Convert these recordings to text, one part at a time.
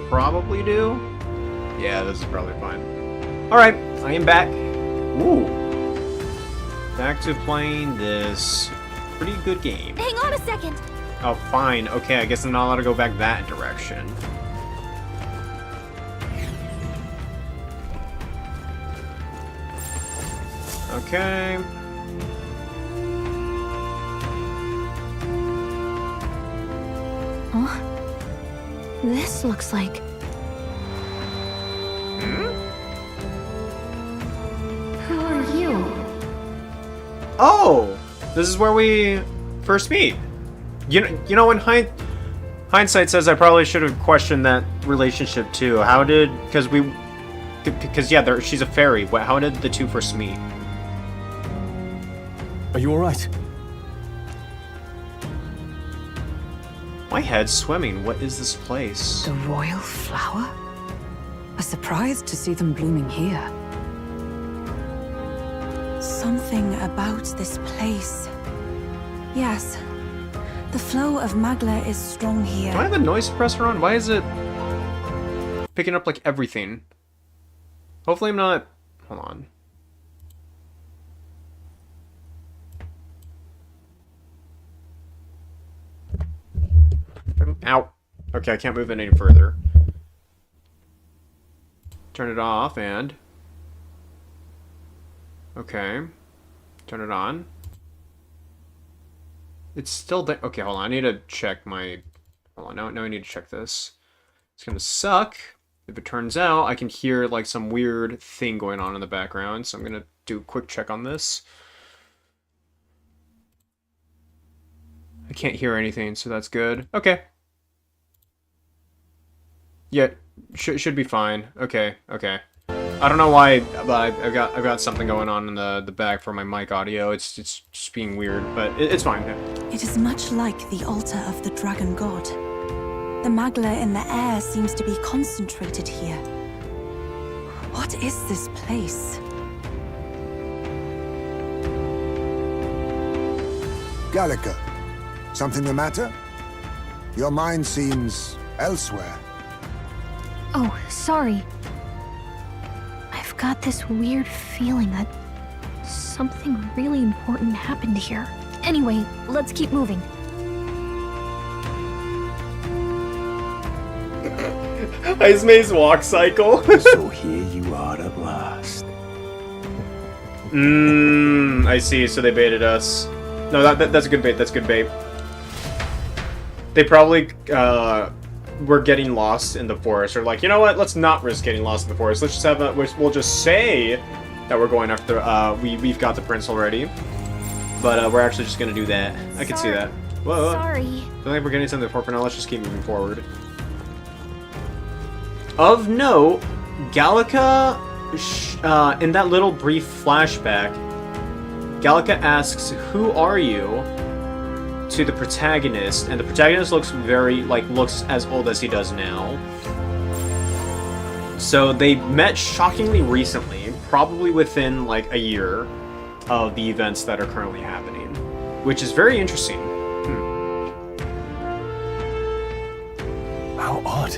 probably do. Yeah, this is probably fine. Alright, I am back. Ooh. Back to playing this pretty good game. Hang on a second. Oh, fine. Okay, I guess I'm not allowed to go back that direction. Okay. Huh? This looks like... Who are you? Oh! This is where we first meet. You know, in hindsight says I probably should have questioned that relationship too. How did... Because yeah, she's a fairy. How did the two first meet? Are you alright? My head's swimming. What is this place? The royal flower? A surprise to see them blooming here. Something about this place. Yes. The flow of Magla is strong here. Do I have the noise suppressor on? Why is it picking up like everything? Hopefully I'm not... Hold on. Ow. Okay, I can't move it any further. Turn it off and... Okay. Turn it on. It's still there. Okay, hold on. I need to check my... Hold on. Now I need to check this. It's gonna suck if it turns out I can hear like some weird thing going on in the background. So I'm gonna do a quick check on this. I can't hear anything, so that's good. Okay. Yeah, should be fine. Okay. I don't know why, but I've got something going on in the back for my mic audio. It's just being weird, but it's fine. Yeah. It is much like the altar of the dragon god. The Magla in the air seems to be concentrated here. What is this place? Gallica, something the matter? Your mind seems elsewhere. Oh, sorry. I've got this weird feeling that something really important happened here. Anyway, let's keep moving. Ismay's walk cycle. So here you are at last. I see. So they baited us. No, that's a good bait. That's good bait. They probably were getting lost in the forest, or like, you know what? Let's not risk getting lost in the forest. Let's just have a. We'll just say that we're going after. We've got the prince already, but we're actually just gonna do that. I can see that. Whoa. Sorry. I feel like we're getting something for now. Let's just keep moving forward. Of note, Gallica, in that little brief flashback, Gallica asks, "Who are you?" to the protagonist, and the protagonist looks looks as old as he does now. So they met shockingly recently, probably within like a year of the events that are currently happening, which is very interesting. How odd.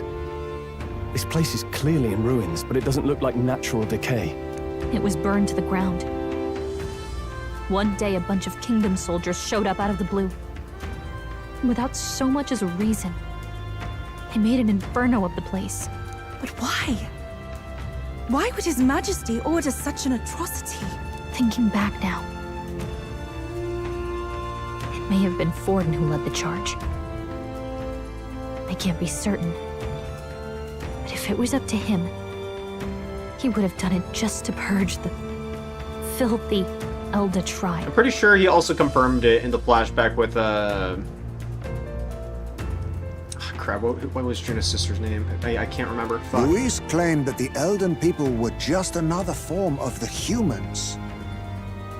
This place is clearly in ruins, but it doesn't look like natural decay. It was burned to the ground. One day, a bunch of kingdom soldiers showed up out of the blue. Without so much as a reason. They made an inferno of the place. But why? Why would His Majesty order such an atrocity? Thinking back now, it may have been Forden who led the charge. I can't be certain. But if it was up to him, he would have done it just to purge the filthy Elda tribe. I'm pretty sure he also confirmed it in the flashback with crap, what was Juna's sister's name? I can't remember. Fuck. Luis claimed that the Elden people were just another form of the humans.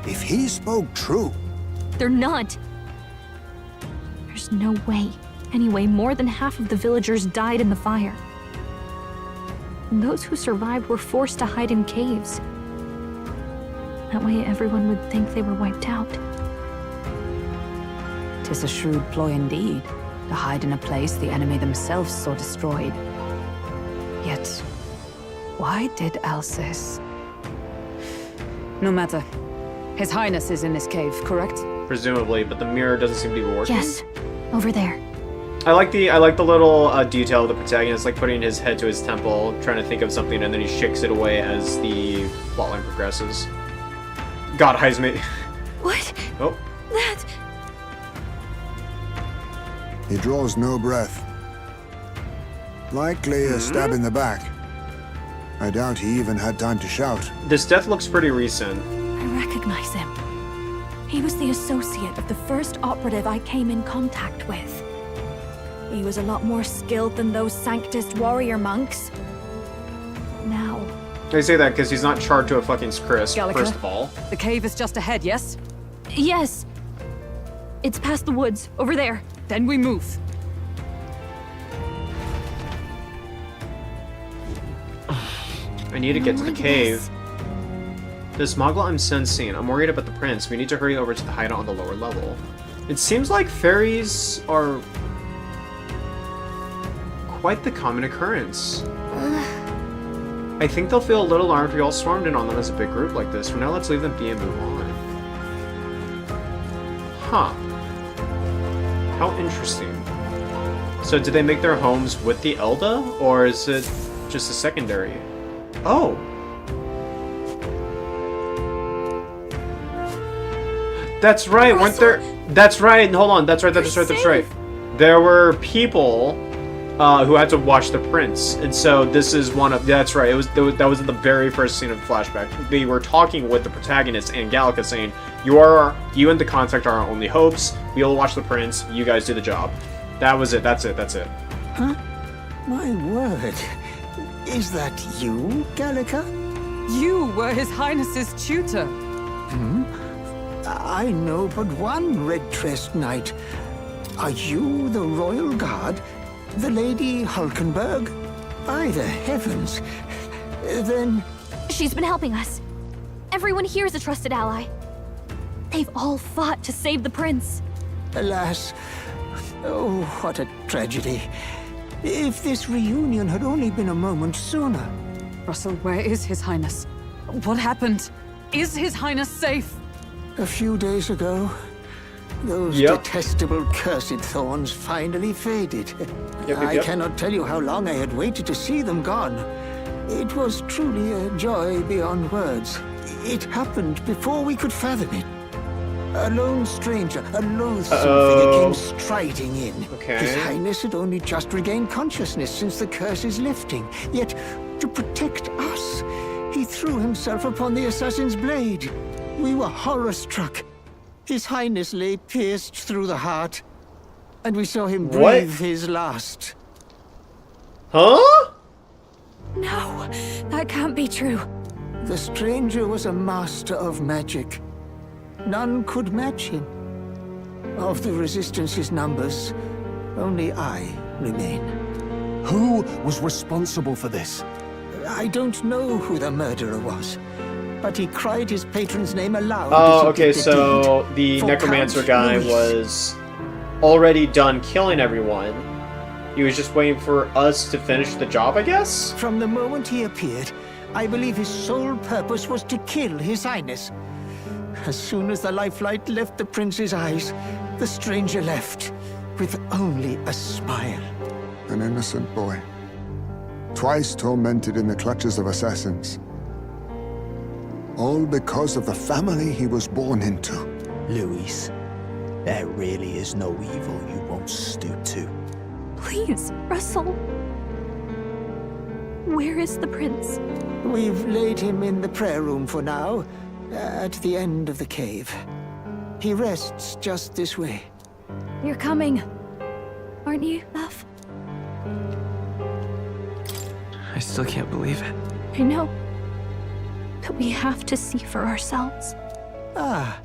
If he spoke true... They're not. There's no way. Anyway, more than half of the villagers died in the fire. And those who survived were forced to hide in caves. That way everyone would think they were wiped out. 'Tis a shrewd ploy indeed, to hide in a place the enemy themselves saw destroyed. Yet, why did Alsace? No matter. His Highness is in this cave, correct? Presumably, but the mirror doesn't seem to be working. Yes, over there. I like the little detail of the protagonist, like putting his head to his temple, trying to think of something, and then he shakes it away as the plotline progresses. God, Heismate. What? Oh. That... He draws no breath. Likely a stab in the back. I doubt he even had time to shout. This death looks pretty recent. I recognize him. He was the associate of the first operative I came in contact with. He was a lot more skilled than those Sanctist warrior monks. Now... I say that because he's not charred to a fucking crisp, Gallica, first of all. The cave is just ahead, yes? Yes. It's past the woods, over there. Then we move. I need to get to the cave. The Smogla I'm sensing. I'm worried about the prince. We need to hurry over to the hideout on the lower level. It seems like fairies are quite the common occurrence. I think they'll feel a little alarmed if we all swarmed in on them as a big group like this. For now, let's leave them be and move on. Huh. How interesting. So did they make their homes with the Elda, or is it just a secondary? Oh! That's right, weren't there... That's right, hold on, that's right. There were people who had to watch the prince, and so this is one of... That's right, that was in the very first scene of the flashback. They were talking with the protagonist and Gallica saying, you and the contact are our only hopes, we'll watch the prince, you guys do the job. That was it, that's it. Huh? My word. Is that you, Gallica? You were His Highness's tutor. I know but one red-dressed knight. Are you the royal guard? The Lady Hulkenberg? By the heavens. Then... She's been helping us. Everyone here is a trusted ally. They've all fought to save the prince. Alas. Oh, what a tragedy. If this reunion had only been a moment sooner. Russell, where is His Highness? What happened? Is His Highness safe? A few days ago, those detestable cursed thorns finally faded. I cannot tell you how long I had waited to see them gone. It was truly a joy beyond words. It happened before we could fathom it. A lone stranger, a loathsome figure came striding in. His Highness had only just regained consciousness since the curse's lifting. Yet, to protect us, he threw himself upon the assassin's blade. We were horror-struck. His Highness lay pierced through the heart, and we saw him breathe his last. Huh? No, that can't be true. The stranger was a master of magic. None could match him. Of the Resistance's numbers, only I remain. Who was responsible for this? I don't know who the murderer was, but he cried his patron's name aloud. Oh, okay, so the necromancer guy was already done killing everyone. He was just waiting for us to finish the job, I guess? From the moment he appeared, I believe his sole purpose was to kill His Highness. As soon as the lifelight left the prince's eyes, the stranger left, with only a smile. An innocent boy. Twice tormented in the clutches of assassins. All because of the family he was born into. Louise, there really is no evil you won't stoop to. Please, Russell. Where is the prince? We've laid him in the prayer room for now, at the end of the cave. He rests just this way. You're coming, aren't you, love? I still can't believe it. I know. But we have to see for ourselves. Ah,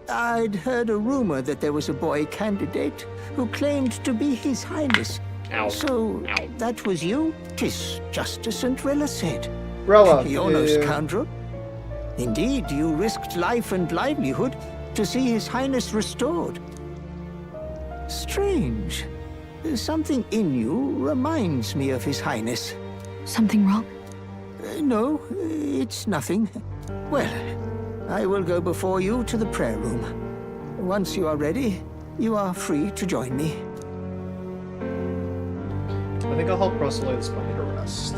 I'd heard a rumor that there was a boy candidate who claimed to be His Highness. Ow. So, that was you? 'Tis just as St. Rella said. Rella. You're no scoundrel. Indeed, you risked life and livelihood to see His Highness restored. Strange. Something in you reminds me of His Highness. Something wrong? No, it's nothing. Well, I will go before you to the prayer room. Once you are ready, you are free to join me. I think I'll help Russell lay this body to rest.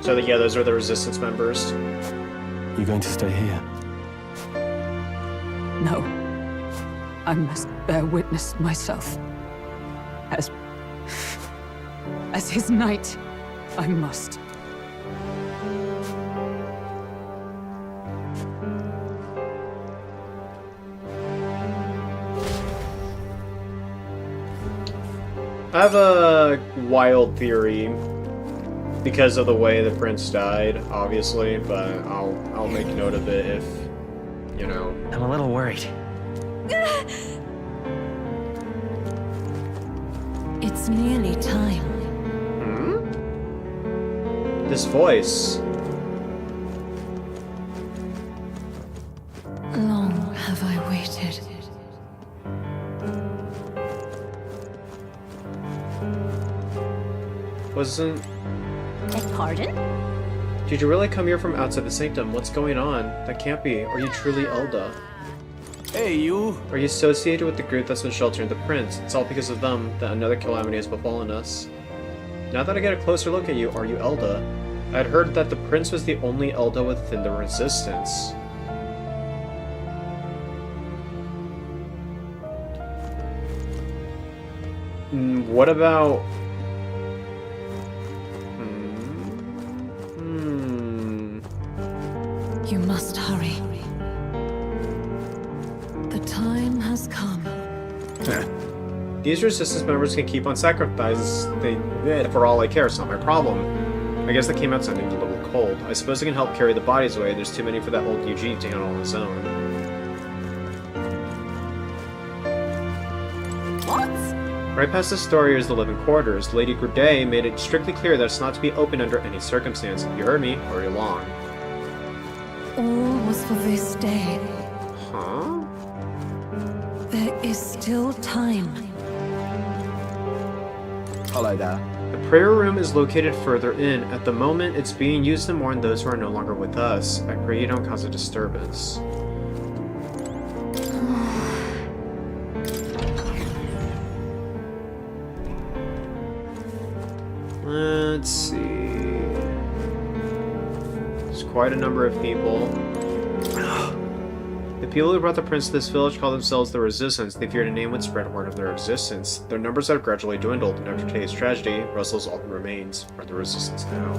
So, yeah, those are the Resistance members. You going to stay here? No. I must bear witness myself. As his knight, I must. I have a wild theory because of the way the prince died, obviously, but I'll make note of it if, you know. I'm a little worried. It's nearly time. This voice. Long have I waited. Wasn't... Pardon? Did you really come here from outside the sanctum? What's going on? That can't be. Are you truly Elda? Hey, you! Are you associated with the group that's been sheltering the prince? It's all because of them that another calamity has befallen us. Now that I get a closer look at you, are you Elda? I had heard that the prince was the only Elda within the resistance. What about... You must hurry. The time has come. These resistance members can keep on sacrifices for all I care. It's not my problem. I guess that came out sounding a little cold. I suppose I can help carry the bodies away. There's too many for that old Eugene to handle on his own. What? Right past the story is the living quarters. Lady Goudet made it strictly clear that it's not to be opened under any circumstance. You heard me. Hurry along. All was for this day. Huh? There is still time. Hello there. The prayer room is located further in. At the moment, it's being used to mourn those who are no longer with us. I pray you don't cause a disturbance. Let's see. There's quite a number of people. The people who brought the prince to this village call themselves the Resistance. They feared a name would spread word of their existence. Their numbers have gradually dwindled, and after today's tragedy, Russell's ultimate remains are the Resistance now.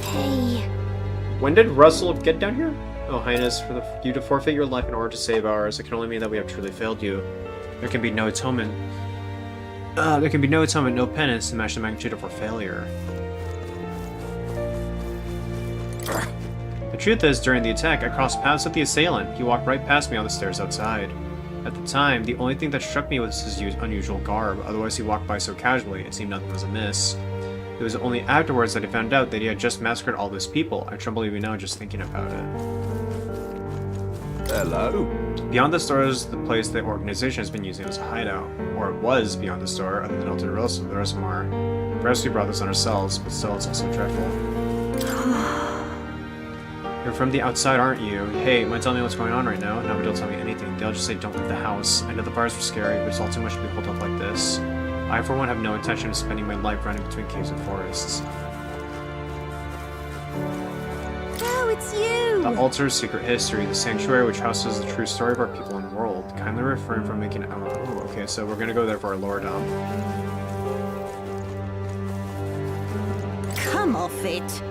Hey. When did Russell get down here? Oh, Highness, for you to forfeit your life in order to save ours, it can only mean that we have truly failed you. There can be no atonement. No penance to match the magnitude of our failure. The truth is, during the attack, I crossed paths with the assailant. He walked right past me on the stairs outside. At the time, the only thing that struck me was his unusual garb. Otherwise, he walked by so casually, it seemed nothing was amiss. It was only afterwards that I found out that he had just massacred all those people. I tremble even now just thinking about it. Hello. Beyond the store is the place the organization has been using as a hideout. Or it was beyond the store, other than Elton Rose and the rest of them are. Perhaps we brought this on ourselves, but still it's also dreadful. You're from the outside, aren't you? Hey, mind telling me what's going on right now? Nobody will tell me anything. They'll just say don't leave the house. I know the fires were scary, but it's all too much to be pulled up like this. I, for one, have no intention of spending my life running between caves and forests. Oh, it's you! The altar's secret history, the sanctuary which houses the true story of our people and world. Kindly refrain from making out. Oh, okay, so we're gonna go there for our lore dump. Come off it.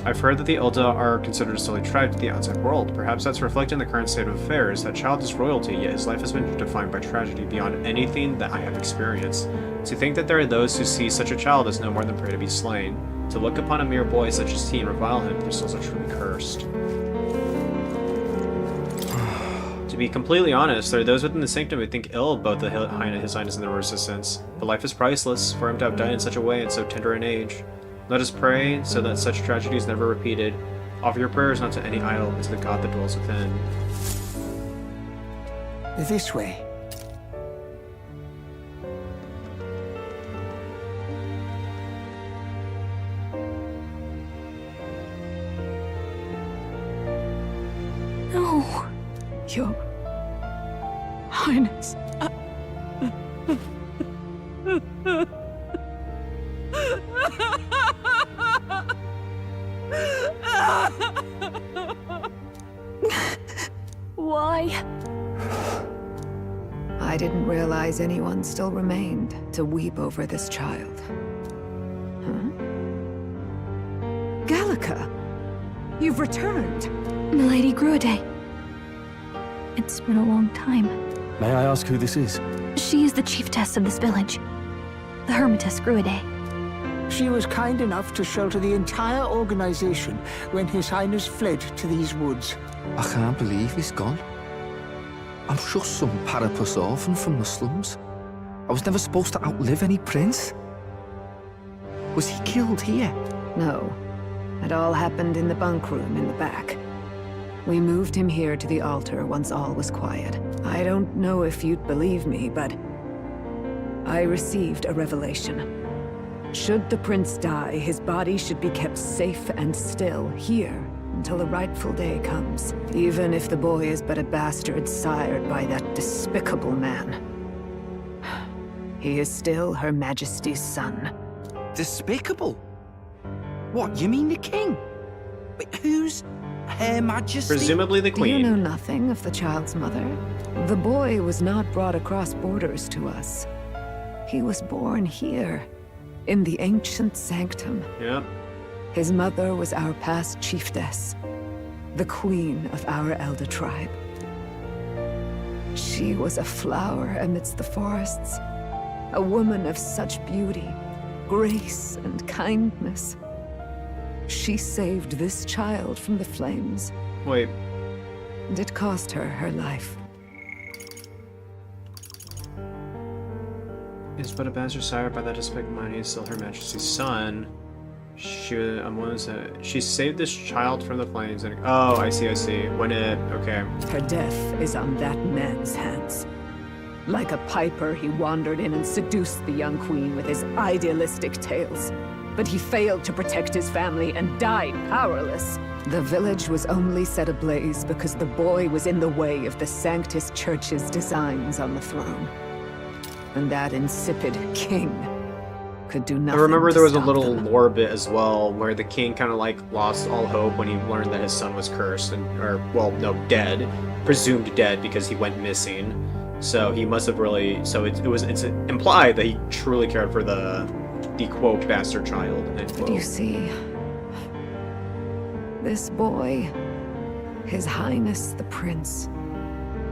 I've heard that the Elda are considered a silly tribe to the outside world. Perhaps that's reflecting the current state of affairs. That child is royalty, yet his life has been defined by tragedy beyond anything that I have experienced. To think that there are those who see such a child as no more than prey to be slain. To look upon a mere boy such as he and revile him, their souls are truly cursed. To be completely honest, there are those within the sanctum who think ill of both His Highness and the Resistance. But life is priceless, for him to have died in such a way at so tender an age. Let us pray so that such tragedy is never repeated. Offer your prayers not to any idol, but to the God that dwells within. This way. No, Your Highness. Why? I didn't realize anyone still remained to weep over this child. Huh? Gallica, you've returned. Milady Gruade. It's been a long time. May I ask who this is? She is the chiefess of this village. The Hermitess Gruade. She was kind enough to shelter the entire organization when His Highness fled to these woods. I can't believe he's gone. I'm just some parapus orphan from the slums. I was never supposed to outlive any prince. Was he killed here? No. It all happened in the bunk room in the back. We moved him here to the altar once all was quiet. I don't know if you'd believe me, but I received a revelation. Should the prince die, his body should be kept safe and still here until the rightful day comes. Even if the boy is but a bastard sired by that despicable man. He is still Her Majesty's son. Despicable? What, you mean the king? But who's Her Majesty? Presumably the Do you queen. know nothing of the child's mother? The boy was not brought across borders to us. He was born here, in the ancient sanctum. Yep. His mother was our past chiefess, the queen of our elder tribe. She was a flower amidst the forests, a woman of such beauty, grace, and kindness. She saved this child from the flames, Wait. and it cost her her life. Is but a bastard sired by that despicable man. He is still Her Majesty's son. She saved this child from the flames and oh, I see. When it okay. Her death is on that man's hands. Like a piper, he wandered in and seduced the young queen with his idealistic tales. But he failed to protect his family and died powerless. The village was only set ablaze because the boy was in the way of the Sanctus Church's designs on the throne. And that insipid king could do nothing. I remember there was a to little stop them. lore bit as well where the king kind of like lost all hope when he learned that his son was cursed dead, presumed dead because he went missing. So he must have really. So it's implied that he truly cared for the quote bastard child. End But quote. you see, this boy, His Highness the Prince,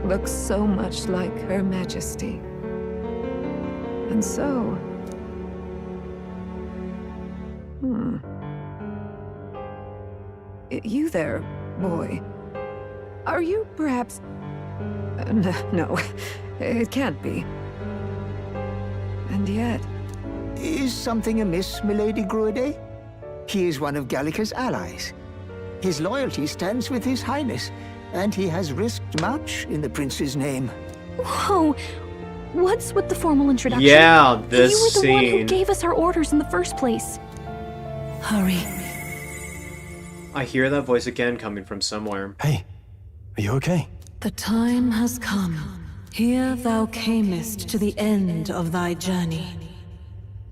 looks so much like Her Majesty. And so... You there, boy. Are you perhaps... no, it can't be. And yet... Is something amiss, Milady Gruade? He is one of Gallica's allies. His loyalty stands with His Highness, and he has risked much in the prince's name. Whoa! What's with the formal introduction? Yeah, this You were the one who scene. gave us our orders in the first place. Hurry. I hear that voice again coming from somewhere. Hey, are you okay? The time has come. Here thou camest to the end of thy journey.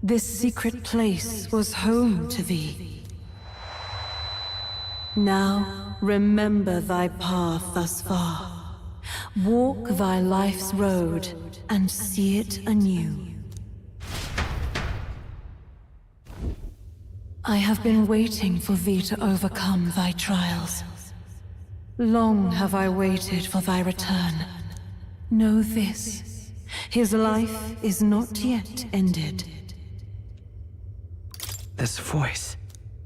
This secret place was home to thee. Now, remember thy path thus far. Walk thy life's road and see it anew. I have been waiting for thee to overcome thy trials. Long have I waited for thy return. Know this, his life is not yet ended. This voice.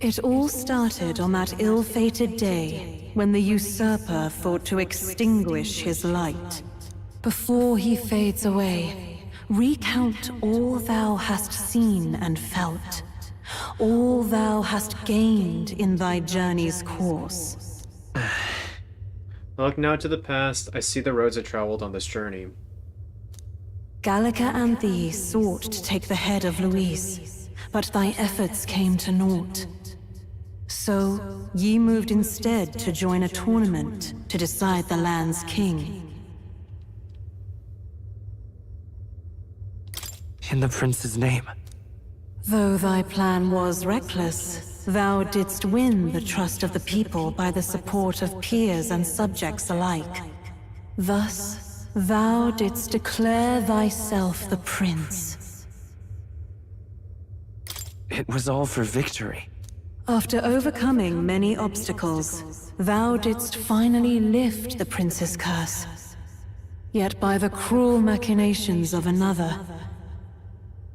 It all started on that ill-fated day when the usurper thought to extinguish his light. Before he fades away, recount all thou hast seen and felt, all thou hast gained in thy journey's course. I look now to the past. I see the roads I traveled on this journey. Gallica and thee sought to take the head of Louise, but thy efforts came to naught. So, ye moved instead to join a tournament to decide the land's king. In the prince's name. Though thy plan was reckless, thou didst win the trust of the people by the support of peers and subjects alike. Thus, thou didst declare thyself the prince. It was all for victory. After overcoming many obstacles, thou didst finally lift the prince's curse. Yet by the cruel machinations of another,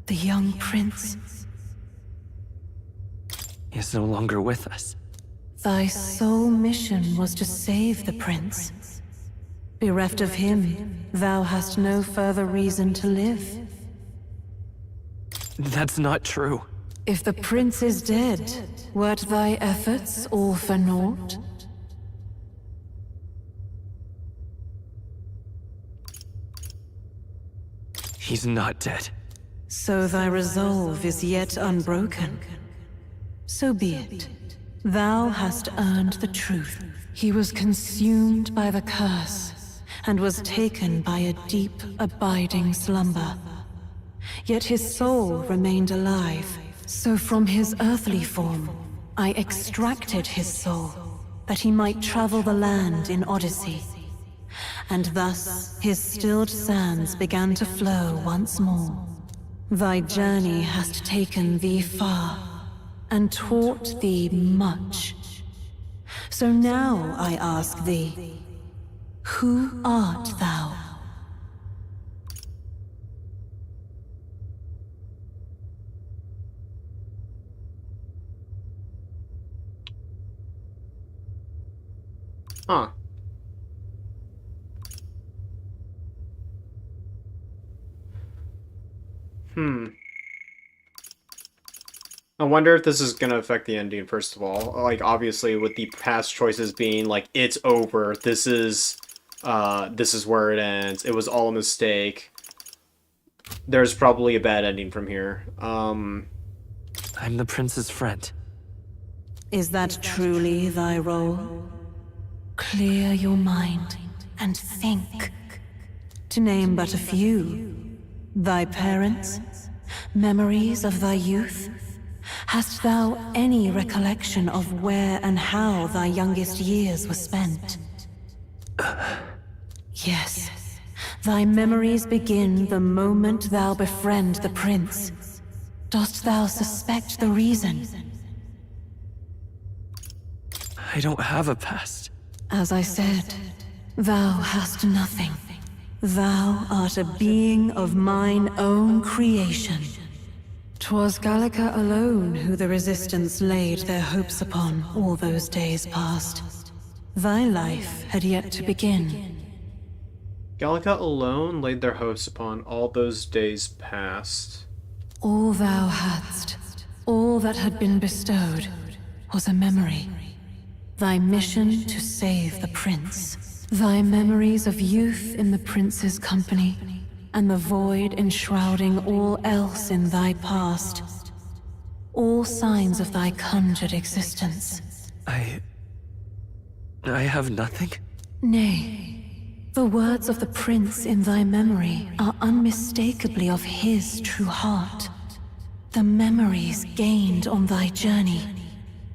the young prince is no longer with us. Thy sole mission was to save the prince. Bereft of him, thou hast no further reason to live. That's not true. If the prince is dead, wert thy efforts all for naught? He's not dead. So thy resolve is yet unbroken. So be it. Thou hast earned the truth. He was consumed by the curse, and was taken by a deep, abiding slumber. Yet his soul remained alive, so from his earthly form, I extracted his soul, that he might travel the land in Odyssey. And thus, his stilled sands began to flow once more. Thy journey hast taken thee far, and taught thee much. So now I ask thee, who art thou? Huh. I wonder if this is gonna affect the ending, first of all. Like, obviously, with the past choices being, like, it's over, this is where it ends, it was all a mistake. There's probably a bad ending from here. I'm the prince's friend. Is that truly thy role? Clear your mind and think. To name but a few. Thy parents? Memories of thy youth? Hast thou any recollection of where and how thy youngest years were spent? Yes. Thy memories begin the moment thou befriend the prince. Dost thou suspect the reason? I don't have a past. As I said, thou hast nothing. Thou art a being of mine own creation. 'Twas Gallica alone who the Resistance laid their hopes upon all those days past. Thy life had yet to begin. Gallica alone laid their hopes upon all those days past. All thou hadst, all that had been bestowed, was a memory. Thy mission to save the prince. Thy memories of youth in the prince's company, and the void enshrouding all else in thy past. All signs of thy conjured existence. I have nothing? Nay, the words of the prince in thy memory are unmistakably of his true heart. The memories gained on thy journey,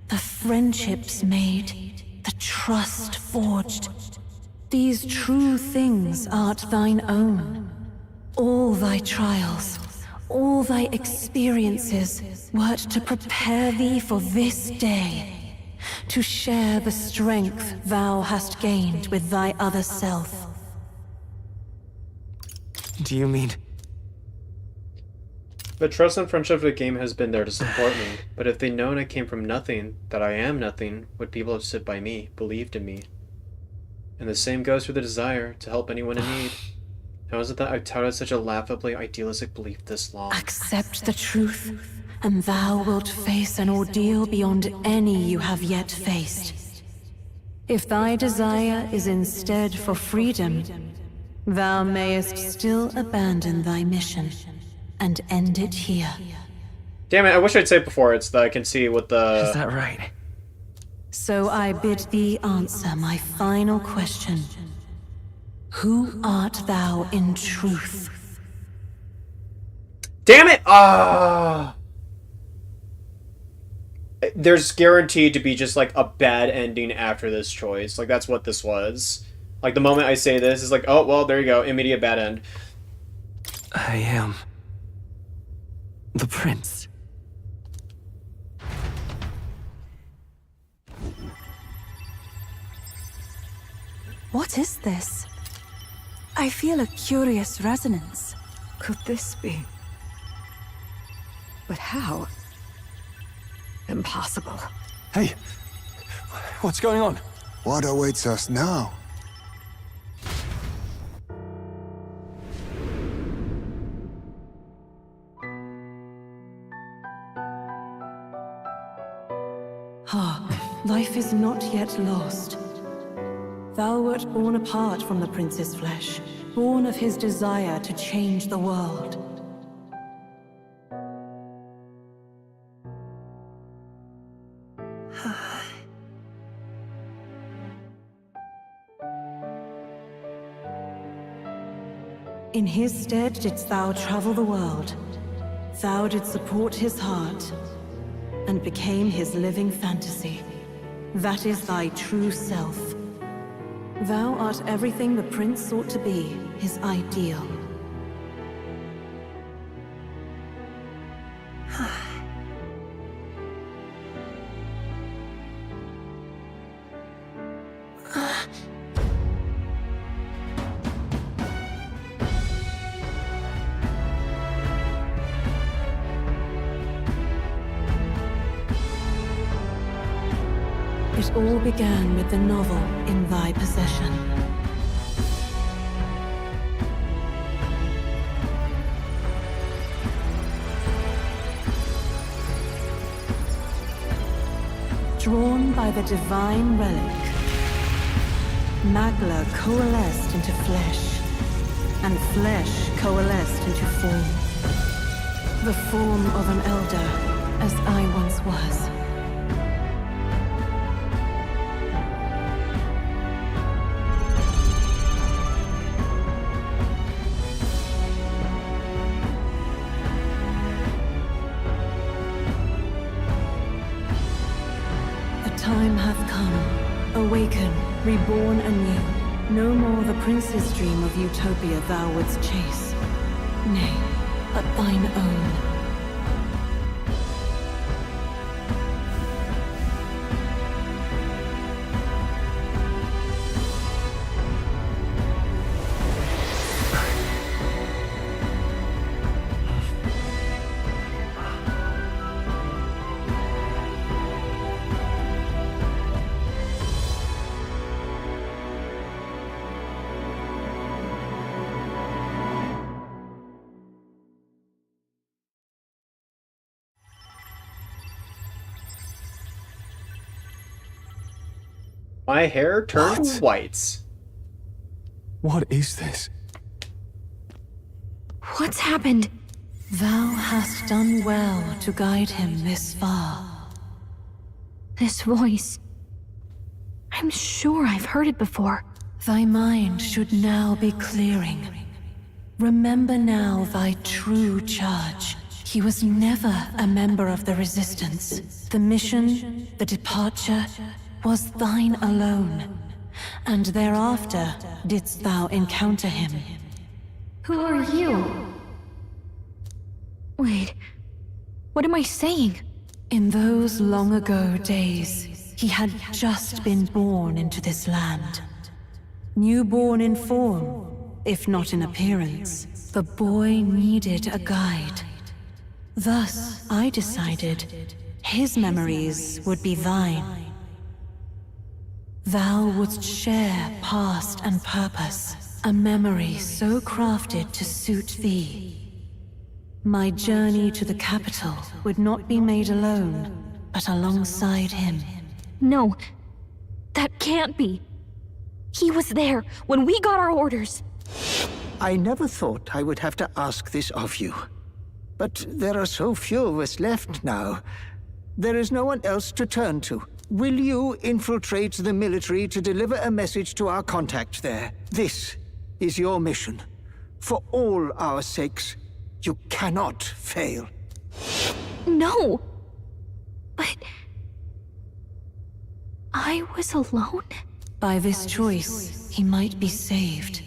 the friendships made, the trust forged. These true things art thine own. All thy trials, all thy experiences wert to prepare thee for this day, to share the strength thou hast gained with thy other self. Do you mean? The trust and friendship of the game has been there to support me, but if they'd known I came from nothing, that I am nothing, would people have stood by me, believed in me? And the same goes for the desire to help anyone in need. How is it that I've touted such a laughably idealistic belief this long? Accept the truth, and thou wilt face an ordeal beyond any you have yet faced. If thy desire is instead for freedom, thou mayest still abandon thy mission and end it here. Damn it, I wish I'd say it before. It's that I can see what the... Is that right? So I bid thee answer my final question. Who art thou in truth? Damn it! There's guaranteed to be just, like, a bad ending after this choice. Like, that's what this was. Like, the moment I say this, it's like, oh, well, there you go. Immediate bad end. I am... the prince. What is this? I feel a curious resonance. Could this be? But how? Impossible. Hey, what's going on? What awaits us now? Hark, life is not yet lost. Thou wert born apart from the prince's flesh, born of his desire to change the world. In his stead didst thou travel the world. Thou didst support his heart, and became his living fantasy. That is thy true self. Thou art everything the prince sought to be, his ideal. It all began with the novel in thy possession. Drawn by the divine relic, Magla coalesced into flesh, and flesh coalesced into form. The form of an elder, as I once was. Time hath come. Awaken, reborn anew. No more the prince's dream of utopia thou wouldst chase. Nay, but thine own. My hair turned white. What is this? What's happened? Thou hast done well to guide him this far. This voice. I'm sure I've heard it before. Thy mind should now be clearing. Remember now thy true charge. He was never a member of the Resistance. The mission, the departure, was thine alone. And thereafter didst thou encounter him. Who are you? Wait, what am I saying? In those long ago days, he had just been born into this land. Newborn in form, if not in appearance, the boy needed a guide. Thus, I decided his memories would be thine. Thou wouldst share past and purpose, a memory so crafted to suit thee. My journey to the capital would not be made alone, but alongside him. No, that can't be. He was there when we got our orders. I never thought I would have to ask this of you. But there are so few of us left now. There is no one else to turn to. Will you infiltrate the military to deliver a message to our contact there? This is your mission. For all our sakes, you cannot fail. No! But... I was alone? By this choice, he might be saved.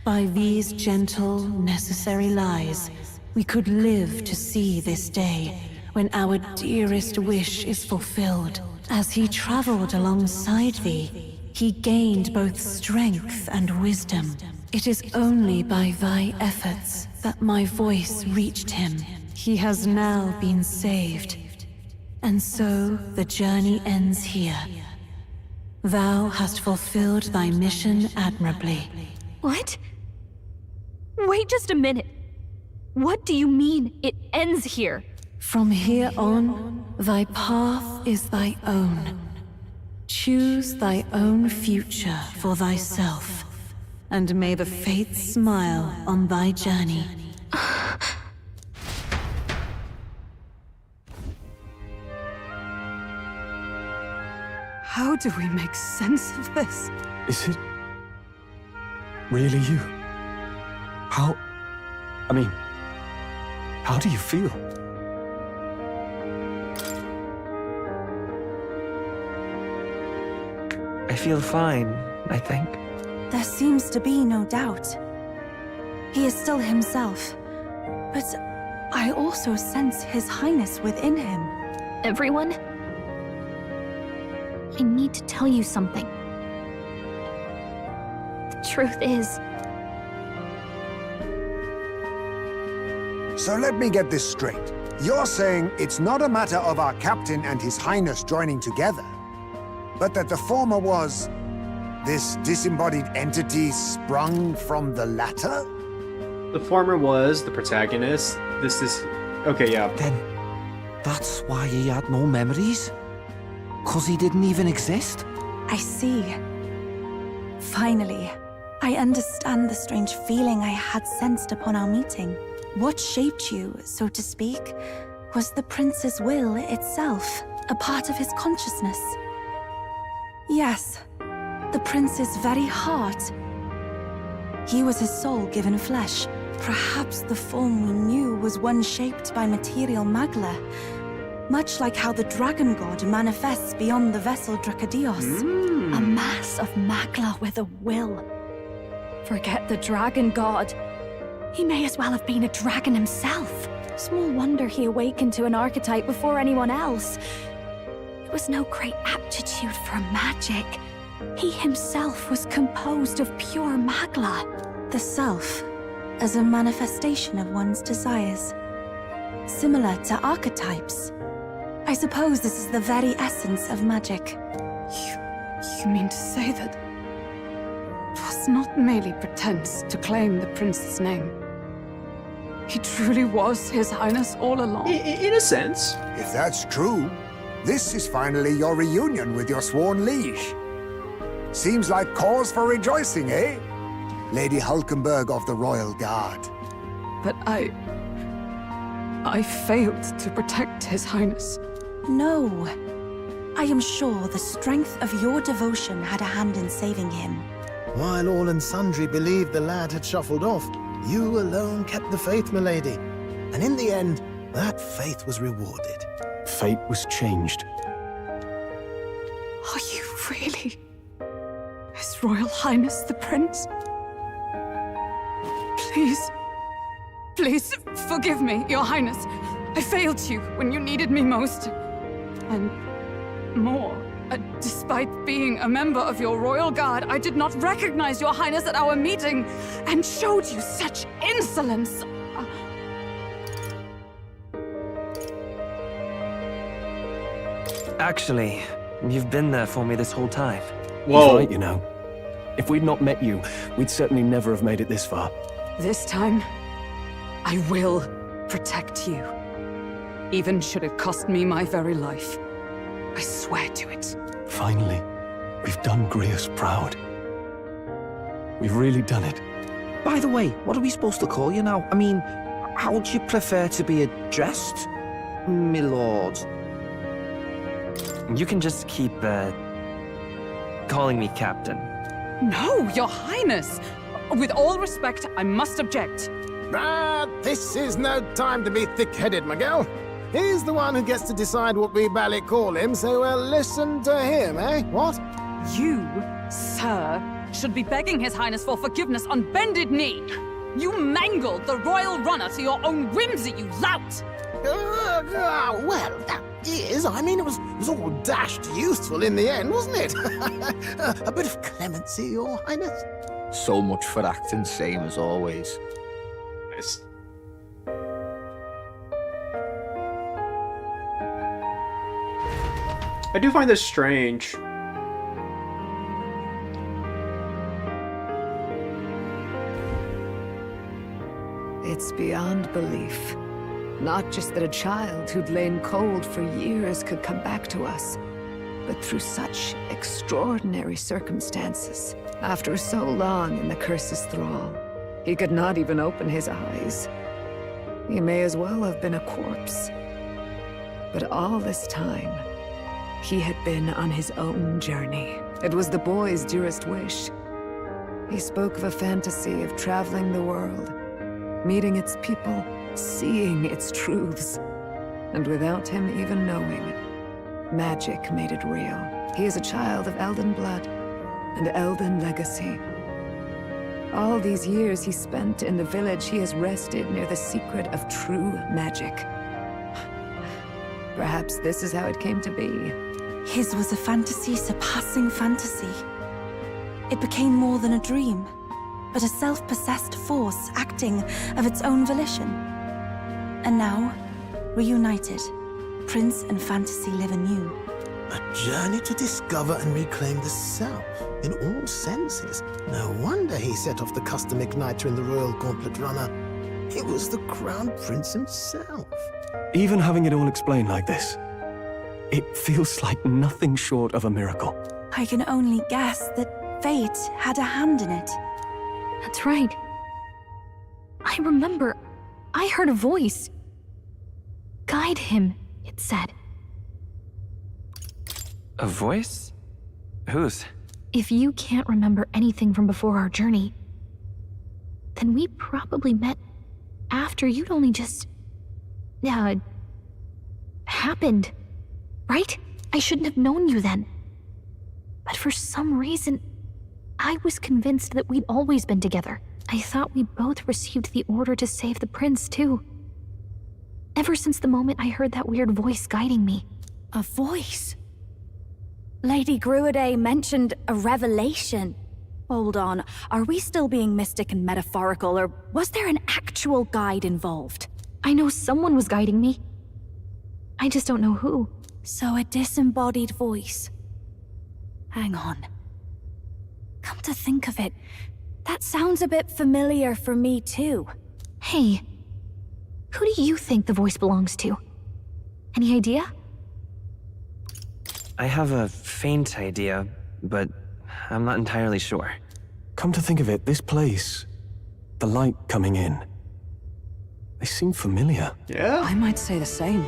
By these gentle, necessary lies, we could live to see this day when our dearest wish is fulfilled. As he traveled alongside thee, he gained both strength and wisdom. It is only by thy efforts that my voice reached him. He has now been saved. And so the journey ends here. Thou hast fulfilled thy mission admirably. What? Wait just a minute. What do you mean, it ends here? From here on, thy path is thy own. Choose thy own future for thyself, and may the fates smile on thy journey. How do we make sense of this? Is it really you? How do you feel? I feel fine, I think. There seems to be no doubt. He is still himself, but I also sense His Highness within him. Everyone? I need to tell you something. The truth is... So let me get this straight. You're saying it's not a matter of our captain and His Highness joining together, but that the former was... this disembodied entity sprung from the latter? The former was the protagonist. This is... Okay, yeah. Then, that's why he had no memories? 'Cause he didn't even exist? I see. Finally, I understand the strange feeling I had sensed upon our meeting. What shaped you, so to speak, was the prince's will itself, a part of his consciousness. Yes, the prince's very heart. He was his soul given flesh. Perhaps the form we knew was one shaped by material magla, much like how the dragon god manifests beyond the vessel Dracadios. A mass of magla with a will. Forget the dragon god. He may as well have been a dragon himself. Small wonder he awakened to an archetype before anyone else. It was no great aptitude for magic. He himself was composed of pure magla. The self, as a manifestation of one's desires. Similar to archetypes. I suppose this is the very essence of magic. You mean to say that it was not merely pretense to claim the prince's name? He truly was His Highness all along? In a sense. If that's true, this is finally your reunion with your sworn liege. Seems like cause for rejoicing, eh? Lady Hulkenberg of the Royal Guard. But I failed to protect His Highness. No. I am sure the strength of your devotion had a hand in saving him. While all and sundry believed the lad had shuffled off, you alone kept the faith, milady. And in the end, that faith was rewarded. Fate was changed. Are you really His Royal Highness the Prince? Please forgive me, Your Highness. I failed you when you needed me most. And more, despite being a member of your Royal Guard, I did not recognize Your Highness at our meeting and showed you such insolence. Actually, you've been there for me this whole time. Whoa. He's right, you know. If we'd not met you, we'd certainly never have made it this far. This time, I will protect you. Even should it cost me my very life. I swear to it. Finally, we've done Grius proud. We've really done it. By the way, what are we supposed to call you now? I mean, how would you prefer to be addressed, my lord? You can just keep, calling me Captain. No, Your Highness! With all respect, I must object. This is no time to be thick-headed, Miguel. He's the one who gets to decide what we bally call him, so we'll listen to him, eh? What? You, sir, should be begging His Highness for forgiveness on bended knee. You mangled the royal runner to your own whimsy, you lout! Well, that is. I mean, it was all dashed useful in the end, wasn't it? A bit of clemency, Your Highness. So much for acting same as always. Nice. I do find this strange. It's beyond belief. Not just that a child who'd lain cold for years could come back to us, but through such extraordinary circumstances. After so long in the curse's thrall, he could not even open his eyes. He may as well have been a corpse. But all this time, he had been on his own journey. It was the boy's dearest wish. He spoke of a fantasy of traveling the world, meeting its people, seeing its truths. And without him even knowing, magic made it real. He is a child of Elden blood and Elden legacy. All these years he spent in the village, he has rested near the secret of true magic. Perhaps this is how it came to be. His was a fantasy surpassing fantasy. It became more than a dream, but a self-possessed force acting of its own volition. And now, reunited, Prince and fantasy live anew. A journey to discover and reclaim the self, in all senses. No wonder he set off the custom igniter in the Royal Gauntlet Runner. It was the Crown Prince himself. Even having it all explained like this, it feels like nothing short of a miracle. I can only guess that fate had a hand in it. That's right. I remember, I heard a voice. Guide him, it said. A voice? Whose? If you can't remember anything from before our journey, then we probably met after you'd only just... happened. Right? I shouldn't have known you then. But for some reason, I was convinced that we'd always been together. I thought we both received the order to save the prince, too. Ever since the moment I heard that weird voice guiding me. A voice? Lady Gruaday mentioned a revelation. Hold on, are we still being mystic and metaphorical, or was there an actual guide involved? I know someone was guiding me. I just don't know who. So a disembodied voice. Hang on. Come to think of it, that sounds a bit familiar for me too. Hey, who do you think the voice belongs to? Any idea? I have a faint idea, but I'm not entirely sure. Come to think of it, this place, the light coming in, they seem familiar. Yeah? I might say the same.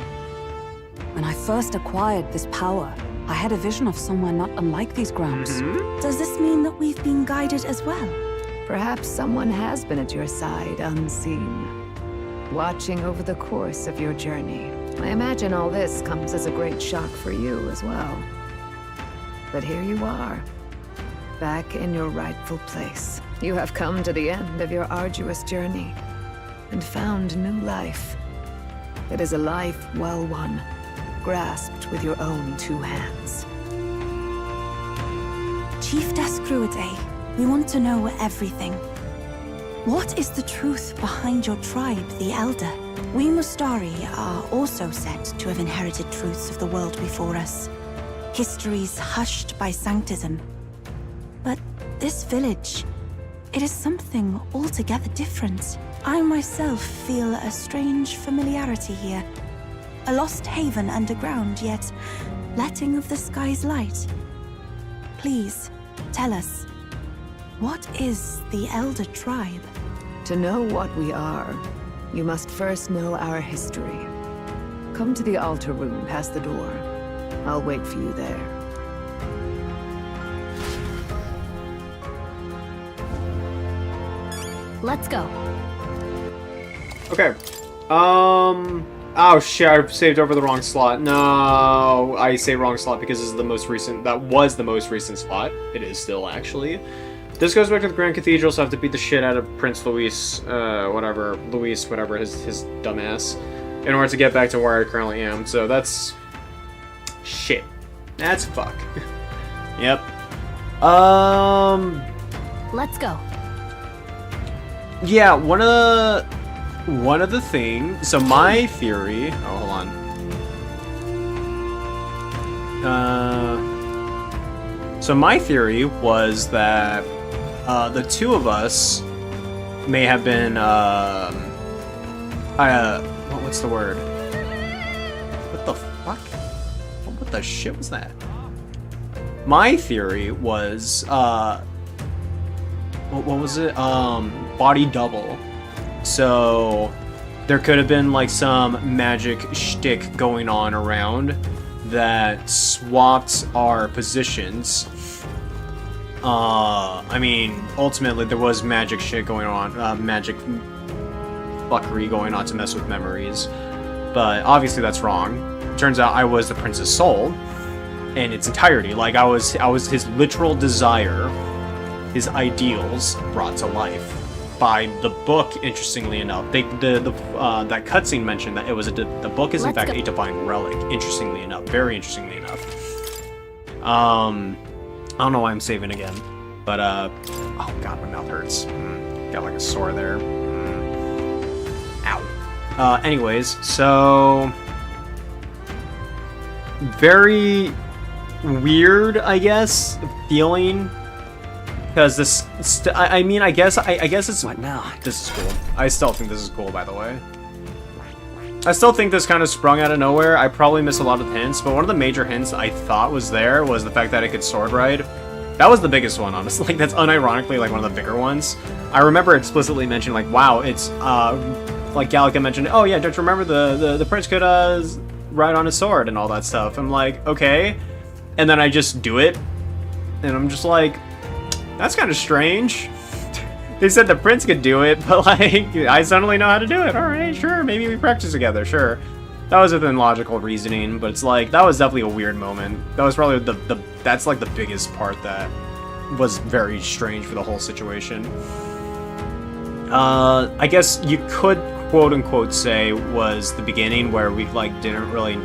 When I first acquired this power, I had a vision of somewhere not unlike these grounds. Does this mean that we've been guided as well? Perhaps someone has been at your side unseen, watching over the course of your journey. I imagine all this comes as a great shock for you as well. But here you are, back in your rightful place. You have come to the end of your arduous journey and found new life. It is a life well won, grasped with your own two hands. Chiefess Gruaday, we want to know everything. What is the truth behind your tribe, the Elder? We Mustari are also said to have inherited truths of the world before us. Histories hushed by sanctism. But this village, it is something altogether different. I myself feel a strange familiarity here. A lost haven underground, yet letting of the sky's light. Please, tell us, what is the Elder tribe? To know what we are, you must first know our history. Come to the altar room past the door. I'll wait for you there. Let's go. Okay. Oh shit, I saved over the wrong slot. No, I say wrong slot because this is the most recent. That was the most recent slot. It is still, actually. This goes back to the Grand Cathedral, so I have to beat the shit out of Prince Luis, whatever, his dumbass, in order to get back to where I currently am. So that's shit. That's fuck. Yep. Let's go. Yeah, one of the things. So my theory. Oh, hold on. So my theory was that the two of us may have been. What's the word? What the fuck? What the shit was that? My theory was what was it? Body double. So there could have been like some magic shtick going on around that swapped our positions. I mean, ultimately there was magic shit going on, magic fuckery going on to mess with memories, but obviously that's wrong. Turns out I was the Prince's soul in its entirety. Like I was his literal desire, his ideals brought to life by the book. Interestingly enough, that cutscene mentioned that it was the book is in fact a divine relic. Interestingly enough, very interestingly enough. I don't know why I'm saving again, but oh god, my mouth hurts. Got like a sore there. Ow. Anyways, so very weird, I guess, feeling. Because this, I mean, I guess it's... What now? This is cool. I still think this is cool, by the way. I still think this kind of sprung out of nowhere. I probably missed a lot of hints, but one of the major hints I thought was there was the fact that it could sword ride. That was the biggest one, honestly. Like, that's unironically, like, one of the bigger ones. I remember explicitly mentioning, like, wow, it's, like Gallica mentioned, oh yeah, don't you remember the prince could, ride on his sword and all that stuff. I'm like, okay. And then I just do it, and I'm just like... That's kind of strange. They said the prince could do it, but like, I suddenly know how to do it. Alright, sure, maybe we practice together, sure. That was within logical reasoning, but it's like, that was definitely a weird moment. That was probably that's like the biggest part that was very strange for the whole situation. I guess you could quote-unquote say was the beginning where we like didn't really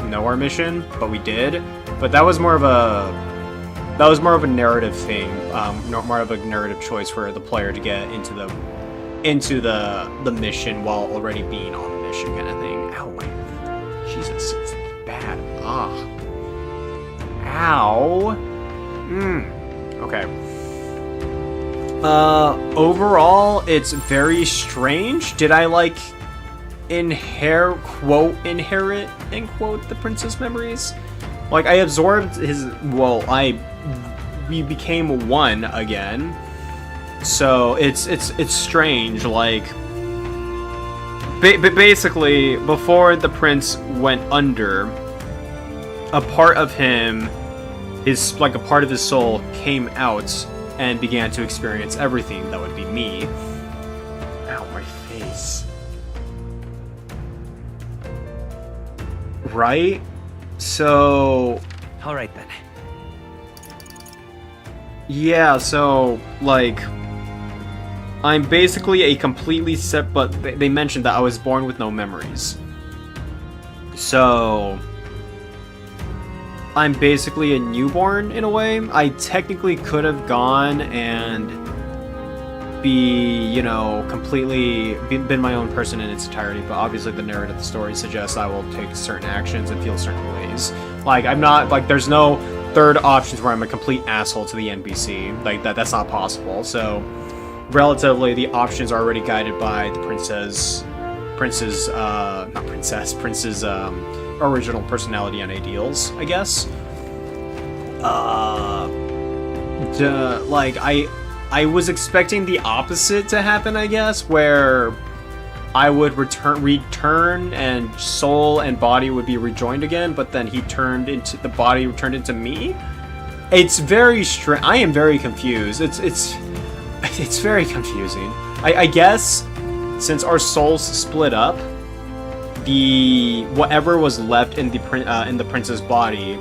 know our mission, but we did. But that was more of a narrative thing, more of a narrative choice for the player to get into the mission while already being on the mission, kind of thing. Ow, my Jesus, it's bad. Ah, ow. Okay. Overall, it's very strange. Did I like inherit end quote the prince's memories? Like I absorbed his. Well, we became one again, so it's strange. Like, basically, before the prince went under, a part of him, a part of his soul, came out and began to experience everything that would be me. Ow, my face. Right? So. All right then. Yeah, so, like, I'm basically a completely but they mentioned that I was born with no memories. So, I'm basically a newborn, in a way. I technically could have gone and be, you know, completely been my own person in its entirety, but obviously the narrative of the story suggests I will take certain actions and feel certain ways. Like, I'm not, like, there's no third options where I'm a complete asshole to the NPC. Like, that's not possible. So, relatively, the options are already guided by the prince's original personality and ideals, I guess. Like, I was expecting the opposite to happen, I guess, where I would return, and soul and body would be rejoined again, but then the body turned into me? It's very strange. I am very confused. It's very confusing. I guess since our souls split up, whatever was left in the prince's body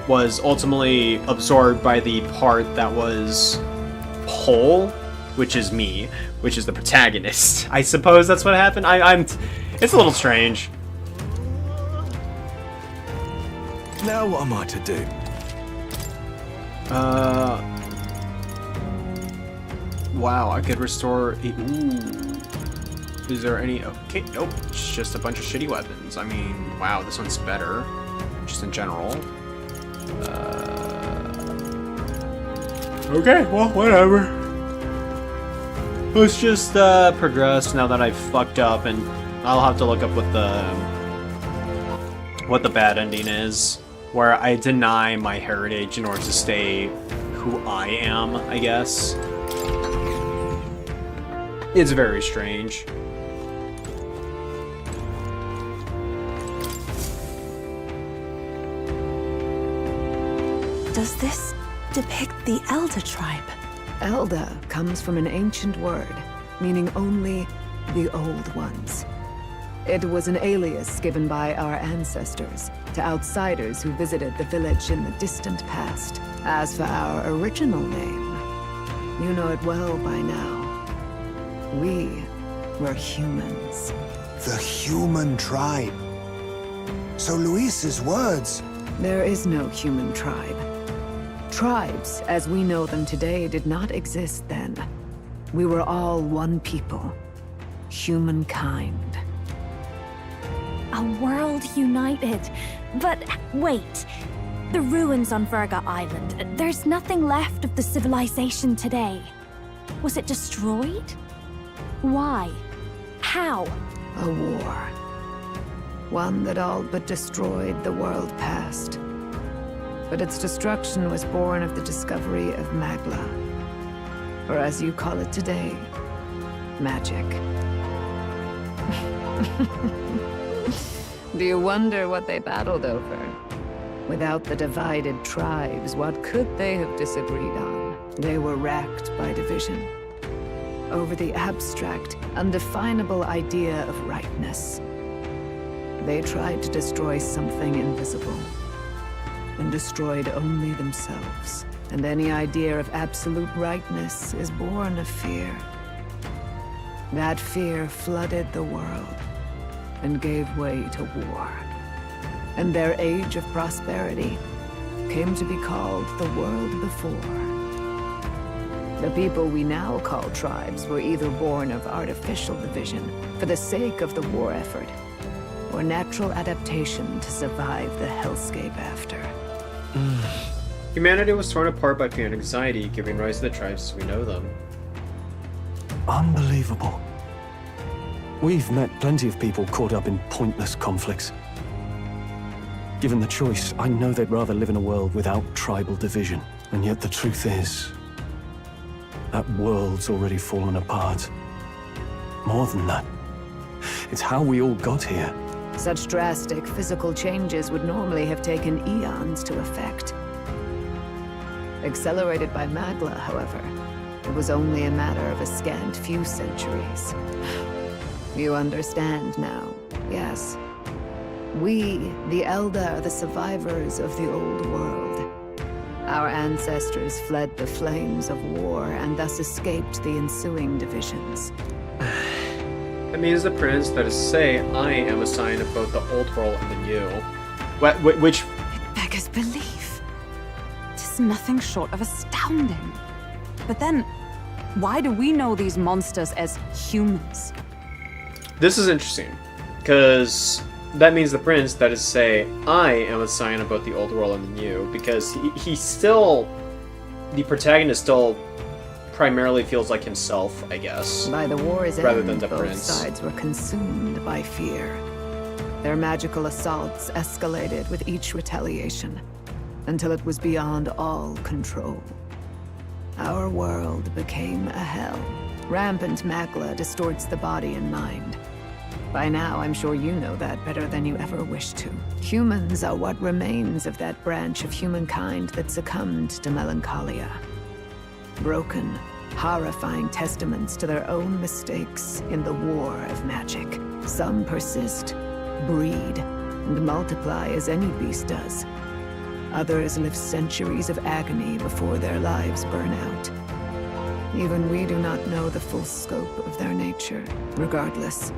was ultimately absorbed by the part that was whole, which is me, which is the protagonist. I suppose that's what happened. It's a little strange. Now what am I to do? Wow, I could restore. Ooh. Is there any? Okay, nope. It's just a bunch of shitty weapons. I mean, wow, this one's better, just in general. Okay, well, whatever. Let's just progress now that I've fucked up, and I'll have to look up what the bad ending is, where I deny my heritage in order to stay who I am, I guess. It's very strange. Does this depict the Elder tribe? Elder comes from an ancient word, meaning only the old ones. It was an alias given by our ancestors to outsiders who visited the village in the distant past. As for our original name, you know it well by now. We were humans. The human tribe. So Luis's words... There is no human tribe. Tribes, as we know them today, did not exist then. We were all one people. Humankind. A world united. But wait. The ruins on Virga Island. There's nothing left of the civilization today. Was it destroyed? Why? How? A war. One that all but destroyed the world past. But its destruction was born of the discovery of Magla. Or as you call it today, magic. Do you wonder what they battled over? Without the divided tribes, what could they have disagreed on? They were racked by division. Over the abstract, undefinable idea of rightness. They tried to destroy something invisible. And destroyed only themselves. And any idea of absolute rightness is born of fear. That fear flooded the world and gave way to war. And their age of prosperity came to be called the world before. The people we now call tribes were either born of artificial division for the sake of the war effort, or natural adaptation to survive the hellscape after. Humanity was torn apart by fear and anxiety, giving rise to the tribes as we know them. Unbelievable. We've met plenty of people caught up in pointless conflicts. Given the choice, I know they'd rather live in a world without tribal division. And yet the truth is, that world's already fallen apart. More than that, it's how we all got here. Such drastic physical changes would normally have taken eons to effect. Accelerated by Magla, however, it was only a matter of a scant few centuries. You understand now, yes? We, the Elder, are the survivors of the old world. Our ancestors fled the flames of war and thus escaped the ensuing divisions. That means the prince, that is to say, I am a sign of both the old world and the new. Which... It beggars belief. Tis nothing short of astounding. But then, why do we know these monsters as humans? This is interesting, because that means the prince, that is to say, I am a sign of both the old world and the new, because he's still... The protagonist still primarily feels like himself, I guess. By the war's rather end, than the both prince. sides were consumed by fear. Their magical assaults escalated with each retaliation, until it was beyond all control. Our world became a hell. Rampant Magla distorts the body and mind, By now, I'm sure you know that better than you ever wished to. Humans are what remains of that branch of humankind that succumbed to melancholia. Broken, horrifying testaments to their own mistakes in the war of magic. Some persist, breed, and multiply as any beast does. Others live centuries of agony before their lives burn out. Even we do not know the full scope of their nature. Regardless,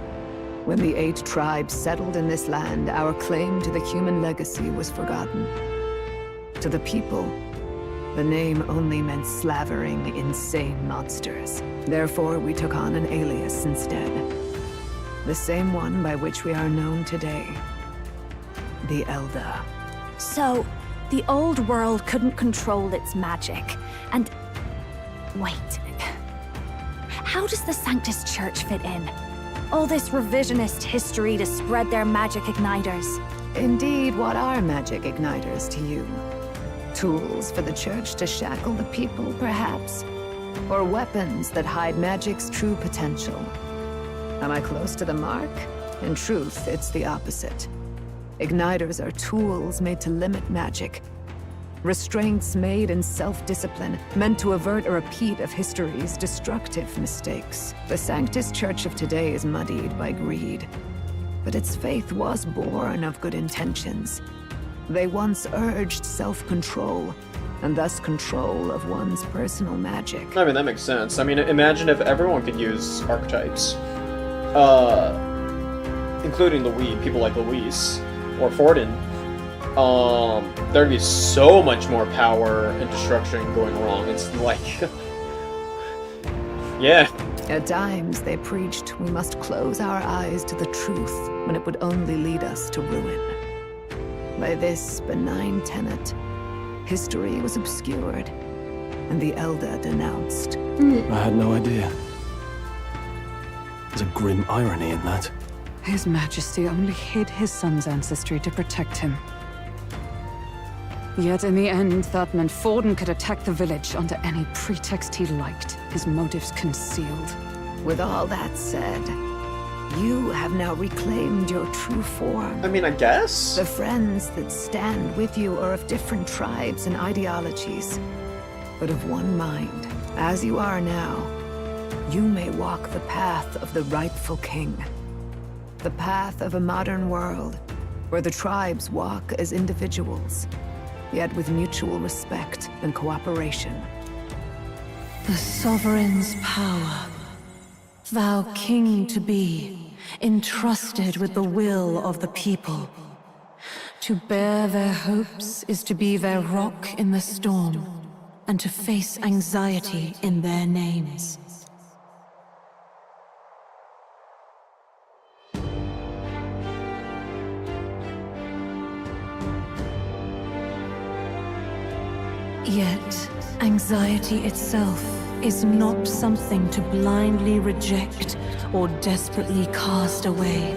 when the 8 tribes settled in this land, our claim to the human legacy was forgotten. To the people, the name only meant slavering, insane monsters. Therefore, we took on an alias instead. The same one by which we are known today. The Elder. So, the old world couldn't control its magic, and... Wait. How does the Sanctus Church fit in? All this revisionist history to spread their magic igniters. Indeed, what are magic igniters to you? Tools for the Church to shackle the people, perhaps? Or weapons that hide magic's true potential? Am I close to the mark? In truth, it's the opposite. Igniters are tools made to limit magic. Restraints made in self-discipline, meant to avert a repeat of history's destructive mistakes. The Sanctus Church of today is muddied by greed. But its faith was born of good intentions. They once urged self-control, and thus control of one's personal magic. I mean, that makes sense. I mean, imagine if everyone could use archetypes. Including people like Luis, or Forden. There'd be so much more power and destruction going wrong. It's like... yeah. At times, they preached we must close our eyes to the truth when it would only lead us to ruin. By this benign tenet, history was obscured, and the Elder denounced. I had no idea. There's a grim irony in that. His Majesty only hid his son's ancestry to protect him. Yet in the end, that meant Forden could attack the village under any pretext he liked, his motives concealed. With all that said, you have now reclaimed your true form. I mean, I guess? The friends that stand with you are of different tribes and ideologies, but of one mind. As you are now, you may walk the path of the rightful king. The path of a modern world, where the tribes walk as individuals, yet with mutual respect and cooperation. The sovereign's power, thou king to be, entrusted with the will of the people. To bear their hopes is to be their rock in the storm, and to face anxiety in their names. Yet, anxiety itself is not something to blindly reject or desperately cast away.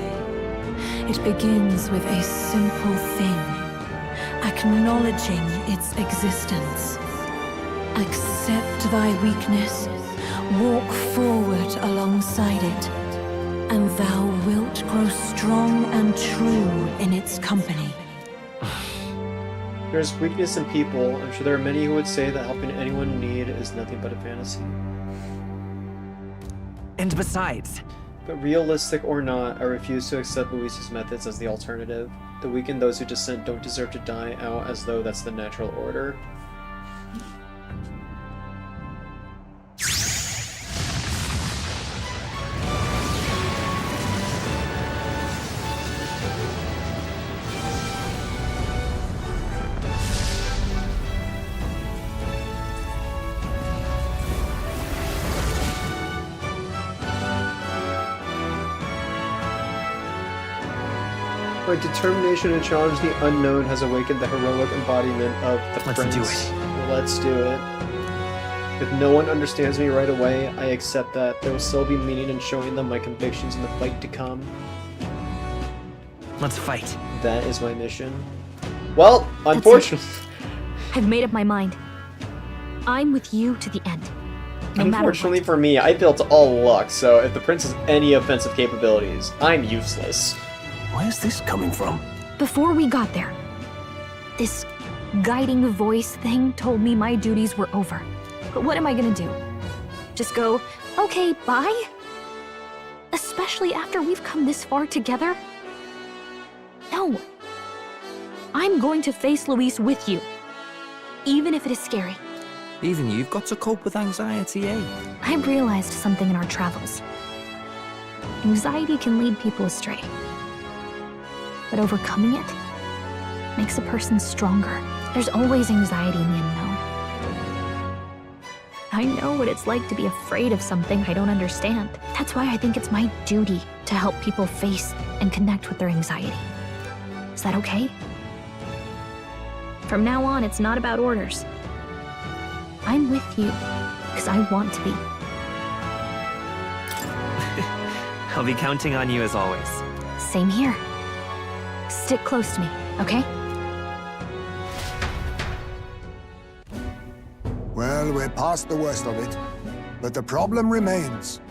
It begins with a simple thing, acknowledging its existence. Accept thy weakness, walk forward alongside it, and thou wilt grow strong and true in its company. There's weakness in people. I'm sure there are many who would say that helping anyone in need is nothing but a fantasy. And besides... But realistic or not, I refuse to accept Luis's methods as the alternative. The weak and those who dissent don't deserve to die out as though that's the natural order. My determination to challenge the unknown has awakened the heroic embodiment of the Prince. Let's do it. Let's do it. If no one understands me right away, I accept that. There will still be meaning in showing them my convictions in the fight to come. Let's fight. That is my mission. Well, unfortunately... I've made up my mind. I'm with you to the end. No matter Unfortunately for me, I built all luck, so if the prince has any offensive capabilities, I'm useless. Where's this coming from? Before we got there, this guiding voice thing told me my duties were over. But what am I gonna do? Just go, okay, bye? Especially after we've come this far together? No. I'm going to face Luis with you. Even if it is scary. Even you've got to cope with anxiety, eh? I've realized something in our travels. Anxiety can lead people astray. But overcoming it makes a person stronger. There's always anxiety in the unknown. I know what it's like to be afraid of something I don't understand. That's why I think it's my duty to help people face and connect with their anxiety. Is that okay? From now on, it's not about orders. I'm with you because I want to be. I'll be counting on you as always. Same here. Stick close to me, okay? Well, we're past the worst of it. But the problem remains.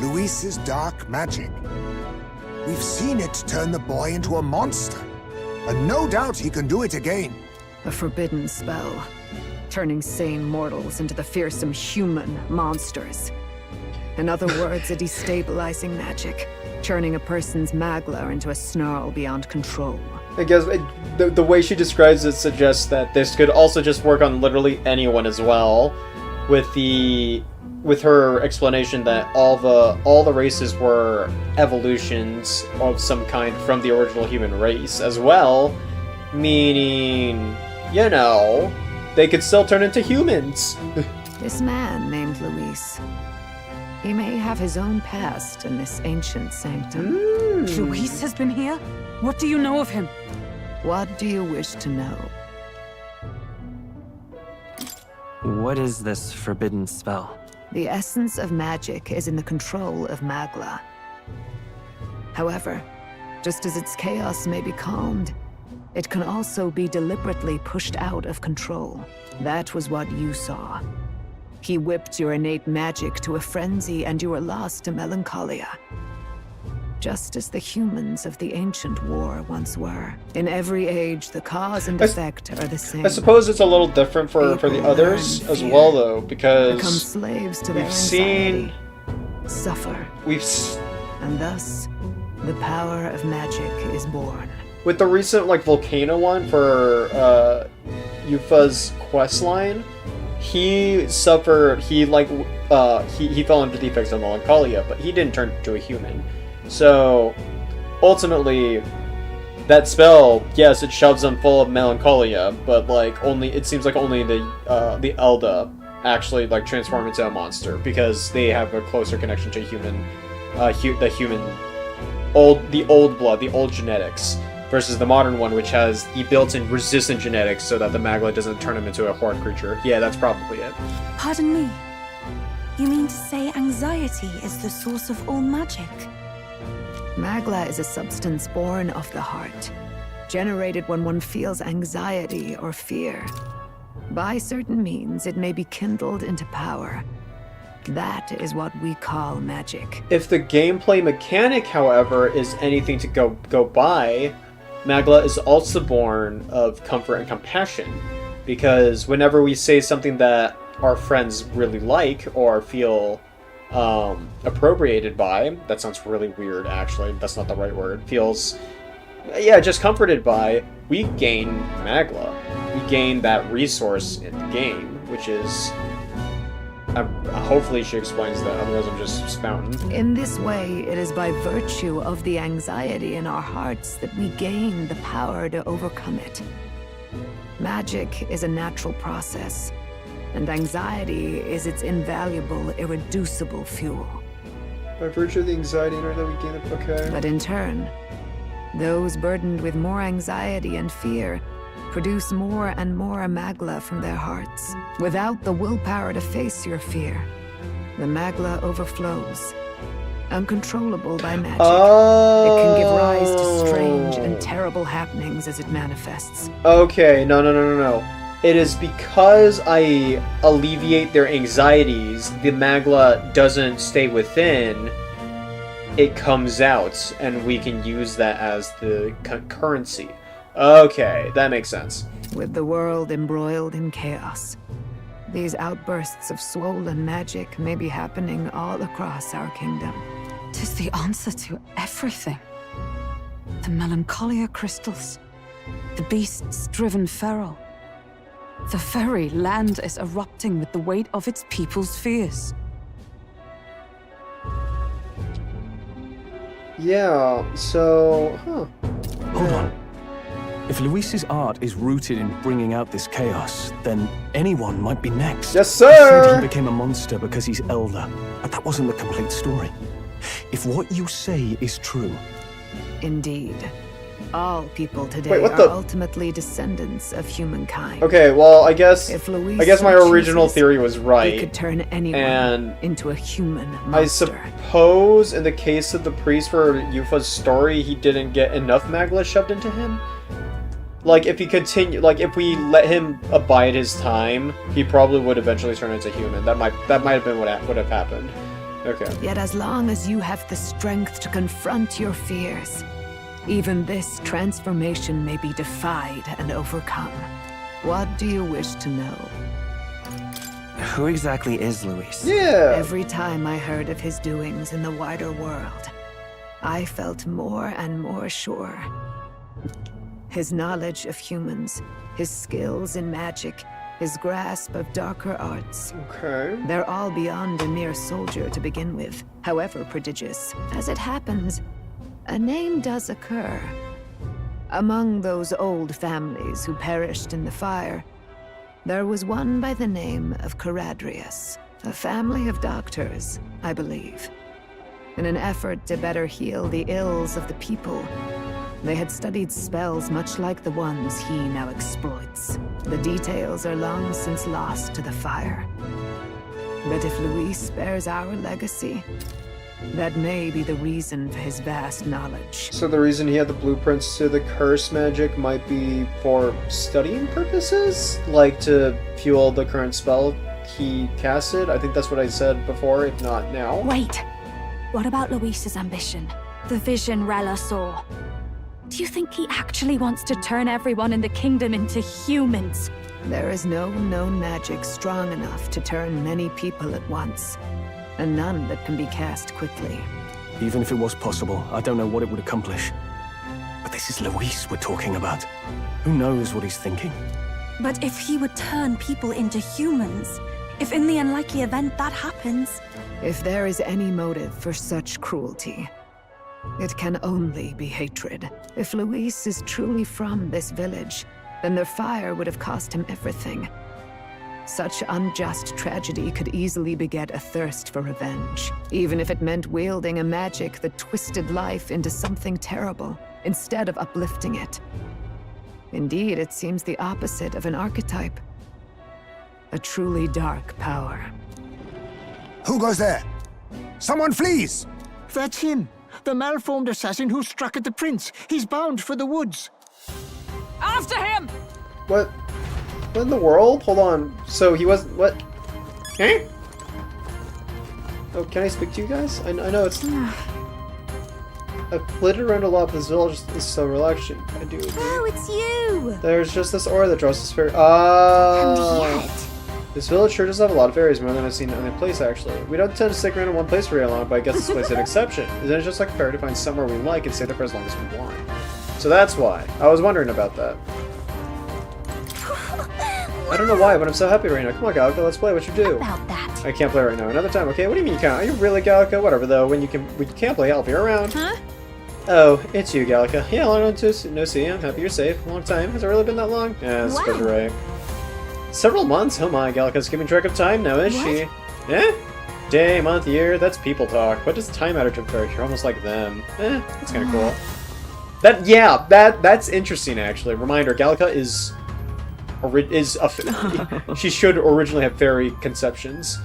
Luis's dark magic. We've seen it turn the boy into a monster. And no doubt he can do it again. A forbidden spell. Turning sane mortals into the fearsome human monsters. In other words, a destabilizing magic. Turning a person's magla into a snarl beyond control. I guess the way she describes it suggests that this could also just work on literally anyone as well, with her explanation that all the races were evolutions of some kind from the original human race as well, meaning, you know, they could still turn into humans. This man named Luis. He may have his own past in this ancient sanctum. Luis has been here? What do you know of him? What do you wish to know? What is this forbidden spell? The essence of magic is in the control of magla. However, just as its chaos may be calmed, it can also be deliberately pushed out of control. That was what you saw. He whipped your innate magic to a frenzy and you were lost to melancholia. Just as the humans of the ancient war once were. In every age, the cause and effect are the same. I suppose it's a little different for the others as well, though, because become slaves to their we've anxiety, seen, suffer, we've, and thus the power of magic is born. With the recent Volcano one for Yufa's questline, he suffered. He fell under the effects of melancholia, but he didn't turn into a human. So, ultimately, that spell, yes, it shoves them full of melancholia, but it seems like only the Elda actually transform into a monster because they have a closer connection to human, the old blood, the old genetics, versus the modern one, which has the built-in resistant genetics, so that the magla doesn't turn him into a horde creature. Yeah, that's probably it. Pardon me. You mean to say anxiety is the source of all magic? Magla is a substance born of the heart, generated when one feels anxiety or fear. By certain means, it may be kindled into power. That is what we call magic. If the gameplay mechanic, however, is anything to go by, magla is also born of comfort and compassion, because whenever we say something that our friends really like or feel appropriated by, that sounds really weird actually, that's not the right word, feels, yeah, just comforted by, we gain magla. We gain that resource in the game, which is, hopefully she explains that, otherwise I'm just spouting. In this way, it is by virtue of the anxiety in our hearts that we gain the power to overcome it. Magic is a natural process, and anxiety is its invaluable, irreducible fuel. By virtue of the anxiety in our that we gain it, okay. But in turn, those burdened with more anxiety and fear produce more and more magla from their hearts. Without the willpower to face your fear, the magla overflows. Uncontrollable by magic, it can give rise to strange and terrible happenings as it manifests. Okay, no. It is because I alleviate their anxieties, the Magla doesn't stay within, it comes out, and we can use that as the currency. Okay, that makes sense. With the world embroiled in chaos, these outbursts of swollen magic may be happening all across our kingdom. 'Tis the answer to everything. The melancholia crystals, the beasts driven feral. The very land is erupting with the weight of its people's fears. Yeah, so... Hold on. If Luis's art is rooted in bringing out this chaos, then anyone might be next. Yes, You said sir! he became a monster because he's elder, but that wasn't the complete story. If what you say is true... Indeed. All people today are ultimately descendants of humankind. Okay, well, I guess my original chooses, theory was right. He could turn anyone into a human monster. I suppose in the case of the priest for Yufa's story, he didn't get enough Magla shoved into him. Like, if he if we let him abide his time, he probably would eventually turn into human. That might have been what would have happened. Okay. Yet as long as you have the strength to confront your fears, even this transformation may be defied and overcome. What do you wish to know? Who exactly is Luis? Yeah! Every time I heard of his doings in the wider world, I felt more and more sure. His knowledge of humans, his skills in magic, his grasp of darker arts. Okay. They're all beyond a mere soldier to begin with, however prodigious. As it happens, a name does occur. Among those old families who perished in the fire, there was one by the name of Caradrius, a family of doctors, I believe. In an effort to better heal the ills of the people, they had studied spells much like the ones he now exploits. The details are long since lost to the fire. But if Luis bears our legacy, that may be the reason for his vast knowledge. So the reason he had the blueprints to the curse magic might be for studying purposes? Like to fuel the current spell he casted? I think that's what I said before, if not now. Wait! What about Luis's ambition? The vision Rella saw? Do you think he actually wants to turn everyone in the kingdom into humans? There is no known magic strong enough to turn many people at once, and none that can be cast quickly. Even if it was possible, I don't know what it would accomplish. But this is Luis we're talking about. Who knows what he's thinking? But if he would turn people into humans, if in the unlikely event that happens... If there is any motive for such cruelty, it can only be hatred. If Luis is truly from this village, then their fire would have cost him everything. Such unjust tragedy could easily beget a thirst for revenge, even if it meant wielding a magic that twisted life into something terrible, instead of uplifting it. Indeed, it seems the opposite of an archetype. A truly dark power. Who goes there? Someone flees! That's him! The malformed assassin who struck at the prince! He's bound for the woods! After him! What? What in the world? Hold on. So he was... What? Eh? Oh, can I speak to you guys? I know it's... I've flitted around a lot, but this village is so relaxing. I do agree. Oh, it's you! There's just this aura that draws this fairy... Oh! And yet... This village sure does have a lot of fairies, more than I've seen in any place, actually. We don't tend to stick around in one place for very long, but I guess this place is an exception. Isn't it just like fair to find somewhere we like and stay there for as long as we want? So that's why. I was wondering about that. I don't know why, but I'm so happy right now. Come on, Gallica, let's play what you do. About that. I can't play right now. Another time, okay? What do you mean you can't? Are you really, Gallica? Whatever, though. When you can't play, I'll be around. Huh? Oh, it's you, Gallica. Yeah, long no see. I'm happy you're safe. Long time. Has it really been that long? Yeah, that's Wow. right. Several months? Oh my, Gallica's keeping track of time now, is she? Eh? Day, month, year, that's people talk. What does time matter to a fairy? You're almost like them. Eh, that's kinda cool. That's interesting, actually. Reminder, Gallica is she should originally have fairy conceptions.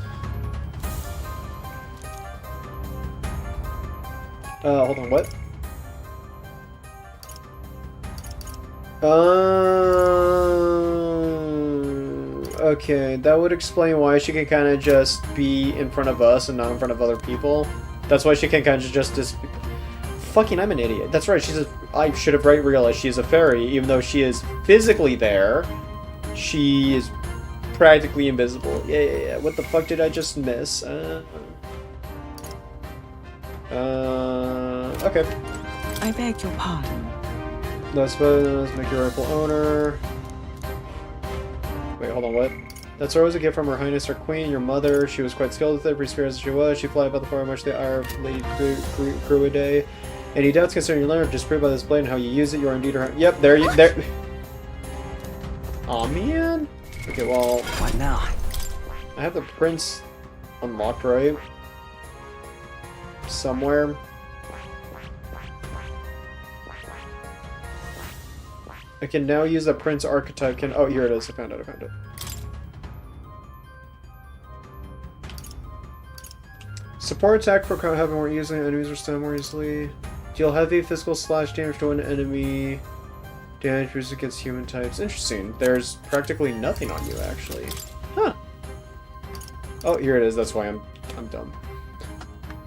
Hold on, what? Okay, that would explain why she can kind of just be in front of us and not in front of other people. That's why she can kind of just fucking, I'm an idiot. That's right, I should have realized she's a fairy, even though she is physically there. She is practically invisible. Yeah. What the fuck did I just miss? Okay. I beg your pardon. Let's make your rightful owner. Wait, hold on, what? That's always a gift from Her Highness, our Queen, your mother. She was quite skilled with it, pretty fierce as she was. She fly about the far much the ire of Lady Gruidae. Any doubts concerning your learning are disproved by this blade and how you use it. You are indeed her. Yep, there. Aw, man. Okay, well. What now? I have the prince unlocked, right? Somewhere. I can now use the prince archetype. Oh, here it is. I found it. Support attack for having more easily. Enemies respond more easily. Deal heavy physical slash damage to an enemy. Damage versus against human types. Interesting. There's practically nothing on you, actually. Huh. Oh, here it is. That's why I'm dumb.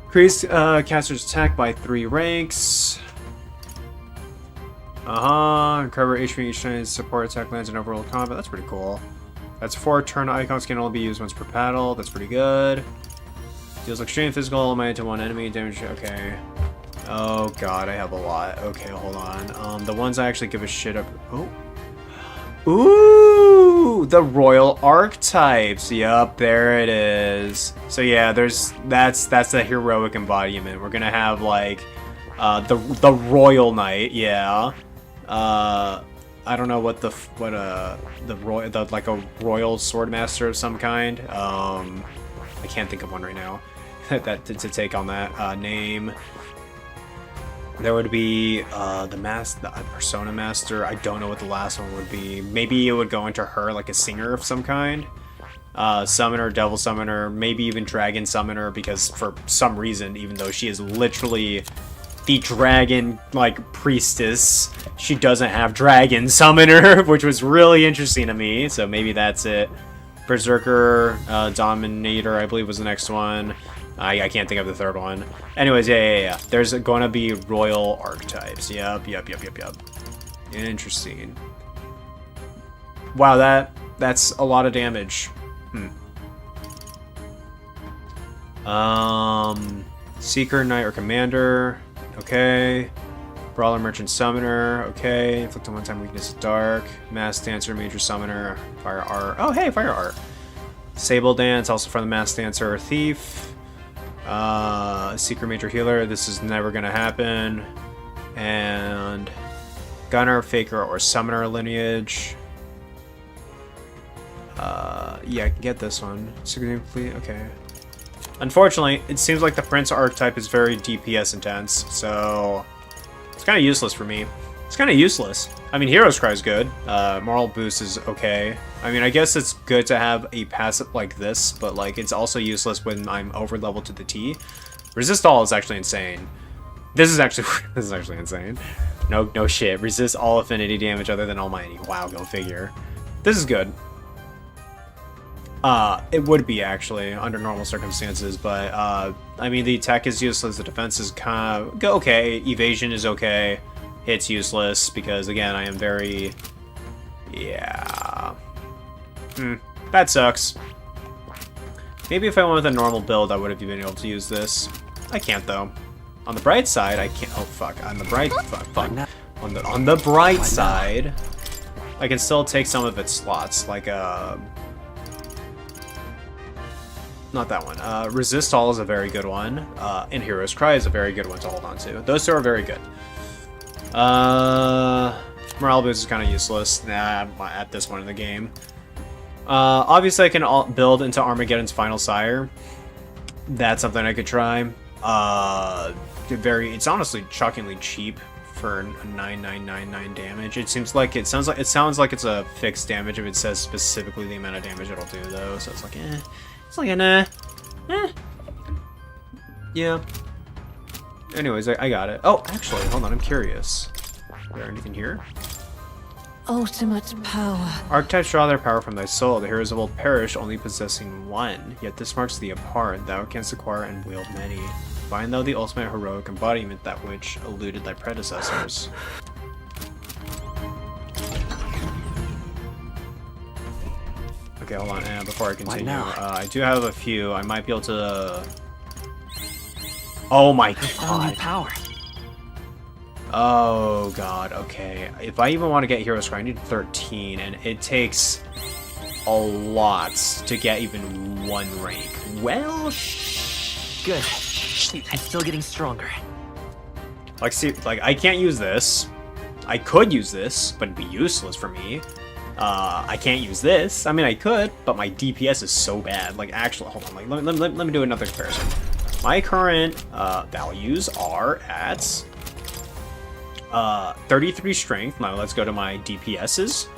Increase caster's attack by 3 ranks. Recover HP each time support attack lands in overall combat. That's pretty cool. That's 4 turn icons can only be used once per battle. That's pretty good. Deals extreme physical element to one enemy. Damage. Okay. Oh god, I have a lot. Okay, hold on. The ones I actually give a shit up. Oh. Ooh, the royal archetypes. Yup, there it is. So yeah, that's the heroic embodiment. We're gonna have like the royal knight. Yeah. I don't know what like a royal swordmaster of some kind. I can't think of one right now. that to take on that name. There would be the Persona Master. I don't know what the last one would be. Maybe it would go into her like a singer of some kind. Summoner, Devil Summoner, maybe even Dragon Summoner, because for some reason, even though she is literally the dragon like priestess, she doesn't have Dragon Summoner, which was really interesting to me. So maybe that's it. Berserker, Dominator, I believe was the next one. I can't think of the third one. Anyways, yeah. There's going to be royal archetypes. Yep. Interesting. Wow, that's a lot of damage. Seeker, Knight, or Commander. Okay. Brawler, Merchant, Summoner. Okay. Inflict a one-time weakness Dark. Mass Dancer, Major Summoner. Fire Art. Oh, hey, Fire Art. Sable Dance, also from the Mass Dancer or Thief. Seeker, Major Healer. This is never gonna happen. And Gunner, Faker, or Summoner lineage. Yeah, I can get this one. Okay. Unfortunately, it seems like the Prince archetype is very DPS intense, so it's kind of useless for me. It's kind of useless. I mean, Hero's Cry is good. Moral Boost is okay. I mean, I guess it's good to have a passive like this, but like it's also useless when I'm over leveled to the T. Resist All is actually insane. This is actually insane. No shit. Resist all affinity damage other than Almighty. Wow, go figure. This is good. It would be actually under normal circumstances, but I mean the attack is useless. The defense is kind of okay. Evasion is okay. Hit's useless because again I am very that sucks. Maybe if I went with a normal build I would have been able to use this. I can't though. On the bright side I can't. Oh fuck. On the bright on the bright side I can still take some of its slots like not that one. Resist All is a very good one. And Hero's Cry is a very good one to hold on to. Those two are very good. Morale Boost is kind of useless at this point in the game. Obviously, I can build into Armageddon's Final Sire. That's something I could try. It's honestly shockingly cheap for 9999 damage. It sounds like it's a fixed damage if it says specifically the amount of damage it'll do though. So it's like It's like an yeah. Anyways, I got it. Oh, actually, hold on, I'm curious. Is there anything here? ultimate power. Archetypes draw their power from thy soul. The heroes of old perish, only possessing one. Yet this marks thee apart. Thou canst acquire and wield many. Find thou the ultimate heroic embodiment, that which eluded thy predecessors. Okay, hold on. And before I continue, I do have a few. I might be able to. Oh my god! Power. Oh god. Okay. If I even want to get hero score, I need 13, and it takes a lot to get even one rank. Well, good. I'm still getting stronger. Like, see, like I can't use this. I could use this, but it'd be useless for me. I can't use this. I mean, I could, but my DPS is so bad. Like, actually, hold on. Like, let me do another comparison. My current values are at 33 strength. Now let's go to my DPSs.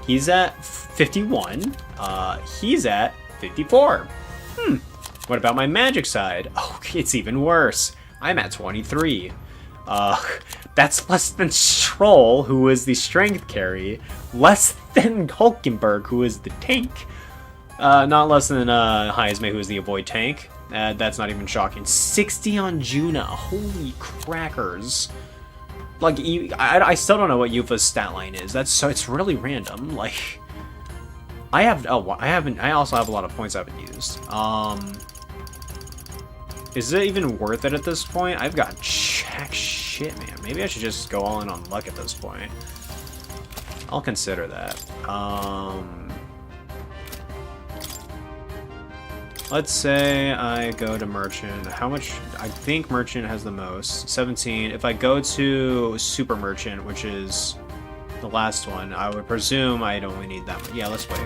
He's at 51. He's at 54. What about my magic side? Oh, it's even worse. I'm at 23. That's less than Stroll, who is the strength carry. Less than Hulkenberg, who is the tank. Not less than Heisme, who is the avoid tank. That's not even shocking. 60 on Juna. Holy crackers. Like, I still don't know what Yufa's stat line is. It's really random. Like, I also have a lot of points I haven't used. Is it even worth it at this point? I've got jack shit, man. Maybe I should just go all in on luck at this point. I'll consider that. Let's say I go to Merchant. How much? I think Merchant has the most. 17. If I go to Super Merchant, which is the last one, I would presume I'd only need that one. Yeah, let's wait.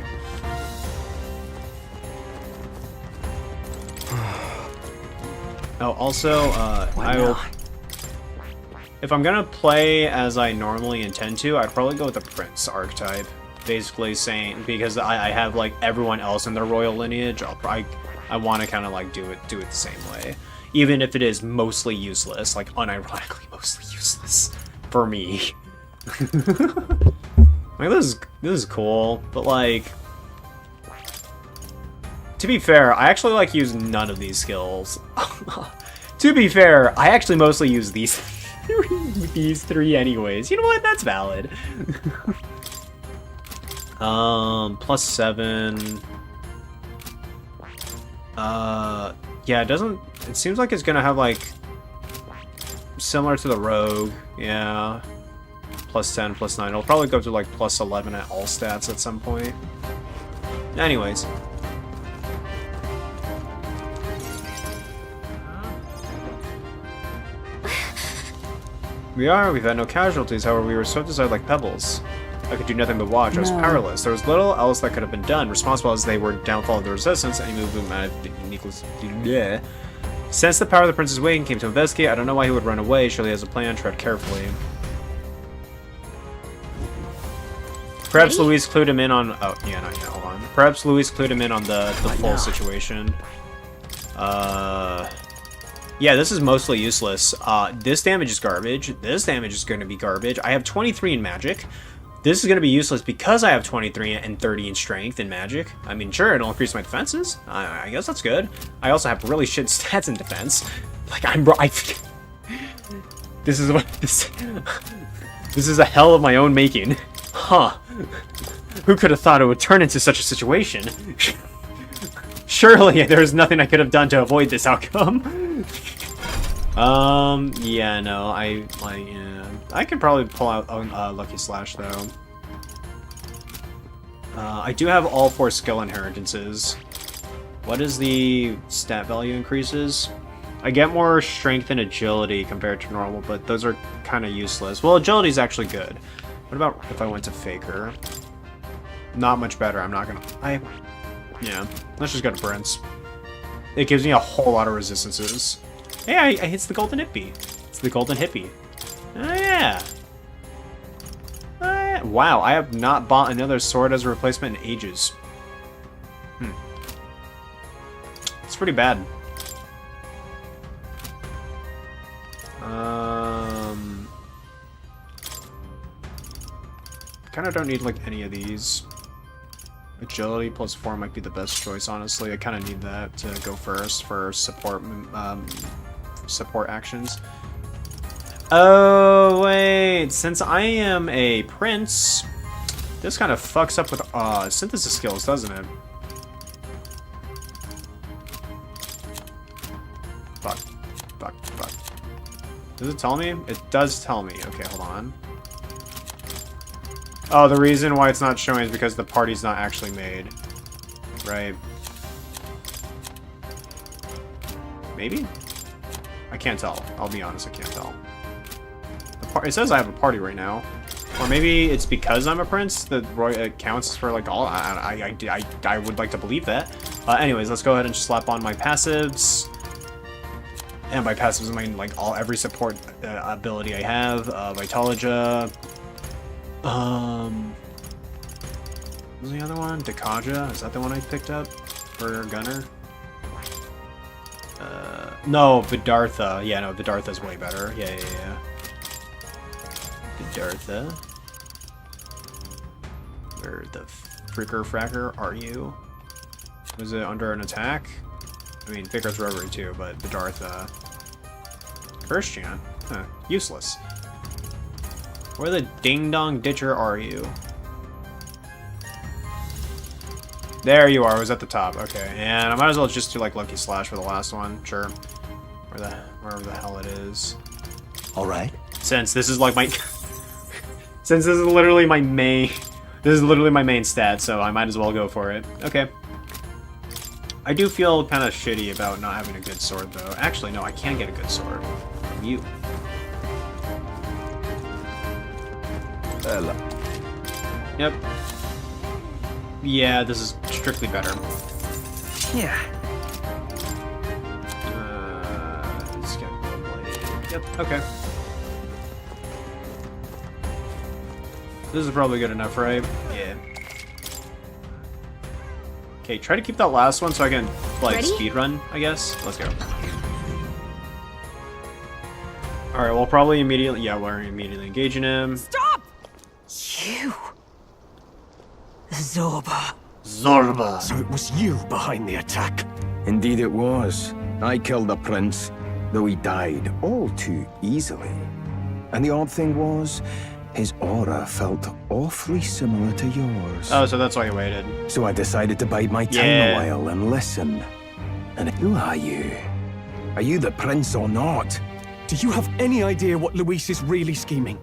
Oh, also, if I'm gonna play as I normally intend to, I'd probably go with the Prince archetype. Basically saying, because I have like everyone else in their royal lineage, I want to kind of like do it the same way, even if it is mostly useless, like unironically mostly useless for me. Like this is cool, but like, to be fair, I actually like use none of these skills. To be fair, I actually mostly use these three anyways. You know what? That's valid. +7. Yeah, it seems like it's gonna have like similar to the rogue. Yeah. +10, +9. It'll probably go to like +11 at all stats at some point. Anyways. We've had no casualties, however we were swept aside like pebbles. I could do nothing but watch. I was powerless. There was little else that could have been done. Responsible as they were downfall of the resistance, any movement uniquely. Since the power of the prince's waiting came to investigate, I don't know why he would run away. Surely he has a plan. Tread carefully. Perhaps Louise clued him in on. Oh yeah, no, yeah. Hold on. Perhaps Louise clued him in on the full situation. Yeah, this is mostly useless. This damage is garbage. This damage is going to be garbage. I have 23 in magic. This is going to be useless because I have 23 and 30 in strength in magic. I mean, sure, it'll increase my defenses. I guess that's good. I also have really shit stats in defense. Like, this is what this. This is a hell of my own making. Huh. Who could have thought it would turn into such a situation? Surely there is nothing I could have done to avoid this outcome. Yeah, no, I can probably pull out Lucky Slash, though. I do have all 4 skill inheritances. What is the stat value increases? I get more strength and agility compared to normal, but those are kind of useless. Well, agility is actually good. What about if I went to Faker? Not much better, I'm not gonna... Yeah, let's just go to Prince. It gives me a whole lot of resistances. Hey, it's the golden hippie. It's the golden hippie. Oh, yeah. Wow, I have not bought another sword as a replacement in ages. It's pretty bad. kind of don't need, like, any of these. Agility plus 4 might be the best choice, honestly. I kind of need that to go first for support actions. Oh, wait. Since I am a prince, this kind of fucks up with synthesis skills, doesn't it? Fuck. Fuck. Fuck. Does it tell me? It does tell me. Okay, hold on. Oh, the reason why it's not showing is because the party's not actually made. Right. Maybe? I can't tell. I'll be honest, I can't tell. It says I have a party right now. Or maybe it's because I'm a prince that it counts for, like, all... I would like to believe that. Anyways, let's go ahead and slap on my passives. And by passives, I mean, like, every support ability I have. Vitalogia... what was the other one? Dekaja? Is that the one I picked up for Gunner? No, Vidartha. Yeah, no, Vidartha's way better. Yeah. Vidartha. Where the fricker fracker are you? Was it under an attack? I mean, Vickers Reverie too, but Vidartha. First gen? Huh, useless. Where the ding-dong ditcher are you? There you are, I was at the top. Okay, and I might as well just do, like, Lucky Slash for the last one. Sure. Wherever the hell it is. Alright. Since this is, like, my... Since this is literally my main... This is literally my main stat, so I might as well go for it. Okay. I do feel kind of shitty about not having a good sword, though. Actually, no, I can get a good sword. From you. Hello. Yep. Yeah, this is strictly better. Yeah. Let's get the blade. Yep, okay. This is probably good enough, right? Yeah. Okay, try to keep that last one so I can, like, speedrun, I guess. Let's go. Alright, we'll probably immediately... Yeah, we're immediately engaging him. Stop! You... Zorba. Zorba. So it was you behind the attack? Indeed it was. I killed the prince, though he died all too easily. And the odd thing was, his aura felt awfully similar to yours. Oh, so that's why you waited. So I decided to bide my time a while and listen. And who are you? Are you the prince or not? Do you have any idea what Luis is really scheming?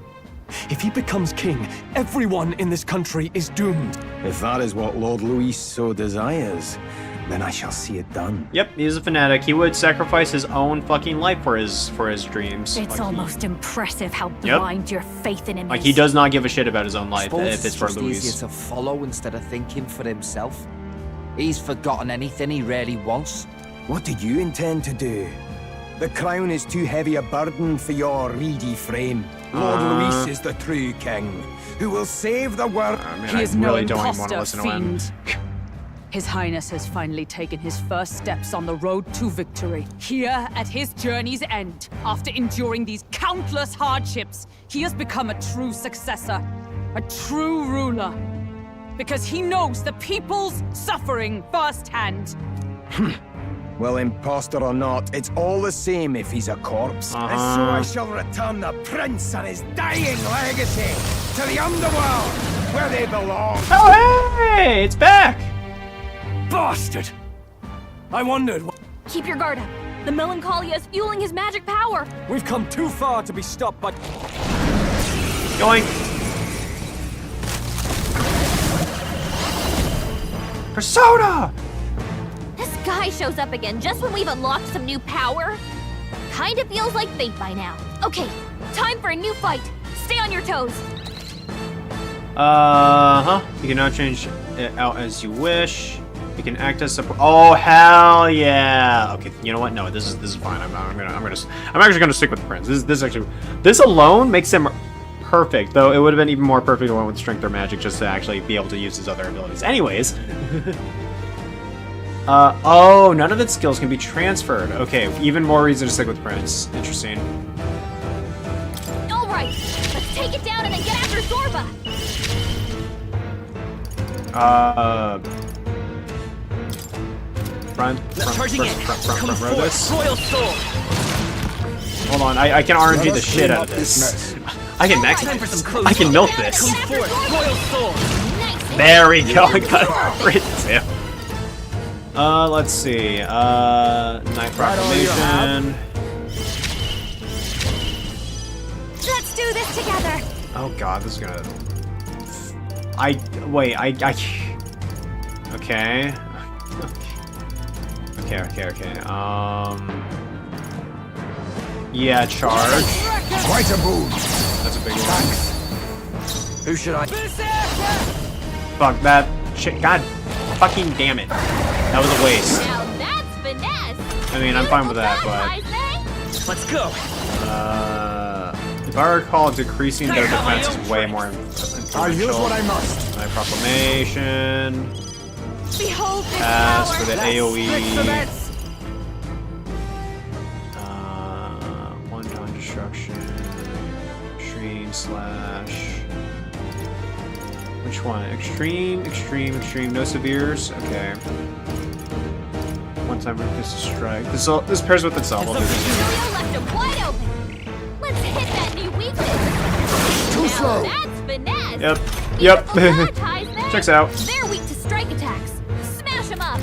If he becomes king, everyone in this country is doomed. If that is what Lord Luis so desires, then I shall see it done. Yep, he's a fanatic. He would sacrifice his own fucking life for his dreams. It's almost impressive how blind your faith in him Like, is. he does not give a shit about his own life if it's for just Luis. easier to follow instead of thinking for himself. He's forgotten anything he really wants. What do you intend to do? The crown is too heavy a burden for your reedy frame. Lord Luis is the true king, who will save the world. He is no imposter, fiend. His Highness has finally taken his first steps on the road to victory. Here, at his journey's end, after enduring these countless hardships, he has become a true successor, a true ruler. Because he knows the people's suffering firsthand. Well, imposter or not, it's all the same if he's a corpse. And so I shall return the prince and his dying legacy to the underworld, where they belong. Oh, hey! It's back! Bastard! I wondered... Keep your guard up. The Melancholia is fueling his magic power. We've come too far to be stopped by... Going. Persona! This guy shows up again just when we've unlocked some new power. Kinda feels like fate by now. Okay, time for a new fight. Stay on your toes. You can now change it out as you wish. You can act as support. Oh, hell yeah! Okay, you know what? No, this is fine. I'm actually gonna stick with the prince. This alone makes him perfect. Though it would have been even more perfect if I went with strength or magic just to actually be able to use his other abilities. Anyways. Oh, none of its skills can be transferred. Okay, even more reason to stick with Prince. Interesting. All right, let's take it down and then get after Zorba. Front row this. Royal sword. Hold on, I can RNG the shit out of this. I can max. I can milk this. Royal sword. There we go. I got it right too. Let's see. Knight Proclamation. Let's do this together. Oh god, this is gonna. Wait. Okay. Okay. Yeah, charge. Quite a boon. That's a big one. Thanks. Who should I? Fuck that shit. God fucking damn it. That was a waste. Now that's finesse. I mean, I'm fine with that, but. Let's go. If I recall, decreasing their defense is way more influential. I'll use what I must. My proclamation. Behold this Pass power. for the AoE. One-time destruction. Extreme slash. Which one? Extreme. No severes. Okay. One-time resist strike. This pairs with itself. I'll do this. Left him wide open. Let's hit that new weakness. Too slow. That's finesse. Yep. Beautiful ties there. Checks out. They're weak to strike attacks. Smash them up.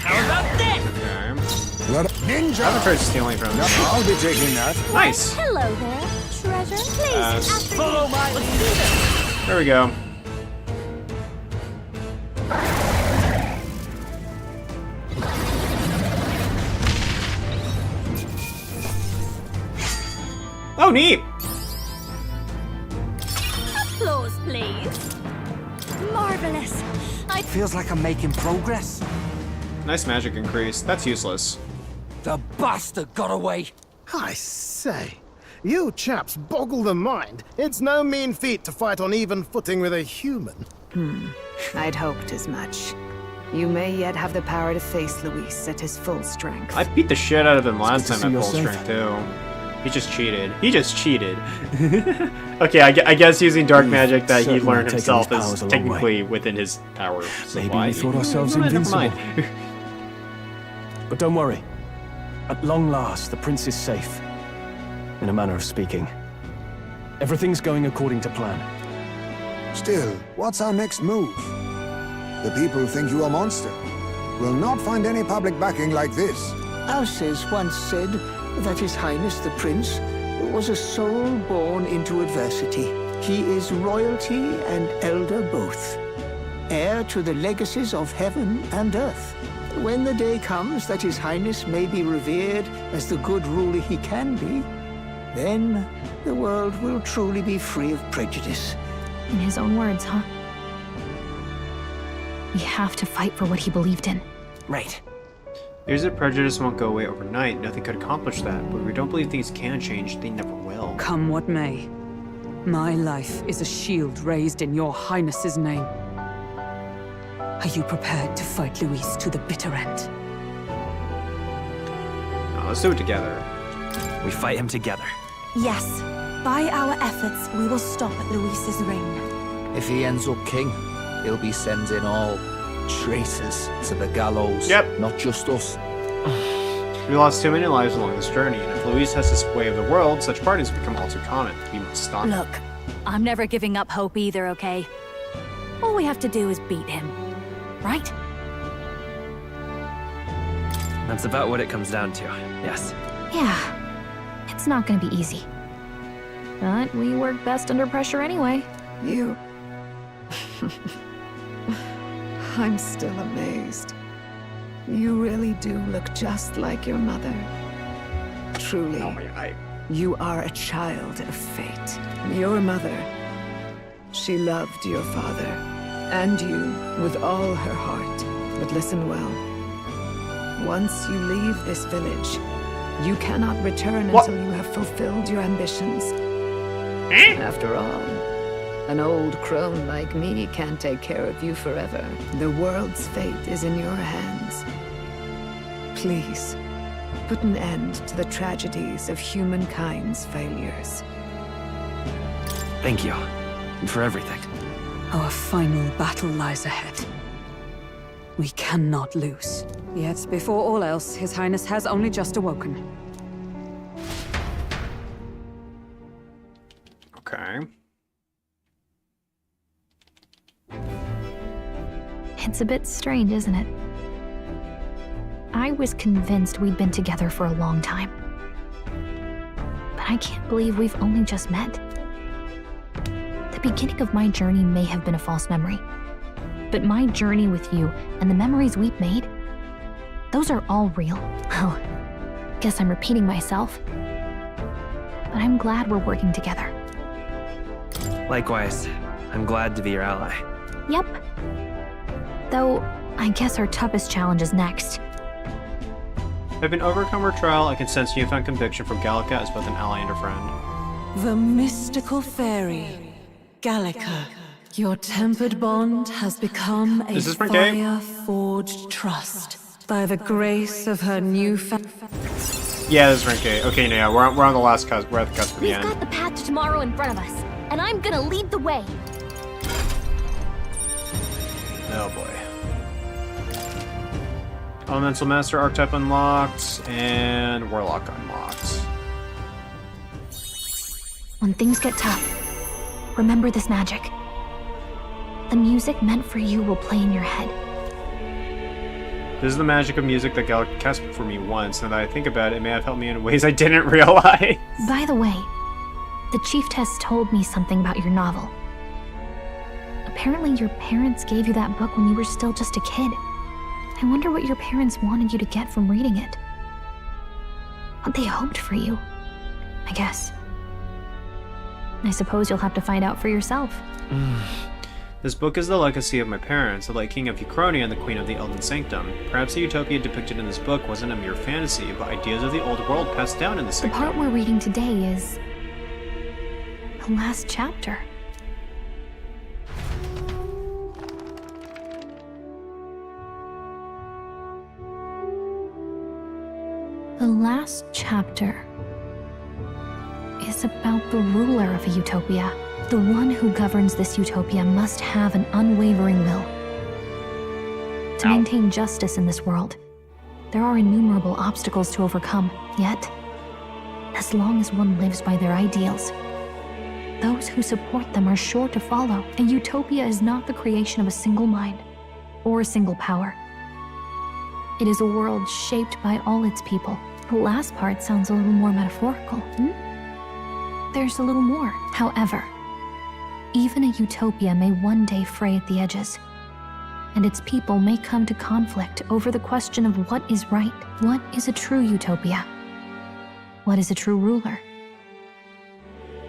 How about this? Okay. Ninja. I haven't tried stealing from him. I'll be taking that. Nice. Hello there, treasure. Please, after Follow my lead. There we go. Oh, neat. applause, please. Marvelous. Feels like I'm making progress. Nice magic increase. That's useless. The bastard got away. I say, you chaps boggle the mind. It's no mean feat to fight on even footing with a human. I'd hoped as much. You may yet have the power to face Luis at his full strength. I beat the shit out of him last It's good time to at see full you're strength too. He just cheated. Okay, I guess using dark magic that he certainly learned taken himself his is powers a long technically within his power Maybe supply. we thought ourselves Never invincible. mind. But don't worry. At long last, the prince is safe. In a manner of speaking. Everything's going according to plan. Still, what's our next move? The people think you a monster. Will not find any public backing like this. Alces once said that His Highness the Prince was a soul born into adversity. He is royalty and elder both, heir to the legacies of heaven and earth. When the day comes that His Highness may be revered as the good ruler he can be, then the world will truly be free of prejudice. In his own words, huh? We have to fight for what he believed in. Right. There's a prejudice won't go away overnight. Nothing could accomplish that. But we don't believe things can change. They never will. Come what may. My life is a shield raised in your highness's name. Are you prepared to fight Luis to the bitter end? Let's do it together. We fight him together. Yes. By our efforts, we will stop Luis's reign. If he ends up king, he'll be sending all traitors to the gallows. Yep. Not just us. We lost too many lives along this journey, and if Luis has his way of the world, such parties become all too common. We must stop. Look, I'm never giving up hope either, okay? All we have to do is beat him. Right? That's about what it comes down to. Yes. Yeah. It's not gonna be easy. But we work best under pressure anyway. You... I'm still amazed. You really do look just like your mother. Truly, you are a child of fate. Your mother, she loved your father, and you with all her heart. But listen well. Once you leave this village, you cannot return until you have fulfilled your ambitions. After all, an old crone like me can't take care of you forever. The world's fate is in your hands. Please, put an end to the tragedies of humankind's failures. Thank you. For everything. Our final battle lies ahead. We cannot lose. Yet, before all else, His Highness has only just awoken. Okay. It's a bit strange, isn't it? I was convinced we'd been together for a long time. But I can't believe we've only just met. The beginning of my journey may have been a false memory. But my journey with you and the memories we've made, those are all real. Well, guess I'm repeating myself. But I'm glad we're working together. Likewise, I'm glad to be your ally. Yep. Though, I guess our toughest challenge is next. I've been overcome her trial. I can sense newfound conviction from Gallica as both an ally and a friend. The mystical fairy, Gallica. Your tempered bond has become a fire-forged trust. By the grace of her newfound... Yeah, this is rank 8. Okay, yeah, we're on the last cusp. We're at the cusp of the We've end. got the path to tomorrow in front of us, and I'm gonna lead the way. Oh boy. Elemental Master archetype unlocked, and Warlock unlocked. When things get tough, remember this magic. The music meant for you will play in your head. This is the magic of music that Gallica cast for me once. Now that I think about it, it may have helped me in ways I didn't realize. By the way, the Chieftess told me something about your novel. Apparently your parents gave you that book when you were still just a kid. I wonder what your parents wanted you to get from reading it. What they hoped for you, I guess. I suppose you'll have to find out for yourself. This book is the legacy of my parents, the late King of Uchronia and the Queen of the Elden Sanctum. Perhaps the utopia depicted in this book wasn't a mere fantasy, but ideas of the old world passed down in the Sanctum. The part we're reading today is... the last chapter. The last chapter is about the ruler of a utopia. The one who governs this utopia must have an unwavering will. To maintain justice in this world, there are innumerable obstacles to overcome. Yet, as long as one lives by their ideals, those who support them are sure to follow. A utopia is not the creation of a single mind or a single power. It is a world shaped by all its people. The last part sounds a little more metaphorical. There's a little more. However, even a utopia may one day fray at the edges, and its people may come to conflict over the question of what is right. What is a true utopia? What is a true ruler?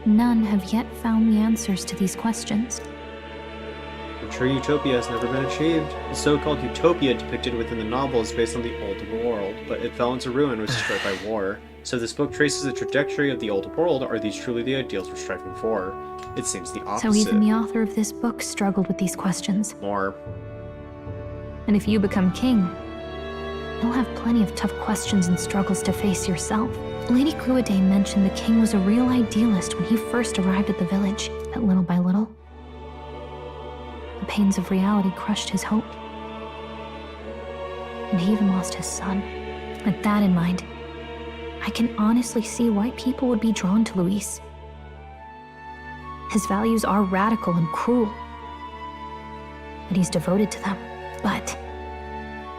None have yet found the answers to these questions. A true utopia has never been achieved. The so-called utopia depicted within the novel is based on the old world, but it fell into ruin, was destroyed by war. So this book traces the trajectory of the old world. Are these truly the ideals we're striving for? It seems the opposite. So even the author of this book struggled with these questions. More. And if you become king, you'll have plenty of tough questions and struggles to face yourself. Lady Gruidae mentioned the king was a real idealist when he first arrived at the village, but little by little, the pains of reality crushed his hope. And he even lost his son. With that in mind, I can honestly see why people would be drawn to Luis. His values are radical and cruel, and he's devoted to them. But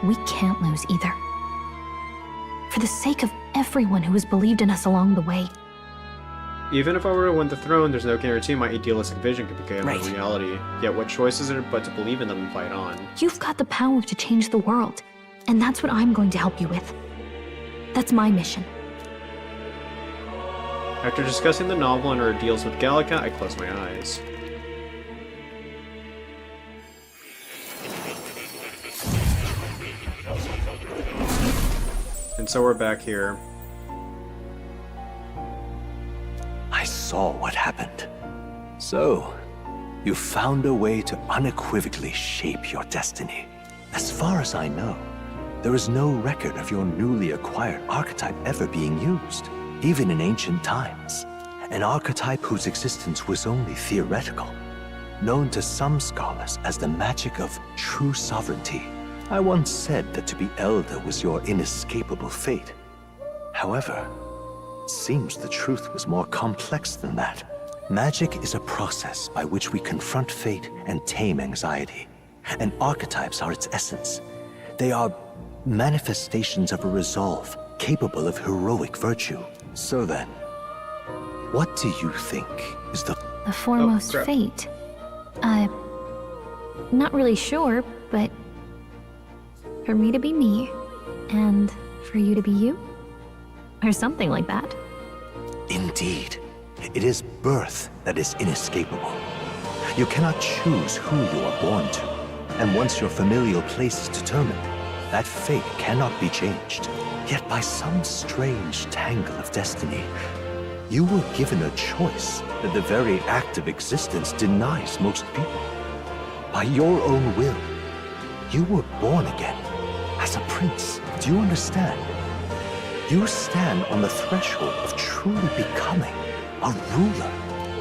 we can't lose either. For the sake of everyone who has believed in us along the way. Even if I were to win the throne, there's no guarantee my idealistic vision could become a reality. Yet what choice is there but to believe in them and fight on? You've got the power to change the world, and that's what I'm going to help you with. That's my mission. After discussing the novel and her deals with Gallica, I close my eyes. And so we're back here. I saw what happened. So, you found a way to unequivocally shape your destiny. As far as I know, there is no record of your newly acquired archetype ever being used, even in ancient times. an archetype whose existence was only theoretical, known to some scholars as the magic of true sovereignty. I once said that to be elder was your inescapable fate. However, it seems the truth was more complex than that. Magic is a process by which we confront fate and tame anxiety, and archetypes are its essence. They are manifestations of a resolve capable of heroic virtue. So then, what do you think is the foremost fate? Not really sure, but for me to be me, and for you to be you? Or something like that. Indeed. It is birth that is inescapable. You cannot choose who you are born to, and once your familial place is determined, that fate cannot be changed. Yet by some strange tangle of destiny, you were given a choice that the very act of existence denies most people. By your own will, you were born again, as a prince. Do you understand? You stand on the threshold of truly becoming a ruler,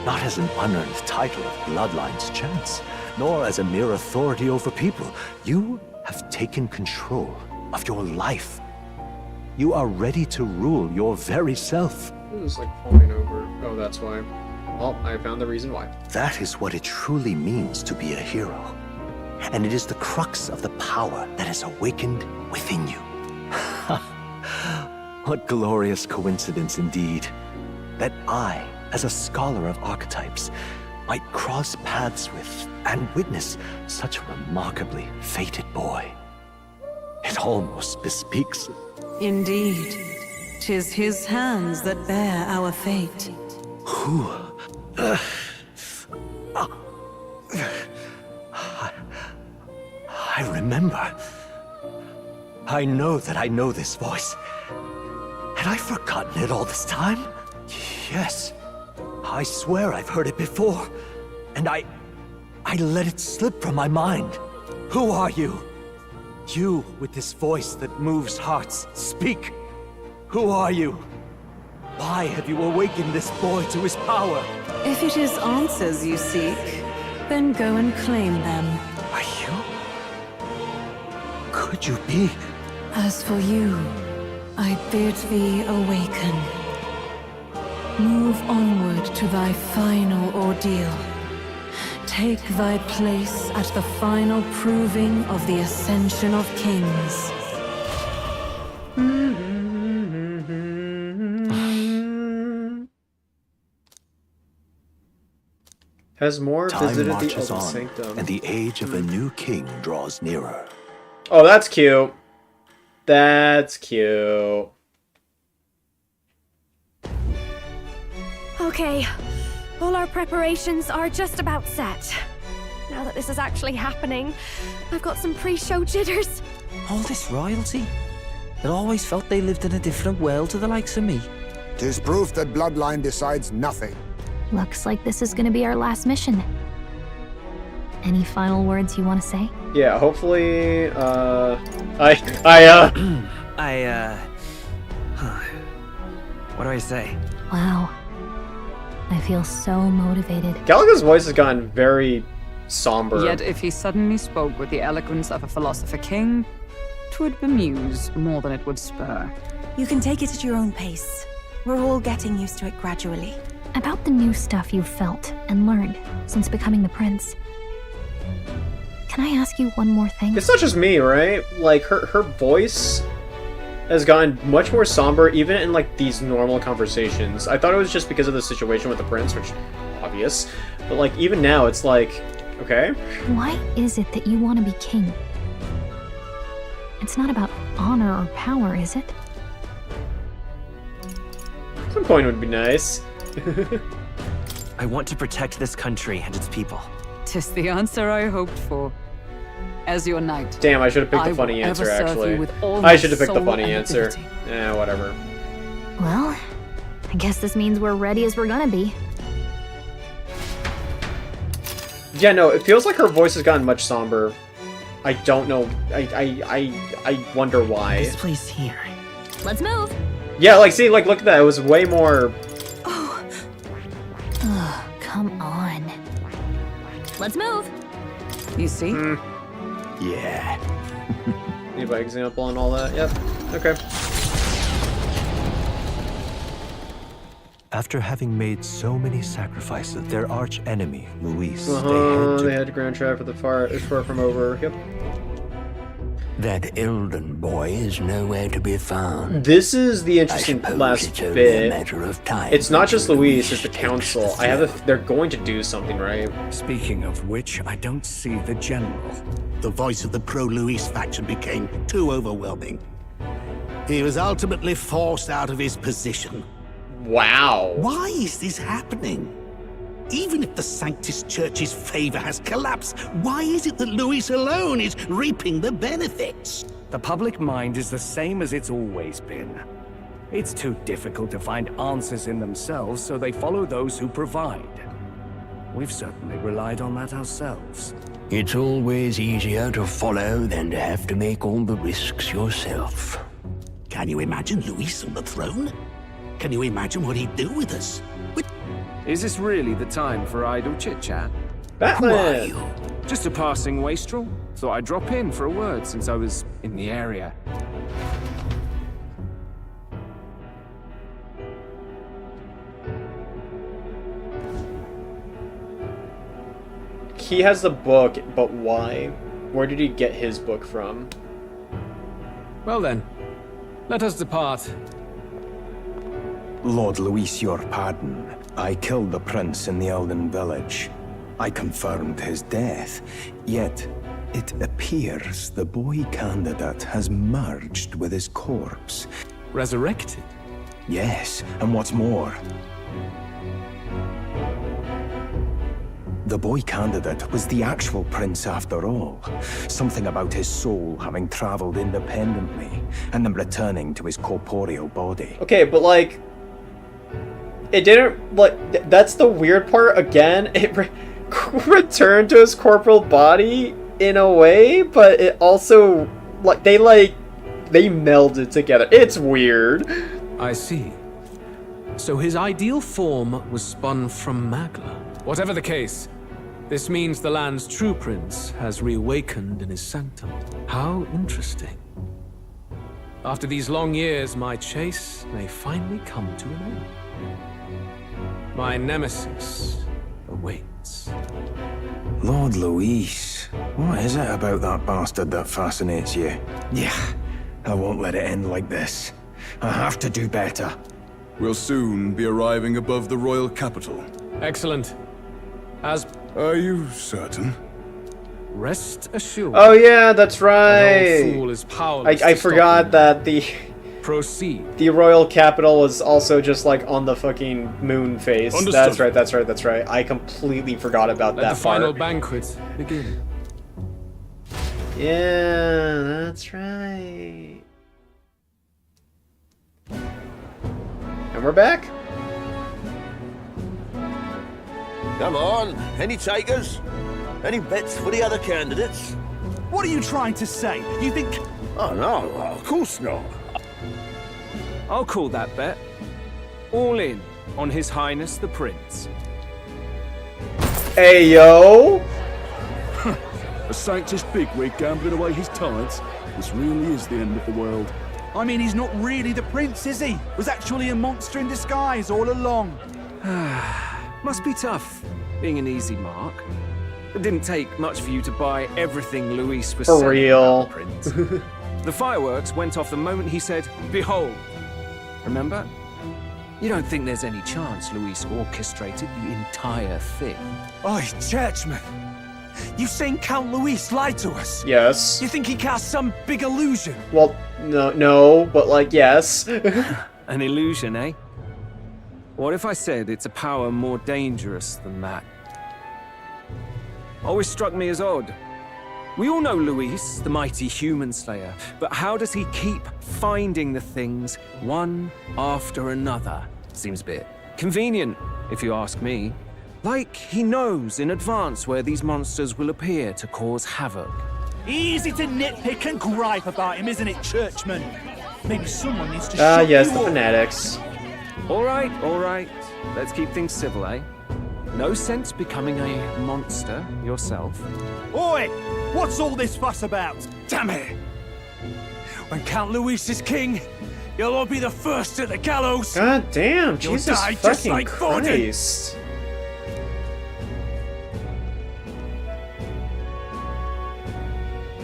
not as an unearned title of bloodline's chance, nor as a mere authority over people. You have taken control of your life. You are ready to rule your very self. It was like falling over. Oh, that's why. Well, I found the reason why. That is what it truly means to be a hero. And it is the crux of the power that is awakened within you. What glorious coincidence indeed, that I, as a scholar of archetypes, might cross paths with and witness such a remarkably fated boy. It almost bespeaks. Indeed, 'tis his hands that bear our fate. Who? I remember. I know that I know this voice. Had I forgotten it all this time? Yes. I swear I've heard it before. And I let it slip from my mind. Who are you? You with this voice that moves hearts. Speak. Who are you? Why have you awakened this boy to his power? If it is answers you seek, then go and claim them. Are you? Could you be? As for you, I bid thee awaken. Move onward to thy final ordeal. Take thy place at the final proving of the ascension of kings. Has more Time visited the marches Elder on, Sanctum. and the age of a new king draws nearer. Oh, that's cute. That's cute. Okay, all our preparations are just about set. Now that this is actually happening, I've got some pre-show jitters. All this royalty? It always felt they lived in a different world to the likes of me. 'Tis proof that bloodline decides nothing. Looks like this is gonna be our last mission. Any final words you want to say? Yeah, hopefully, What do I say? Wow. I feel so motivated. Gallagher's voice has gotten very somber. Yet if he suddenly spoke with the eloquence of a philosopher king, 'twould bemuse more than it would spur. You can take it at your own pace. We're all getting used to it gradually. About the new stuff you've felt and learned since becoming the prince. Can I ask you one more thing? It's not just me, right? Like, her voice has gotten much more somber, even in, like, these normal conversations. I thought it was just because of the situation with the prince, which, obvious. But, like, even now, it's like, okay. Why is it that you want to be king? It's not about honor or power, is it? Some coin would be nice. I want to protect this country and its people. 'Tis the answer I hoped for. As your knight. Damn, I should have picked the funny answer, actually. I should have picked the funny answer. Yeah, whatever. Well, I guess this means we're ready as we're gonna be. Yeah, no, it feels like her voice has gotten much somber. I don't know. I wonder why. This place here. Let's move. Yeah, like, see, like, look at that. It was way more... Let's move. You see? Yeah. Need by example and all that. Yep. Okay. After having made so many sacrifices, their arch enemy, Luis, They head to Grand Trap for the far from over. Yep. That Elden boy is nowhere to be found. This is the interesting last it's only bit. a matter of time. It's not just Luis, it's the council. I have they're going to do something, right? Speaking of which, I don't see the general. The voice of the pro-Luis faction became too overwhelming. He was ultimately forced out of his position. Wow. Why is this happening? Even if the Sanctus Church's favor has collapsed, why is it that Luis alone is reaping the benefits? The public mind is the same as it's always been. It's too difficult to find answers in themselves, so they follow those who provide. We've certainly relied on that ourselves. It's always easier to follow than to have to make all the risks yourself. Can you imagine Luis on the throne? Can you imagine what he'd do with us? Is this really the time for idle chit-chat? Batman! Who are you? Just a passing wastrel. Thought I'd drop in for a word since I was in the area. He has the book, but why? Where did he get his book from? Well then, let us depart. Lord Luis, your pardon. I killed the prince in the Elden village. I confirmed his death. Yet, it appears the boy candidate has merged with his corpse. Resurrected? Yes, and what's more, the boy candidate was the actual prince after all. Something about his soul having traveled independently, and then returning to his corporeal body. Okay, but like... It didn't, like, that's the weird part, again, it returned to his corporal body in a way, but it also, they melded together. It's weird. I see. So his ideal form was spun from Magla. Whatever the case, this means the land's true prince has reawakened in his sanctum. How interesting. After these long years, my chase may finally come to an end. My nemesis awaits. Lord Luis, what is it about that bastard that fascinates you? Yeah, I won't let it end like this. I have to do better. We'll soon be arriving above the royal capital. Excellent. Are you certain? Rest assured. Oh yeah, that's right. An old fool is powerless I to stop forgot me. that the... Proceed. The royal capital was also just like on the fucking moon face. Understood. That's right. I completely forgot about Let that the final part. banquet begin. Yeah, that's right. And we're back. Come on, any takers? Any bets for the other candidates? What are you trying to say? You think... Oh no, of course not. I'll call that bet. All in on His Highness the Prince. Hey, yo! A Sanctus bigwig gambling away his tides? This really is the end of the world. I mean, he's not really the prince, is he? Was actually a monster in disguise all along. Must be tough, being an easy mark. It didn't take much for you to buy everything Luis was For saying real. about the prince. The fireworks went off the moment he said, "Behold." Remember? You don't think there's any chance Luis orchestrated the entire thing? Oi, churchman! You saying Count Luis lied to us? Yes. You think he cast some big illusion? Well, no, but like, yes. An illusion, eh? What if I said it's a power more dangerous than that? Always struck me as odd. We all know Luis, the mighty human slayer, but how does he keep finding the things one after another? Seems a bit convenient, if you ask me. Like he knows in advance where these monsters will appear to cause havoc. Easy to nitpick and gripe about him, isn't it, churchman? Maybe someone needs to shut Yes, you the up. fanatics. All right. Let's keep things civil, eh? No sense becoming a monster yourself? Oi! What's all this fuss about? Damn it! When Count Luis is king, you'll all be the first at the gallows! God damn, You'll Jesus die fucking just like Christ.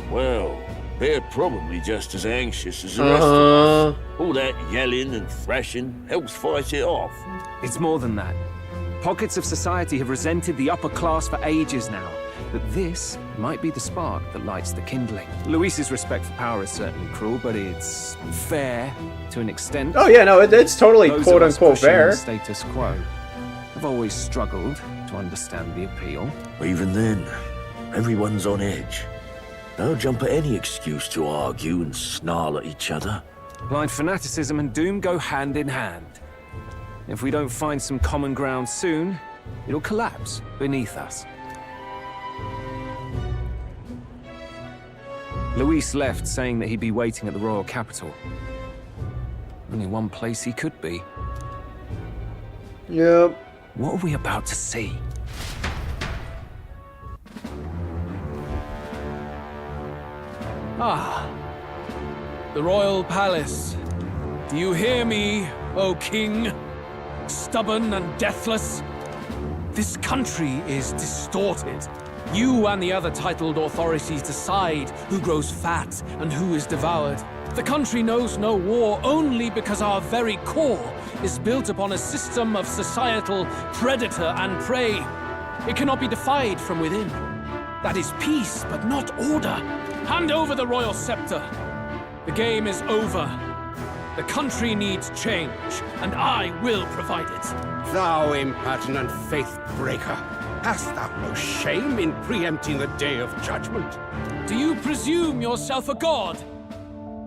Well, they're probably just as anxious as the rest of us. All that yelling and thrashing helps fight it off. It's more than that. Pockets of society have resented the upper class for ages now, but this might be the spark that lights the kindling. Luis's respect for power is certainly cruel, but it's fair to an extent. Oh yeah, no, it's totally Those quote of us unquote pushing fair. the status quo have always struggled to understand the appeal. Even then, everyone's on edge. They'll jump at any excuse to argue and snarl at each other. Blind fanaticism and doom go hand in hand. If we don't find some common ground soon, it'll collapse beneath us. Luis left saying that he'd be waiting at the royal capital. Only one place he could be. Yep. What are we about to see? Ah, the royal palace. Do you hear me, O king? Stubborn and deathless? This country is distorted. You and the other titled authorities decide who grows fat and who is devoured. The country knows no war only because our very core is built upon a system of societal predator and prey. It cannot be defied from within. That is peace, but not order. Hand over the royal scepter. The game is over. The country needs change, and I will provide it. Thou impertinent faith breaker, hast thou no shame in preempting the day of judgment? Do you presume yourself a god?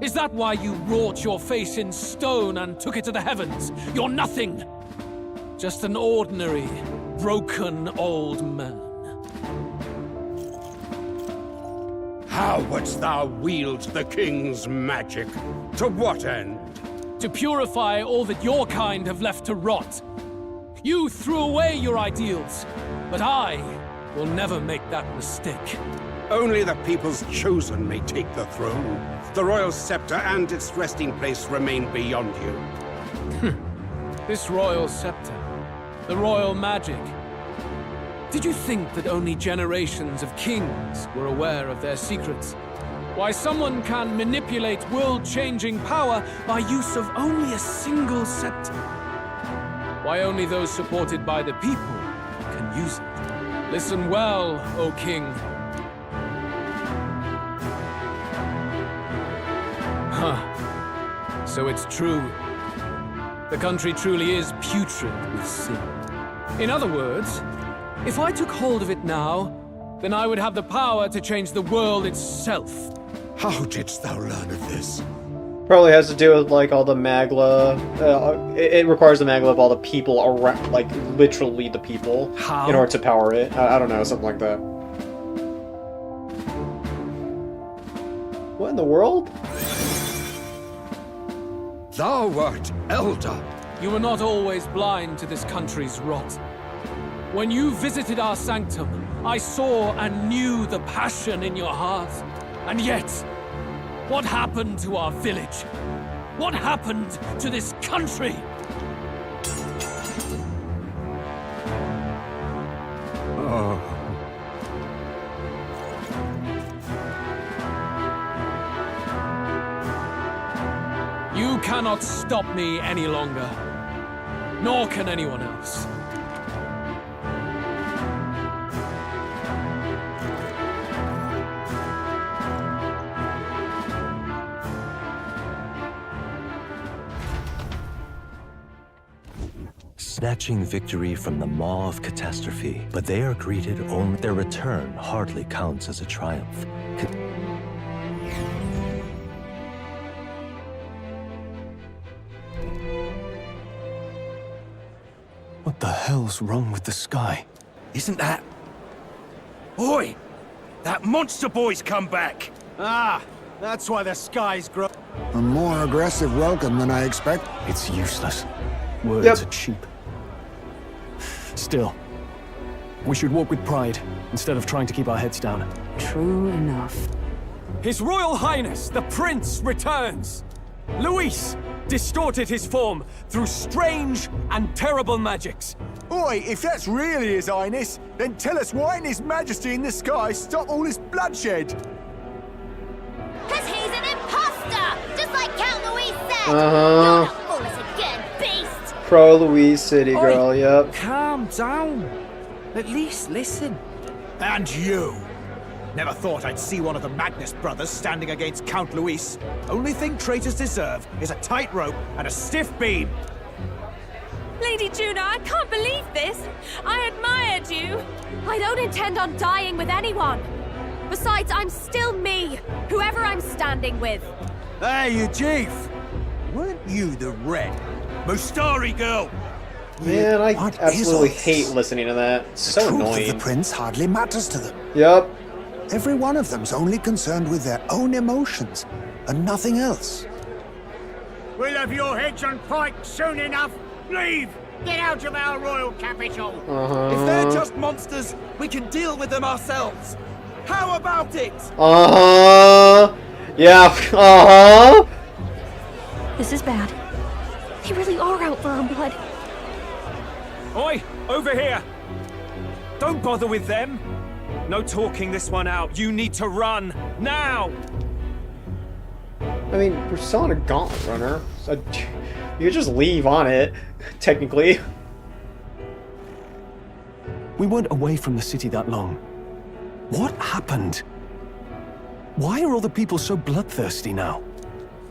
Is that why you wrought your face in stone and took it to the heavens? You're nothing. Just an ordinary, broken old man. How wouldst thou wield the king's magic? To what end? To purify all that your kind have left to rot. You threw away your ideals, but I will never make that mistake. Only the people's chosen may take the throne. The royal scepter and its resting place remain beyond you. This royal scepter, the royal magic. Did you think that only generations of kings were aware of their secrets? Why someone can manipulate world-changing power by use of only a single scepter? Why only those supported by the people can use it? Listen well, O king. Huh. So it's true. The country truly is putrid with sin. In other words, if I took hold of it now, then I would have the power to change the world itself. How didst thou learn of this? Probably has to do with like all the Magla. It requires the Magla of all the people around, like literally the people, How? in order to power it. I don't know, something like that. What in the world? Thou wert elder. You were not always blind to this country's rot. When you visited our sanctum, I saw and knew the passion in your heart. And yet, what happened to our village? What happened to this country? Oh. You cannot stop me any longer. Nor can anyone else. Snatching victory from the maw of catastrophe, but they are greeted only. Their return hardly counts as a triumph. What the hell's wrong with the sky? Isn't that... Oi! That monster boy's come back! Ah, that's why the skies grow... A more aggressive welcome than I expect. It's useless. Words are cheap. Still, We should walk with pride, instead of trying to keep our heads down. True enough. His Royal Highness, the Prince, returns! Luis distorted his form through strange and terrible magics. Oi, if that's really His Highness, then tell us why didn't His Majesty in the sky stop all this bloodshed? Cause he's an imposter! Just like Count Luis said! Uh-huh. You're not fool us again, beast! Pro Louise City girl, Oi, yep. Calm down. At least listen. And you! Never thought I'd see one of the Magnus brothers standing against Count Luis. Only thing traitors deserve is a tight rope and a stiff beam. Lady Juna, I can't believe this! I admired you! I don't intend on dying with anyone! Besides, I'm still me, whoever I'm standing with. Hey, you chief! Weren't you the red Mustari girl? Man, I What is absolutely all this? hate listening to that. It's The so truth annoying. of the prince hardly matters to them. Yep. Every one of them's only concerned with their own emotions and nothing else. We'll have your heads on pikes soon enough. Leave! Get out of our royal capital! Uh-huh. If they're just monsters, we can deal with them ourselves. How about it? Uh-huh. Yeah, uh-huh. This is bad. They really are out for our blood. Oi, over here! Don't bother with them! No talking this one out. You need to run, now! I mean, we're still on a gauntlet runner. So you could just leave on it, technically. We weren't away from the city that long. What happened? Why are all the people so bloodthirsty now?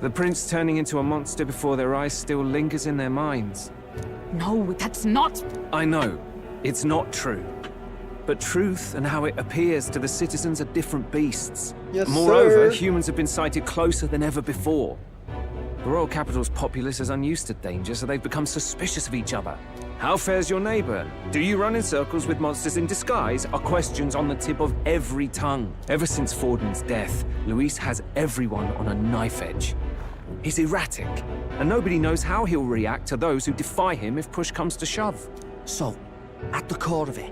The prince turning into a monster before their eyes still lingers in their minds. No, that's not... I know, it's not true. But truth and how it appears to the citizens are different beasts. Yes, Moreover, sir. humans have been sighted closer than ever before. The royal capital's populace is unused to danger, so they've become suspicious of each other. How fares your neighbor? Do you run in circles with monsters in disguise? Are questions on the tip of every tongue. Ever since Forden's death, Luis has everyone on a knife edge. He's erratic, and nobody knows how he'll react to those who defy him if push comes to shove. So, at the core of it,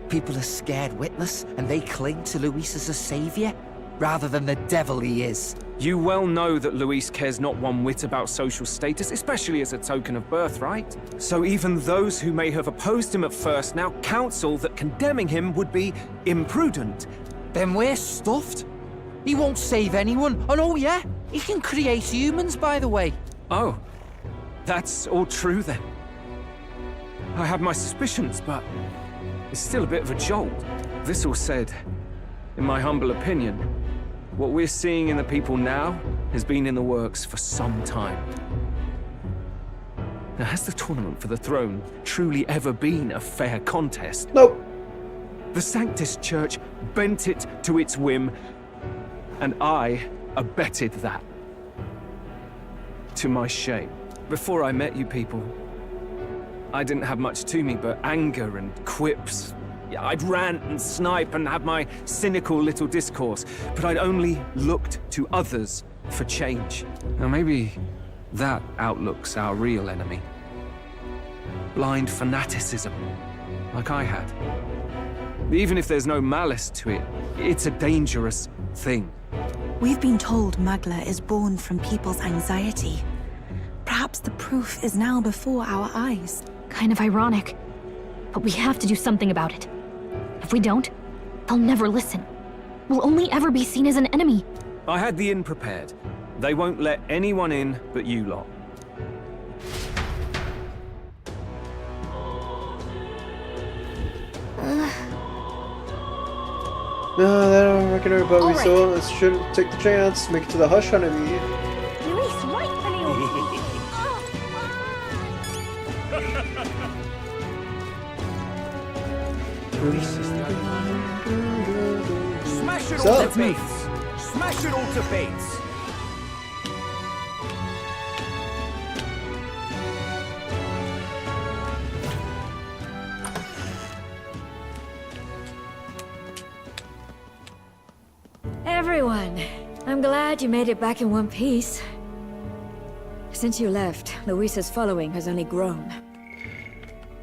people are scared witless and they cling to Luis as a savior, rather than the devil he is. You well know that Luis cares not one whit about social status, especially as a token of birthright. So even those who may have opposed him at first now counsel that condemning him would be imprudent. Then we're stuffed. He won't save anyone, and oh yeah, he can create humans, by the way. Oh, that's all true then. I have my suspicions, but it's still a bit of a jolt. This all said, in my humble opinion, what we're seeing in the people now has been in the works for some time. Now, has the tournament for the throne truly ever been a fair contest? Nope. The Sanctus Church bent it to its whim, and I abetted that. To my shame. Before I met you people, I didn't have much to me but anger and quips. Yeah, I'd rant and snipe and have my cynical little discourse, but I'd only looked to others for change. Now maybe that outlook's our real enemy. Blind fanaticism, like I had. Even if there's no malice to it, it's a dangerous thing. We've been told Magla is born from people's anxiety. Perhaps the proof is now before our eyes. Kind of ironic. But we have to do something about it. If we don't, they'll never listen. We'll only ever be seen as an enemy. I had the inn prepared. They won't let anyone in but you lot. No, they don't reckon her, but we Alright. still should take the chance. Make it to the hush honeybee. Luis, rightfully Smash it So- all to bits! Smash it all to bits! Everyone, I'm glad you made it back in one piece. Since you left, Luisa's following has only grown.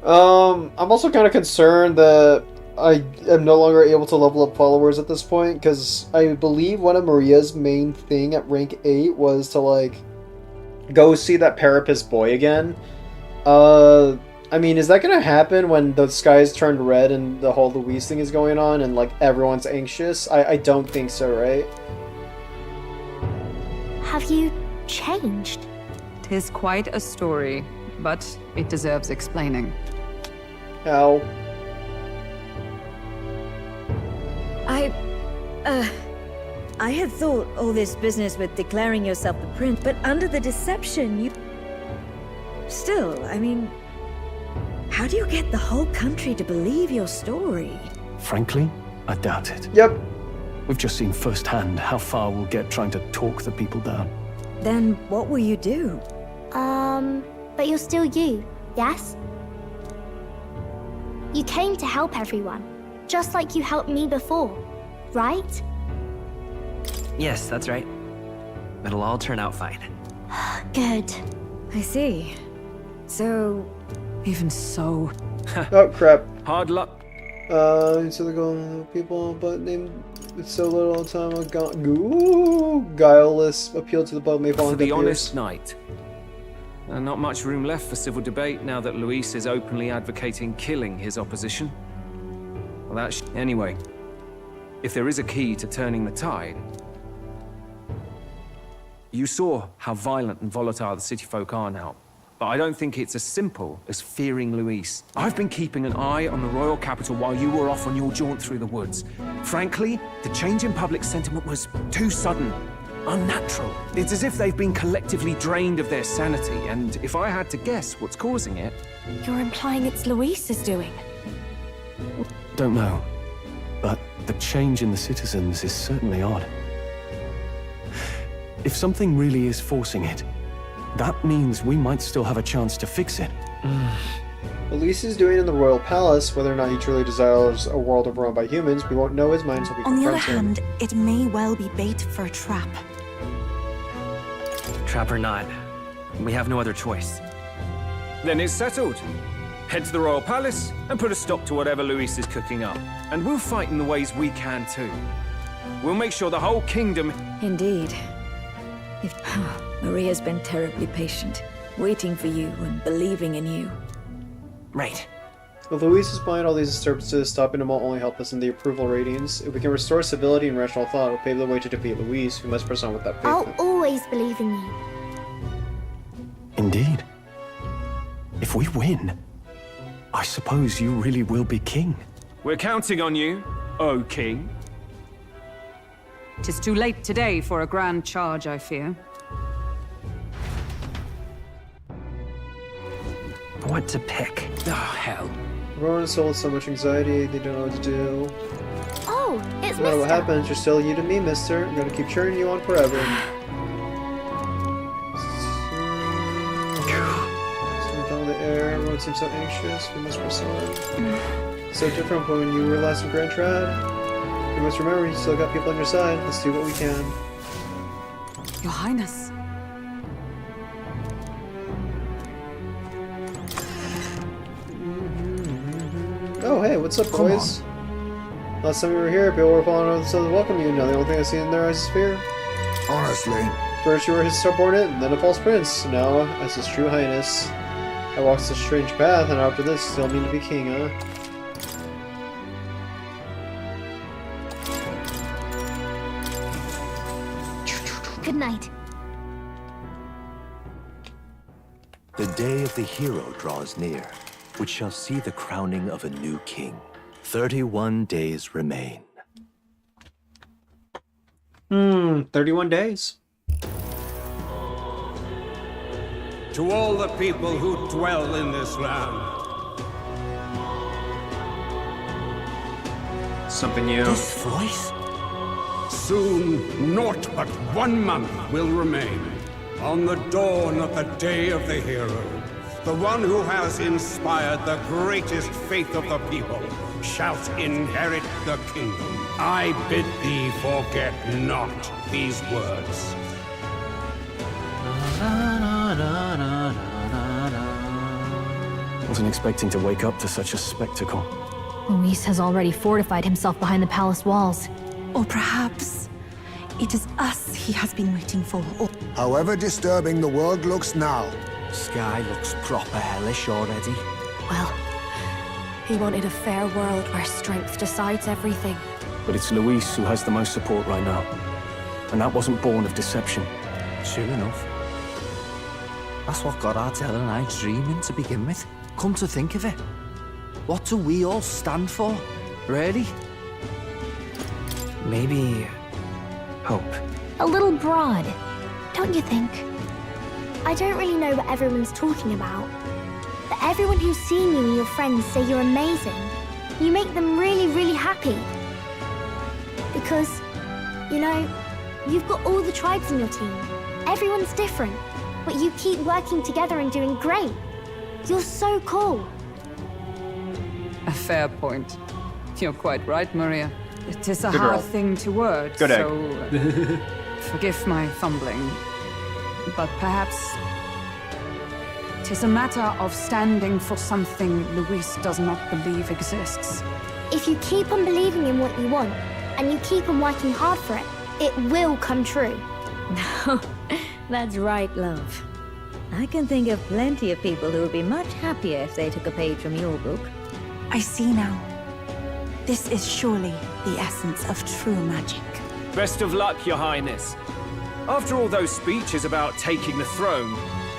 I'm also kind of concerned that I am no longer able to level up followers at this point, because I believe one of Maria's main thing at rank 8 was to, like, go see that Parapus boy again. I mean, is that gonna happen when the skies turned red and the whole Louise thing is going on and, like, everyone's anxious? I don't think so, right? Have you changed? 'Tis quite a story, but it deserves explaining. How? I had thought all this business with declaring yourself the prince, but under the deception, you... Still, I mean... How do you get the whole country to believe your story? Frankly, I doubt it. Yep. We've just seen firsthand how far we'll get trying to talk the people down. Then what will you do? But you're still you, yes? You came to help everyone, just like you helped me before, right? Yes, that's right. It'll all turn out fine. Good. I see. So... Even so... Oh, crap. Hard luck. So they're going people, but named with so little time, guileless appeal to the public may fall For into the fears. honest knight. Not much room left for civil debate now that Luis is openly advocating killing his opposition. Well, that's... Anyway, if there is a key to turning the tide... You saw how violent and volatile the city folk are now. But I don't think it's as simple as fearing Luis. I've been keeping an eye on the royal capital while you were off on your jaunt through the woods. Frankly, the change in public sentiment was too sudden. Unnatural. It's as if they've been collectively drained of their sanity, and if I had to guess what's causing it... You're implying it's Luis's doing? Don't know. But the change in the citizens is certainly odd. If something really is forcing it, that means we might still have a chance to fix it. What Luis is doing in the royal palace, whether or not he truly desires a world overrun by humans, we won't know his mind until we On the other confront him. hand, it may well be bait for a trap. Trap or not, we have no other choice. Then it's settled. Head to the royal palace and put a stop to whatever Luis is cooking up. And we'll fight in the ways we can too. We'll make sure the whole kingdom... Indeed. If Maria's been terribly patient, waiting for you and believing in you. Right. With Luis's behind all these disturbances, stopping them will only help us in the approval ratings. If we can restore civility and rational thought, we'll pave the way to defeat Luis. We must press on with that faith. I'll always believe in you. Indeed. If we win, I suppose you really will be king. We're counting on you, O king. 'Tis too late today for a grand charge, I fear. What to pick? Oh, hell. Everyone is filled with so much anxiety, they don't know what to do. Oh, it's No matter what Mister. happens, you're still you to me, mister. I'm gonna keep cheering you on forever. Something down the air, everyone seems so anxious. We must press on. So different from when you were last in Grand Trad. You must remember, you still got people on your side. Let's do what we can. Your Highness. Oh, hey, what's up, boys? Last time we were here, people were falling over themselves to welcome you. Now the only thing I see in their eyes is fear. Honestly. First you were his subordinate, and then a false prince. Now, as his true highness. I walked such a strange path, and after this, still mean to be king, huh? Good night. The day of the hero draws near, which shall see the crowning of a new king. 31 days remain. 31 days. To all the people who dwell in this land. Something new. This voice? Soon, naught but 1 month will remain. On the dawn of the day of the hero, the one who has inspired the greatest faith of the people shall inherit the kingdom. I bid thee forget not these words. Wasn't expecting to wake up to such a spectacle. Luis has already fortified himself behind the palace walls. Or perhaps it is us he has been waiting for. However disturbing the world looks now, Sky looks proper hellish already. Well, he wanted a fair world where strength decides everything. But it's Luis who has the most support right now. And that wasn't born of deception. True enough. That's what got Ardell and I dreaming to begin with. Come to think of it, what do we all stand for, really? Maybe hope. A little broad, don't you think? I don't really know what everyone's talking about. But everyone who's seen you and your friends say you're amazing. You make them really, really happy. Because, you know, you've got all the tribes in your team. Everyone's different, but you keep working together and doing great. You're so cool. A fair point. You're quite right, Maria. It is a Good hard girl. thing to word, Good egg. so forgive my fumbling. But perhaps it is a matter of standing for something Luis does not believe exists. If you keep on believing in what you want, and you keep on working hard for it, it will come true. That's right, love. I can think of plenty of people who would be much happier if they took a page from your book. I see now. This is surely the essence of true magic. Best of luck, Your Highness. After all those speeches about taking the throne,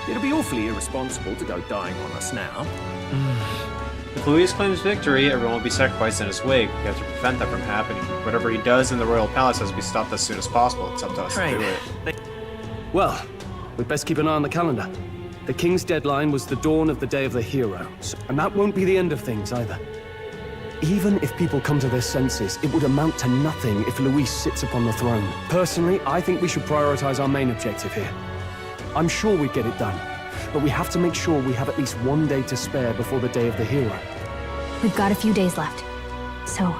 it'd be awfully irresponsible to go dying on us now. If Luis claims victory, everyone will be sacrificed in his wake. We have to prevent that from happening. Whatever he does in the royal palace has to be stopped as soon as possible. It's up to us to do it. Well, we'd best keep an eye on the calendar. The king's deadline was the dawn of the day of the hero, and that won't be the end of things either. Even if people come to their senses, it would amount to nothing if Luis sits upon the throne. Personally, I think we should prioritize our main objective here. I'm sure we'd get it done, but we have to make sure we have at least one day to spare before the day of the hero. We've got a few days left, so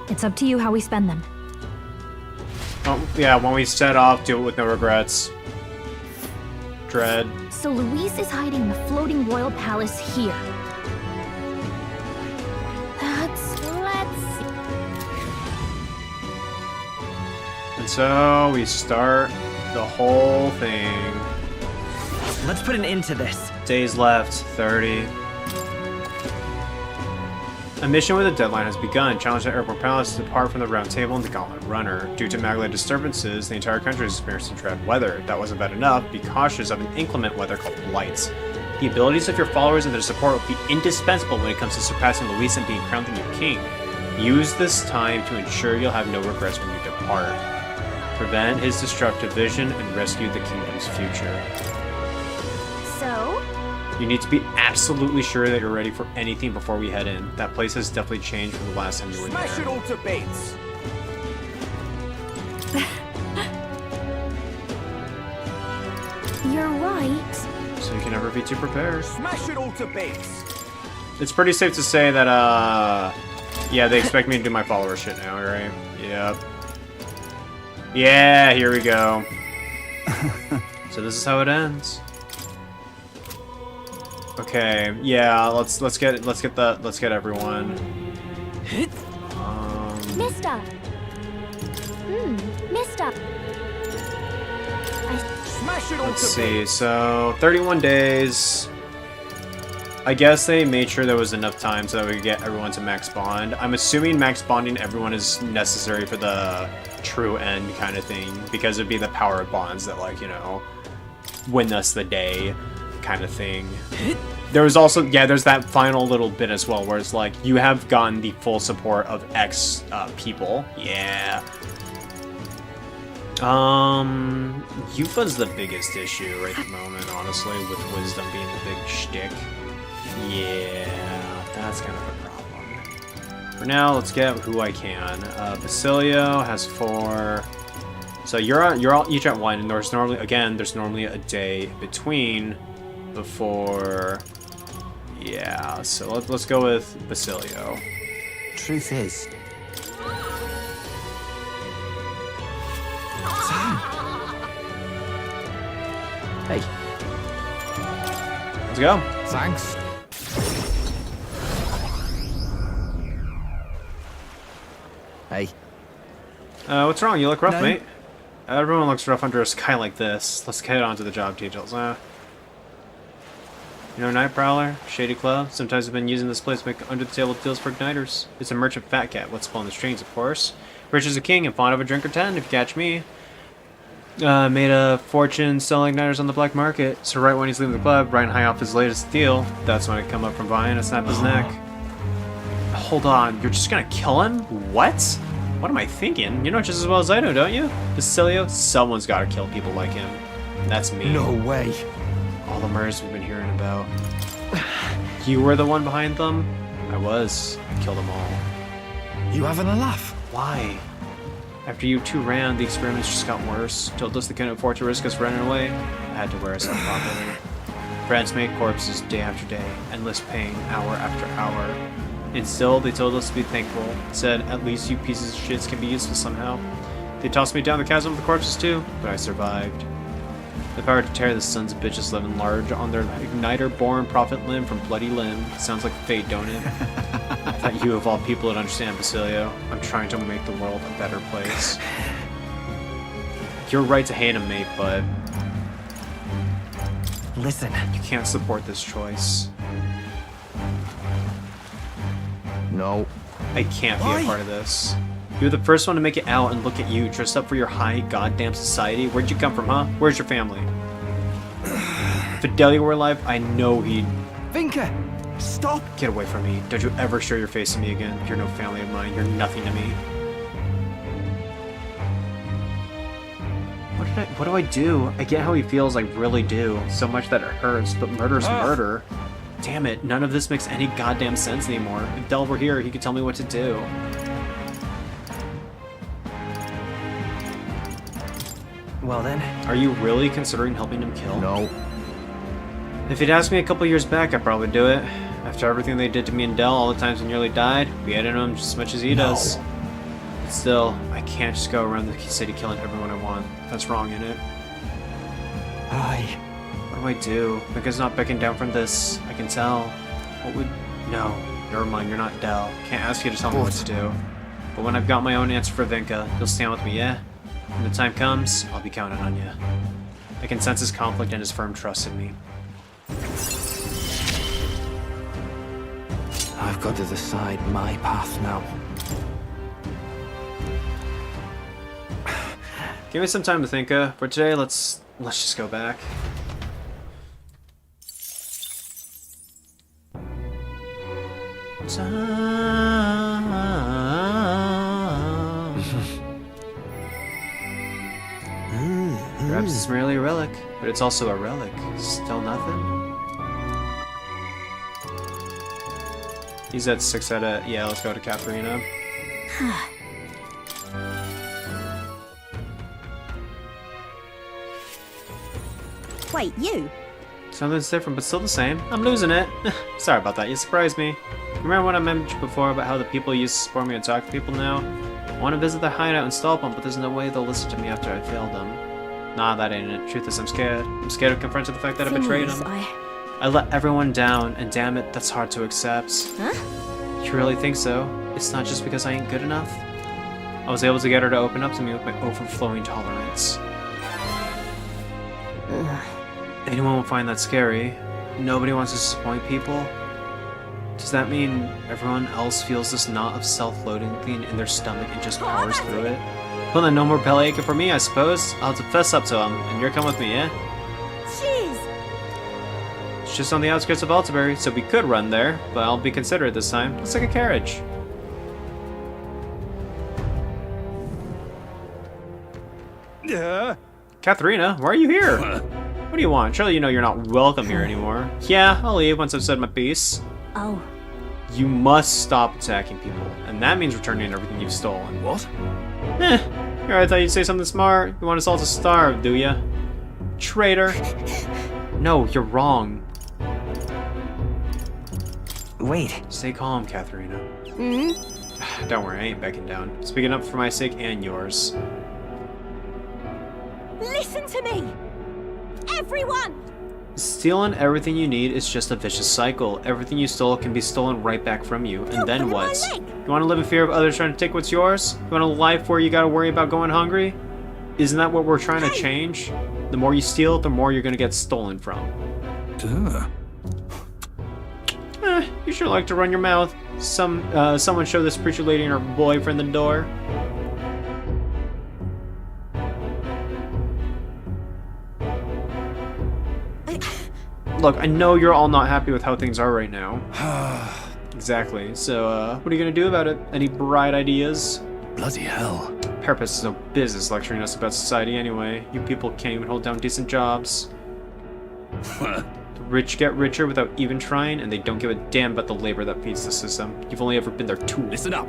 it's up to you how we spend them. Oh, yeah, when we set off, do it with no regrets. Dread. So Luis is hiding in the floating royal palace here. Let's see. And so we start the whole thing. Let's put an end to this. Days left, 30. A mission with a deadline has begun. Challenge the Airport Palace to depart from the Round Table and the Gauntlet Runner. Due to Magla disturbances, the entire country is experiencing dread weather. If that wasn't bad enough, be cautious of an inclement weather called blights. The abilities of your followers and their support will be indispensable when it comes to surpassing Luis and being crowned the new king. Use this time to ensure you'll have no regrets when you depart. Prevent his destructive vision and rescue the kingdom's future. So? You need to be absolutely sure that you're ready for anything before we head in. That place has definitely changed from the last time you were there. Smash it all to bits! You're right. So you can never be too prepared. Smash it all to bits! It's pretty safe to say that, yeah, they expect me to do my follower shit now, right? Yep. Yeah, here we go. So this is how it ends. Okay, yeah, let's get everyone. Mister! Mister! Smash it all Let's to see, bits! so 31 days. I guess they made sure there was enough time so that we could get everyone to max bond. I'm assuming max bonding everyone is necessary for the true end kind of thing, because it'd be the power of bonds that, like, you know, win us the day kind of thing. There was also, yeah, there's that final little bit as well where it's like, you have gotten the full support of X people. Yeah. Yufa's the biggest issue right at the moment, honestly, with Wisdom being the big shtick. Yeah, that's kind of a problem. For now, let's get who I can. Basilio has 4. So you're all each at 1, and there's normally a day between before. Yeah, so let's go with Basilio. Truth is, hey, let's go. Thanks. Hey. What's wrong? You look rough, No. mate. Everyone looks rough under a sky like this. Let's get on to the job details, You know, Night Prowler, Shady Club. Sometimes I've been using this place to make under-the-table deals for igniters. It's a merchant fat cat. What's pulling the strings, of course. Rich as a king and fond of a drink or 10, if you catch me. Made a fortune selling igniters on the black market. So right when he's leaving the club, riding high off his latest deal, that's when I come up from behind and snap his neck. Hold on, you're just gonna kill him? What? What am I thinking? You know just as well as I do, don't you? Basilio, someone's gotta kill people like him. That's me. No way. All the murders we've been hearing about. You were the one behind them? I was. I killed them all. You having a laugh? Why? After you two ran, the experiments just got worse. Told us they couldn't afford to risk us running away. I had to wear us out properly. Friends made corpses day after day, endless pain, hour after hour. And still, they told us to be thankful. Said, at least you pieces of shits can be useful somehow. They tossed me down the chasm of the corpses too, but I survived. The power to tear the sons of bitches living large on their igniter-born prophet limb from bloody limb. Sounds like fate, don't it? I thought you of all people would understand, Basilio. I'm trying to make the world a better place. You're right to hate him, mate, but... Listen. You can't support this choice. No. I can't be a part of this. You're the first one to make it out, and look at you, dressed up for your high goddamn society. Where'd you come from, huh? Where's your family? If Fidelio were alive, I know he'd... Vinka! Stop! Get away from me. Don't you ever show your face to me again. You're no family of mine. You're nothing to me. What do I do? I get how he feels, I really do. So much that it hurts, but murder's murder. Damn it, none of this makes any goddamn sense anymore. If Del were here, he could tell me what to do. Well then. Are you really considering helping him kill? No. If he'd asked me a couple years back, I'd probably do it. After everything they did to me and Del, all the times I nearly died, we hated him just as much as he does. But still, I can't just go around the city killing everyone I want. That's wrong, isn't it? Aye. What do I do? Because not backing down from this, I can tell. What would... No. Never mind, you're not Del. Can't ask you to tell me what to do. But when I've got my own answer for Vinka, you'll stand with me, yeah? When the time comes, I'll be counting on you. I can sense his conflict and his firm trust in me. I've got to decide my path now. Give me some time to think. For today, let's just go back. Perhaps it's merely a relic, but it's also a relic. Still nothing? He's at 6 out of... Yeah, let's go to Katharina. Wait, you? Something's different, but still the same. I'm losing it. Sorry about that, you surprised me. Remember when I mentioned before about how the people used to support me and talk to people now? I want to visit their hideout and stop them, but there's no way they'll listen to me after I failed them. Nah, that ain't it. Truth is, I'm scared. I'm scared of confronting the fact that I betrayed them. I let everyone down, and damn it, that's hard to accept. Huh? You really think so? It's not just because I ain't good enough? I was able to get her to open up to me with my overflowing tolerance. Anyone will find that scary. Nobody wants to disappoint people. Does that mean everyone else feels this knot of self-loathing in their stomach and just powers through it? Well then, no more belly aching for me, I suppose. I'll have to fess up to him, and you're coming with me, yeah? Jeez! It's just on the outskirts of Altabury, so we could run there, but I'll be considerate this time. Let's take a carriage. Katharina, why are you here? What do you want? Surely you know you're not welcome here anymore. Yeah, I'll leave once I've said my piece. Oh. You must stop attacking people, and that means returning everything you've stolen. What? Here, I thought you'd say something smart. You want us all to starve, do ya? Traitor. No, you're wrong. Wait. Stay calm, Katharina. Mm-hmm. Don't worry, I ain't backing down. Speaking up for my sake and yours. Listen to me! Everyone! Stealing everything you need is just a vicious cycle. Everything you stole can be stolen right back from you. And then what? You want to live in fear of others trying to take what's yours? You want a life where you gotta worry about going hungry? Isn't that what we're trying to change? The more you steal, the more you're gonna get stolen from. Duh. You sure like to run your mouth. Someone show this preacher lady and her boyfriend the door. Look, I know you're all not happy with how things are right now. Exactly. So, what are you gonna do about it? Any bright ideas? Bloody hell. Purpose is no business lecturing us about society anyway. You people can't even hold down decent jobs. The rich get richer without even trying, and they don't give a damn about the labor that feeds the system. You've only ever been their tool. Listen up.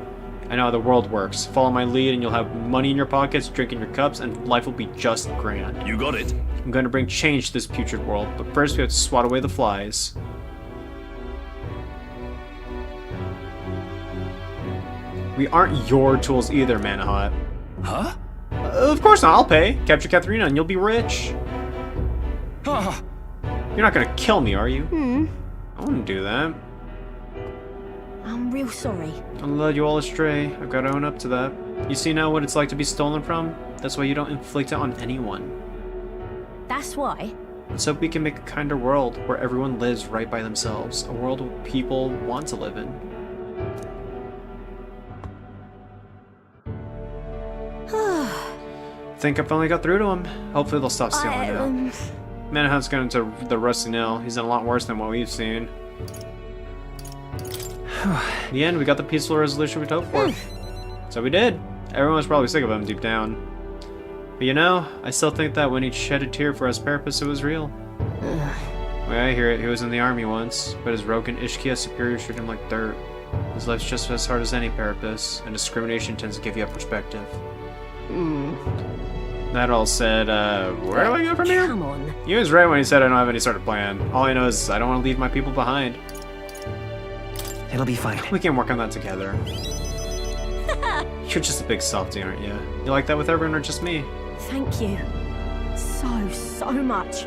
I know how the world works. Follow my lead and you'll have money in your pockets, drink in your cups, and life will be just grand. You got it. I'm going to bring change to this putrid world, but first we have to swat away the flies. We aren't your tools either, Manahot. Huh? Of course not, I'll pay. Capture Katharina and you'll be rich. You're not gonna kill me, are you? I wouldn't do that. I'm real sorry. I led you all astray. I've got to own up to that. You see now what it's like to be stolen from? That's why you don't inflict it on anyone. That's why. Let's hope we can make a kinder world where everyone lives right by themselves. A world where people want to live in. Think I finally got through to him. Hopefully they'll stop stealing now. Manahot's gone into the rusty nail. He's done a lot worse than what we've seen. In the end, we got the peaceful resolution we'd hoped for. So we did. Everyone was probably sick of him deep down. But you know, I still think that when he shed a tear for us purpose, it was real. The way I hear it, he was in the army once, but his rogue and Ishkia superiors treated him like dirt. His life's just as hard as any purpose, and discrimination tends to give you a perspective. That all said, where do I go from here? Come on. He was right when he said I don't have any sort of plan. All I know is I don't want to leave my people behind. It'll be fine. We can work on that together. You're just a big softie, aren't you? You like that with everyone or just me? Thank you. So much.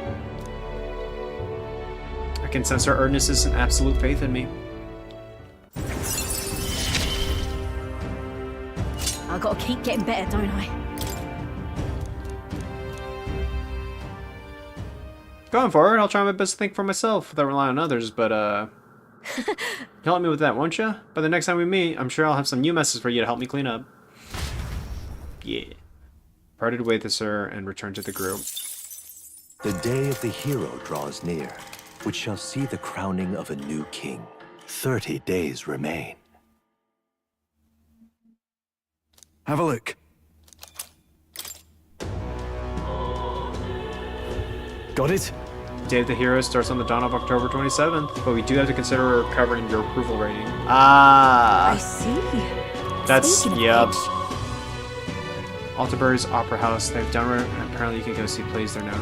I can sense her earnestness and absolute faith in me. I gotta keep getting better, don't I? Going forward, I'll try my best to think for myself without relying on others, but you'll help me with that, won't you? By the next time we meet, I'm sure I'll have some new messes for you to help me clean up. Yeah. Parted ways with her and returned to the group. The day of the hero draws near, which shall see the crowning of a new king. 30 days remain. Have a look. Got it? Day of the Hero starts on the dawn of October 27th, but we do have to consider recovering your approval rating. Ah! I see. That's, Speaking of yep. which, Altabury's Opera House, they've done it, and apparently you can go see plays there now.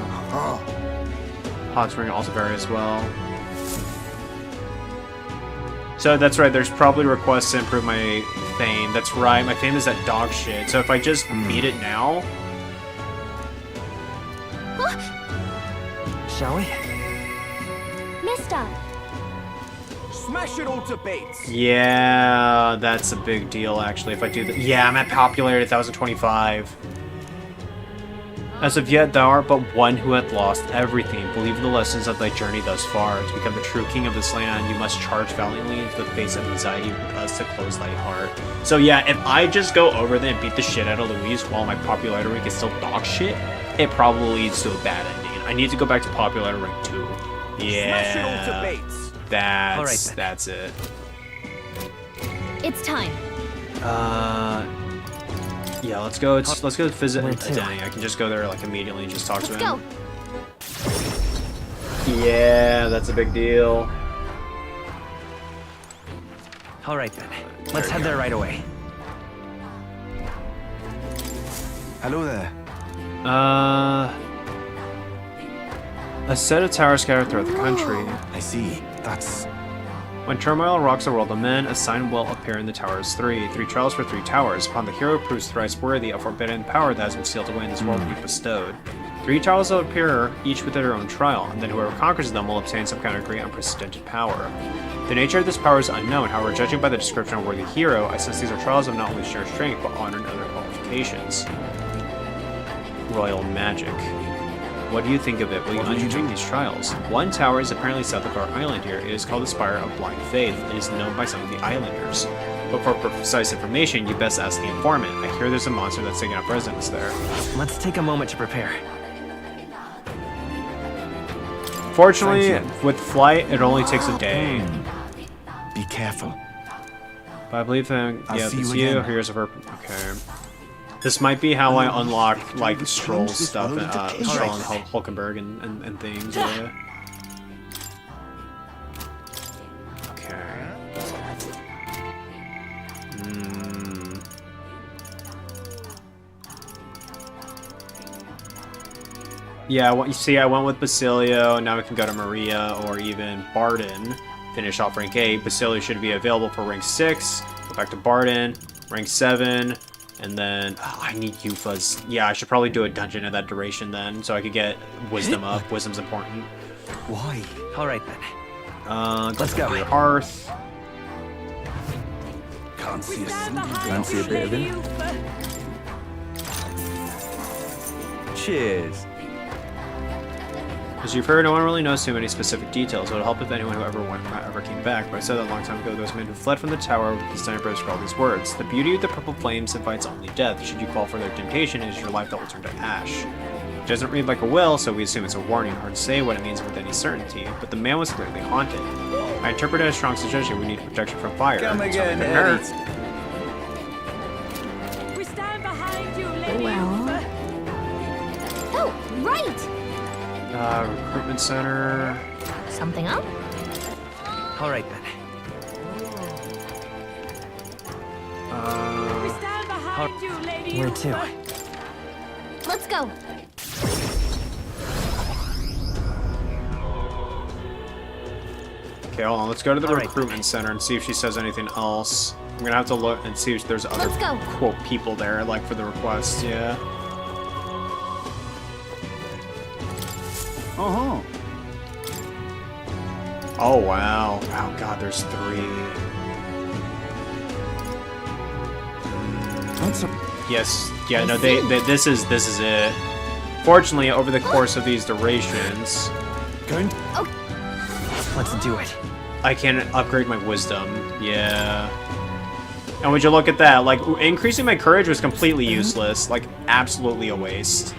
Hot Spring Altabury as well. So that's right, there's probably requests to improve my fame. That's right, my fame is at dog shit. So if I just beat it now... Shall we? Mister! Smash it all to bits! Yeah, that's a big deal, actually, if I do that. Yeah, I'm at popularity 1025. As of yet, thou art but one who hath lost everything. Believe the lessons of thy journey thus far. To become the true king of this land, you must charge valiantly into the face of anxiety with us to close thy heart. So yeah, if I just go over there and beat the shit out of Louise while my popularity rank is still dog shit, it probably leads to a bad ending. I need to go back to popularity rank 2. Yeah. Smash it all to bits! That's, All right, that's it. it's time. Yeah, let's go visit Danny. I can just go there like immediately and just talk to him. Go. Yeah, that's a big deal. All right then. Let's head there right away. Hello there. A set of towers scattered throughout the country. I see. That's... When turmoil rocks the world, the men assigned will appear in the towers 3 trials for 3 towers. Upon the hero proves thrice worthy, a forbidden power that has been sealed away in this world will be bestowed. 3 towers will appear, each with their own trial, and then whoever conquers them will obtain some kind of great unprecedented power. The nature of this power is unknown, however, judging by the description of a worthy hero, I sense these are trials of not only sheer strength, but honor and other qualifications. Royal magic. What do you think of it? Will you undertake these trials? One tower is apparently south of our island here. It is called the Spire of Blind Faith. It is known by some of the islanders. But for precise information, you best ask the informant. I hear there's a monster that's taking up residence there. Let's take a moment to prepare. Fortunately, with flight, it only takes a day. Be careful. But I believe that, I'll yeah, see it's you you. again. Here's her. Okay. This might be how I unlock, like, Stroll stuff, Stroll and Hulkenberg and things, yeah. Okay. Yeah, you see, I went with Basilio, now we can go to Maria, or even Barden. Finish off rank 8. Basilio should be available for rank 6. Go back to Barden, rank 7. And then, I need Yufa's. Yeah, I should probably do a dungeon at that duration then, so I could get Wisdom up. Wisdom's important. Why? Alright then. Let's go. Hearth. Can't see a single fancy a bit of him. Cheers. As you've heard, no one really knows too many specific details. It would help if anyone who ever came back, but I said that a long time ago, those men who fled from the tower with the sniper scrawled these words. The beauty of the purple flames invites only death. Should you fall for their temptation, it is your life that will turn to ash. It doesn't read like a will, so we assume it's a warning. Hard to say what it means with any certainty, but the man was clearly haunted. I interpret it as strong suggestion we need protection from fire. Come again, Eddie. We stand behind you, Lady. Well. Oh, right! Recruitment center. Something up? Alright then. We stand behind you, Lady. Where to? Let's go. Okay, hold on. Let's go to the recruitment center and see if she says anything else. I'm gonna have to look and see if there's other quote people there, like for the request. Yeah. Uh-huh. Oh wow! Oh god, there's 3. Yes. Yeah. No. They. This is it. Fortunately, over the course of these durations, Let's do it. I can upgrade my wisdom. Yeah. And would you look at that? Like, increasing my courage was completely useless. Like, absolutely a waste.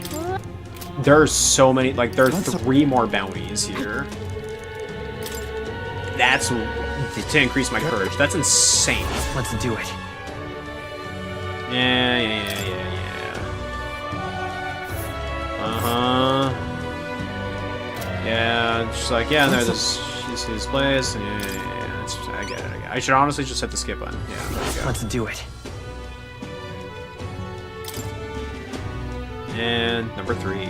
There's so many. Like, there are 3 more bounties here. That's to increase my courage. That's insane. Let's do it. Yeah. Yeah, just like, yeah, there's this place. Yeah. I get it. I should honestly just hit the skip button. Yeah, there we go. Let's do it. And number 3.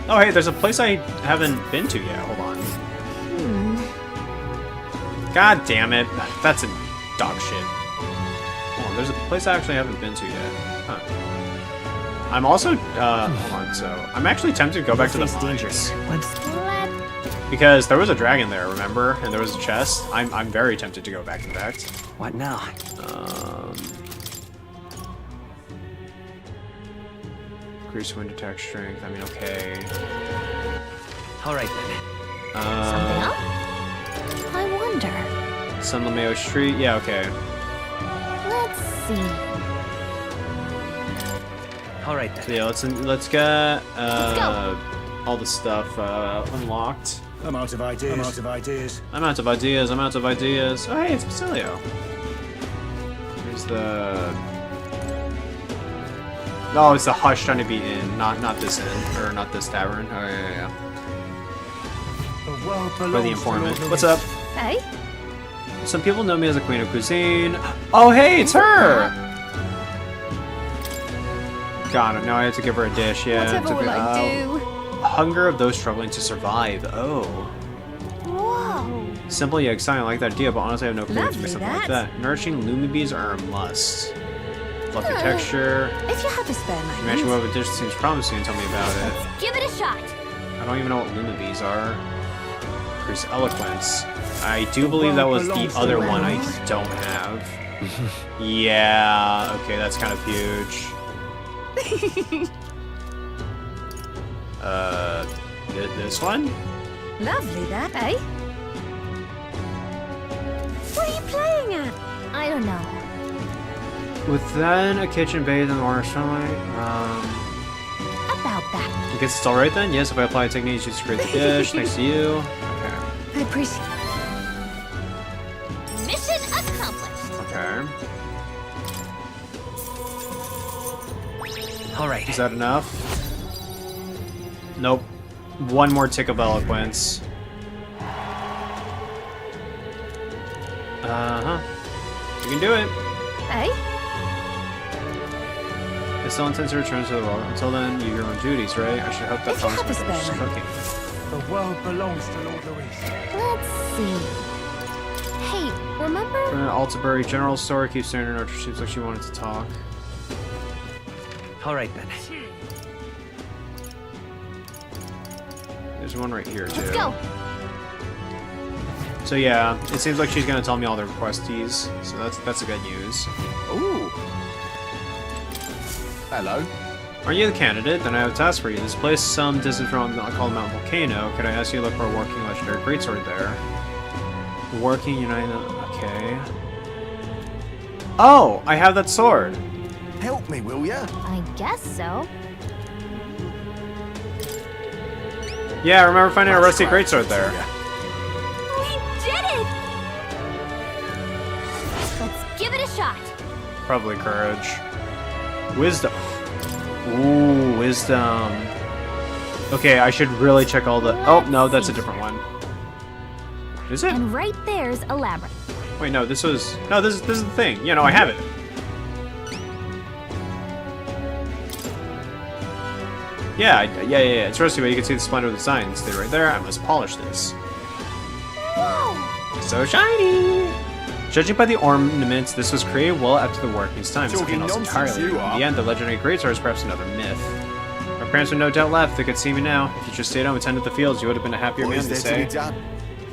Oh, hey, there's a place I haven't been to yet. Hold on. God damn it. That's a dog shit. Oh, there's a place I actually haven't been to yet. Huh. I'm also, hold on, so I'm actually tempted to go back to the mines. Because there was a dragon there, remember? And there was a chest. I'm very tempted to go back, in fact. What now? Increase wind attack strength. I mean, okay. Alright then. Something up? I wonder. San Lameo Street. Yeah, okay. Let's see. Alright then. So yeah, let's get all the stuff unlocked. I'm out of ideas. I'm out of ideas. Oh, hey, it's Basilio. Here's the... Oh, it's the Hush trying to be in, not this inn, or not this tavern. Oh, yeah. For the informant. What's up? Hey? Some people know me as the Queen of Cuisine. Oh, hey, it's her! Got it. No, I had to give her a dish, yeah. Whatever will I do? Hunger of those struggling to survive. Oh. Whoa. Simple yet exciting. I like that idea, but honestly I have no clue to Lovely, make something like that. Nourishing lumibees are a must. Fluffy texture. If you have a spare mind. Imagine what a dish seems promising and tell me about it. Give it a shot. I don't even know what Lunabees are. Increase eloquence. I do believe that was the other one I don't have. Yeah, okay, that's kind of huge. This one? Lovely, that, eh? What are you playing at? I don't know. Within a kitchen bathed in orange sunlight. About that. I guess it's alright then? Yes, if I apply techniques used to create the dish, thanks to you. Okay. I appreciate. Mission accomplished. Okay. Alright. Is that enough? Nope. One more tick of eloquence. Uh-huh. You can do it. Hey? It still intends to return to the world. Until then, you have your own duties, right? I should hope that promise my delicious cooking. The world belongs to Lord Louis. Let's see. Hey, remember? Altabury General Store keeps staring at her. Seems like she wanted to talk. Alright then. There's one right here, too. Let's go. So yeah, it seems like she's gonna tell me all the requestees. So that's a good news. Ooh. Hello. Are you the candidate? Then I have a task for you. This place, some distance from called Mount Volcano. Could I ask you to look for a working legendary greatsword there? Working United. Okay. Oh, I have that sword. Help me, will ya? I guess so. Yeah, I remember finding a rusty greatsword there. We did it! Let's give it a shot. Probably courage. Wisdom. Ooh, wisdom. Okay, I should really check all the... Oh, no, that's a different one. Is it? And right there's a labyrinth. Wait, no, this was... No, this is the thing. Yeah, no, I have it. Yeah, yeah. It's rusty, but you can see the splendor of the sign. Stay right there. I must polish this. Whoa! So shiny! Judging by the ornaments, this was created well after the working's time. Talking Something else nonsense entirely. you are. In the end, the legendary greatsword is perhaps another myth. My parents would no doubt left. They could see me now. If you just stayed home and tended the fields, you would have been a happier What man, is they there to say. be done?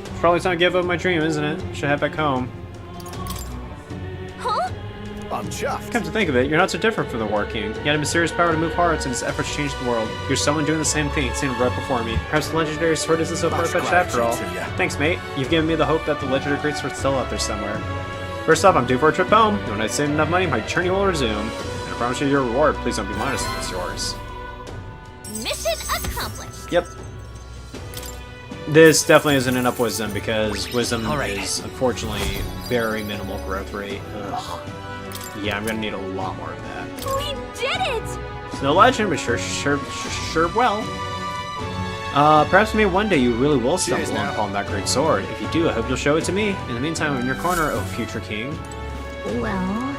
It's probably time to give up my dream, isn't it? Should head back home. Huh? I'm chuffed. Come to think of it, you're not so different from the War King. He had a mysterious power to move hearts, and his efforts changed the world. You're someone doing the same thing, seen right before me. Perhaps the legendary sword isn't so Much far-fetched after all. gratitude to ya. Thanks, mate. You've given me the hope that the legendary greatsword's still out there somewhere. First off, I'm due for a trip home. When I save enough money, my journey will resume. And I promise you your reward. Please don't be modest, it's yours. Mission accomplished. Yep. This definitely isn't enough wisdom, because wisdom is, unfortunately, very minimal growth rate. Ugh. Yeah, I'm gonna need a lot more of that. We did it! It's no legend, but sure well. Perhaps maybe one day you really will stumble upon that great sword. If you do, I hope you'll show it to me. In the meantime, I'm in your corner, oh future king. Well...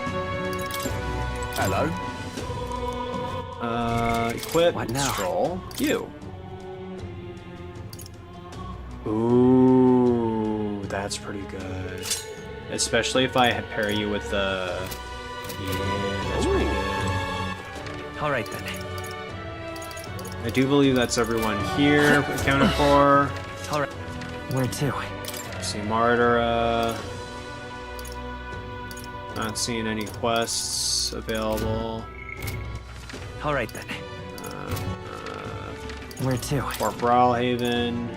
Hello. Equip, What now? scroll, you. Ooh, that's pretty good. Especially if I pair you with the... Yeah, that's pretty good. Alright then. I do believe that's everyone here accounted for. Alright. Where to? See Martyra. Not seeing any quests available. Alright then. Where to? Fort Brawlhaven.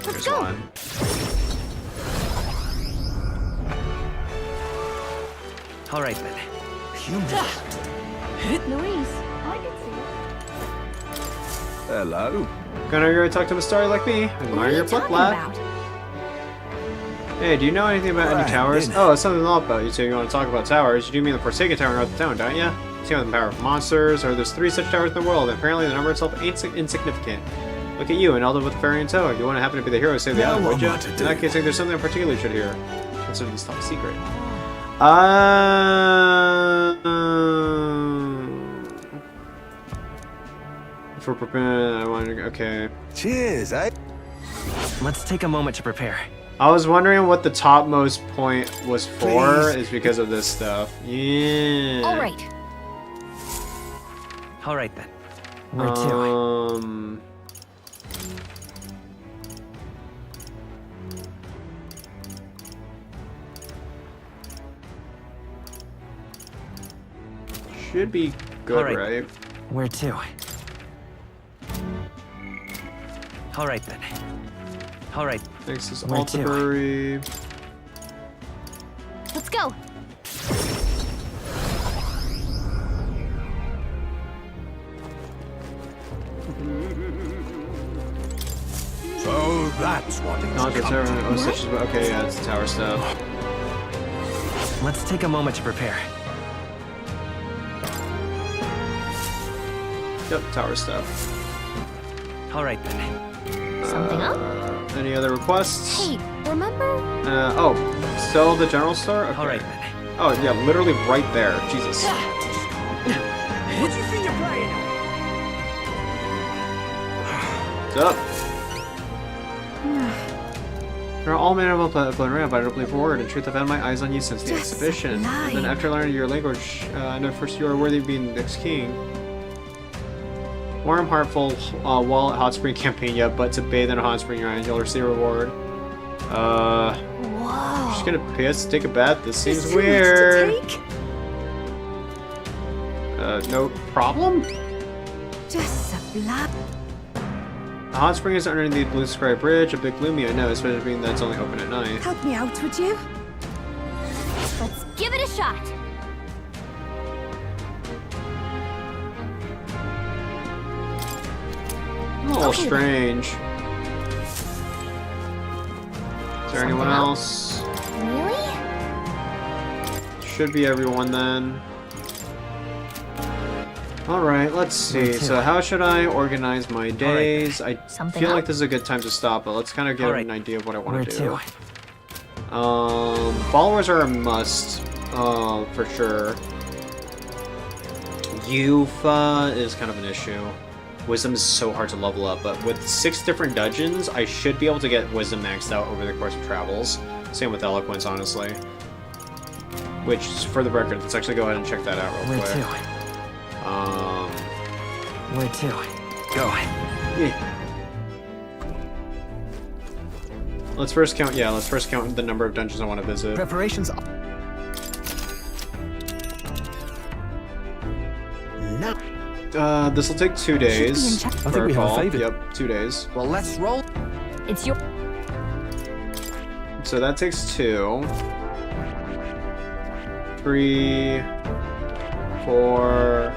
Let's Here's go. one. Alright then. Louise, I can see Hello. Gonna go talk to a star like me. What Admire are you your flip talking flap. about? Hey, do you know anything about any Right, towers? then. Oh, it's something all about you. So you want to talk about towers? You do mean the Forsaken Tower out the town, don't you? See about the power of monsters, or there's 3 such towers in the world, and apparently the number itself ain't insignificant. Look at you, an elder with a fairy in tow. You want to happen to be the hero to save the Now island, what would you? am I to In do? that case, I think there's something I particularly should hear. Consider this top secret. If we're prepared, I want to... Okay. Cheers, eh? Let's take a moment to prepare. I was wondering what the topmost point was for, is because of this stuff. Yeah. All right. All right then. Where to? Should be good, right? Where to? All right then. All right. Next is Where to? Altabury. Let's go. So that's what it's Not the come tower. to. Oh, such as, okay, yeah, it's the tower stuff. Let's take a moment to prepare. Yep, tower stuff. All right then. Something up? Any other requests? Hey, remember? Oh, sell the general store? Okay. All right then. Oh, yeah, literally right there. Jesus. What do you think you're playing? What's up? There are all manner of blown around, but I don't believe a word. In truth, I've had my eyes on you since the exhibition. And then after learning your language, I know first you are worthy of being next king. Warm, heartful, wall at hot spring campaign yet, but to bathe in a hot spring, you'll receive a reward. Whoa. Just gonna piss, take a bath. This seems weird. No problem? Just a blab. A hot spring is underneath the Blue Sky Bridge, a bit gloomy, I know, especially being that it's only open at night. Help me out, would you? Let's give it a shot. Oh, strange. Is there anyone else? Really? Should be everyone then. Alright, let's see. So how should I organize my days? I feel like this is a good time to stop, but let's kind of get an idea of what I want to do. Followers are a must, for sure. Youth is kind of an issue. Wisdom is so hard to level up, but with 6 different dungeons, I should be able to get Wisdom maxed out over the course of travels. Same with Eloquence, honestly. Which, for the record, let's actually go ahead and check that out real quick. Where to? Go. Yeah. Let's first count the number of dungeons I want to visit. Preparations. No. This will take 2 days. I think we have a favor. Yep, 2 days. Well, let's roll. It's your... So that takes 2. 3, 4,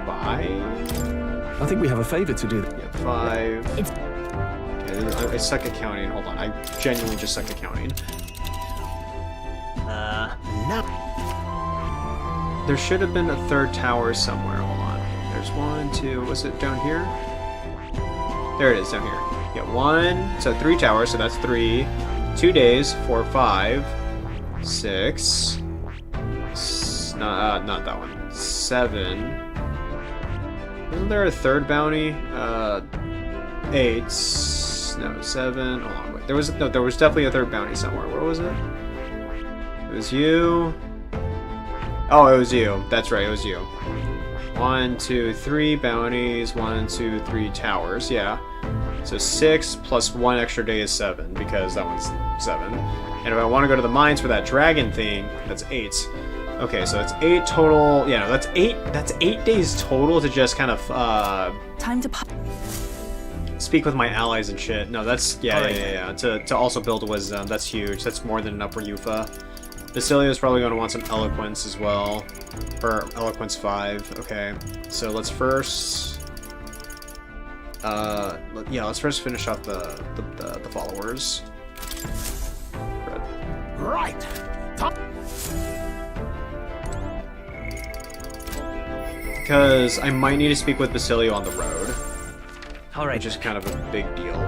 5. I think we have a favor to do. Yeah, 5. It's... Okay, I suck at counting. Hold on, I genuinely just suck at counting. No. There should have been a 3rd tower somewhere. Hold on. There's 1, 2. Was it down here? There it is, down here. Yeah, 1. So 3 towers. So that's 3. 2 days. 4, 5, 6. Not that one. 7. Wasn't there a 3rd bounty? 8. No, 7. Hold on. Wait. There was definitely a 3rd bounty somewhere. Where was it? It was you. Oh, it was you. That's right, it was you. 1, 2, 3 bounties. 1, 2, 3 towers. Yeah. So 6 plus 1 extra day is 7, because that one's 7. And if I want to go to the mines for that dragon thing, that's 8. Okay, so that's 8 total. Yeah, no, that's 8. That's 8 days total to just kind of Time to speak with my allies and shit. No, that's yeah. To also build wisdom. That's huge. That's more than enough for Yufa. Basilio's probably going to want some eloquence as well, or eloquence 5. Okay, so let's first, let's first finish off the followers. Right. Because I might need to speak with Basilio on the road. Alright. Which is kind of a big deal.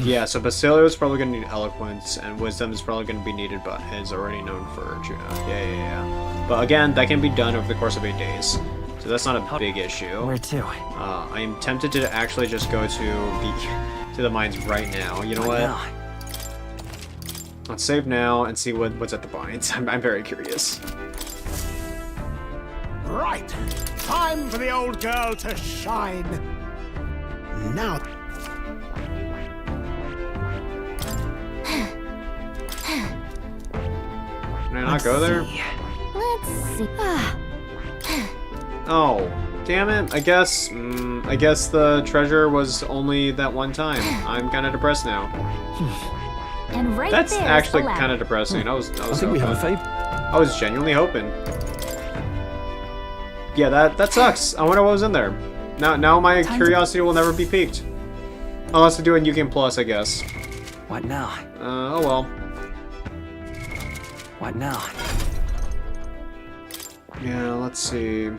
Yeah, so Basilio is probably going to need eloquence, and wisdom is probably going to be needed, but is already known for Juno. Yeah. But again, that can be done over the course of 8 days. So that's not a big issue. Where to? I am tempted to actually just go to the mines right now. You know what? Let's save now and see what's at the mines. I'm very curious. Right! Time for the old girl to shine. Now. Can I not go there? Let's see. Oh, damn it. I guess the treasure was only that one time. I'm kind of depressed now. And right That's there's actually the ladder. kind of depressing. I think we have a favor. I was genuinely hoping. Yeah, that sucks. I wonder what was in there. Now my curiosity will never be piqued. Unless I do a New Game Plus, I guess. What now? Oh well. What now? Yeah, let's see.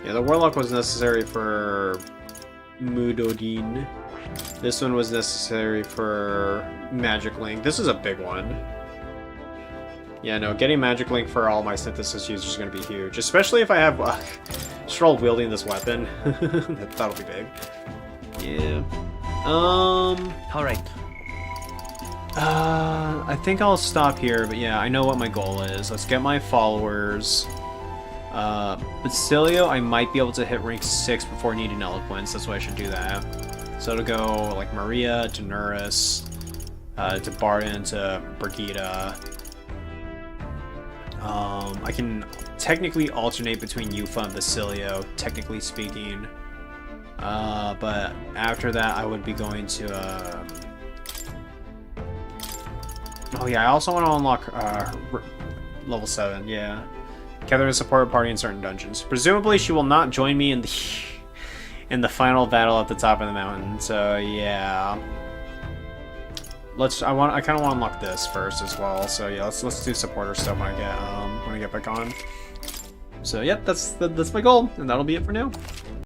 Yeah, the Warlock was necessary for Mudodin. This one was necessary for Magic Link. This is a big one. Yeah, no, getting Magic Link for all my synthesis users is going to be huge. Especially if I have Stroll wielding this weapon. That'll be big. Yeah. Alright. I think I'll stop here, but yeah, I know what my goal is. Let's get my followers. Basilio, I might be able to hit rank 6 before needing Eloquence. That's why I should do that. So it'll go like Maria to Nuris, to Barton to Brigida. I can technically alternate between Yufa and Basilio, technically speaking. But after that, I would be going to. Oh yeah, I also want to unlock level 7. Yeah, gather a support party in certain dungeons. Presumably, she will not join me in the final battle at the top of the mountain. So yeah, I kind of want to unlock this first as well. So yeah, let's do supporter stuff when I get back on. So yep, that's my goal, and that'll be it for now.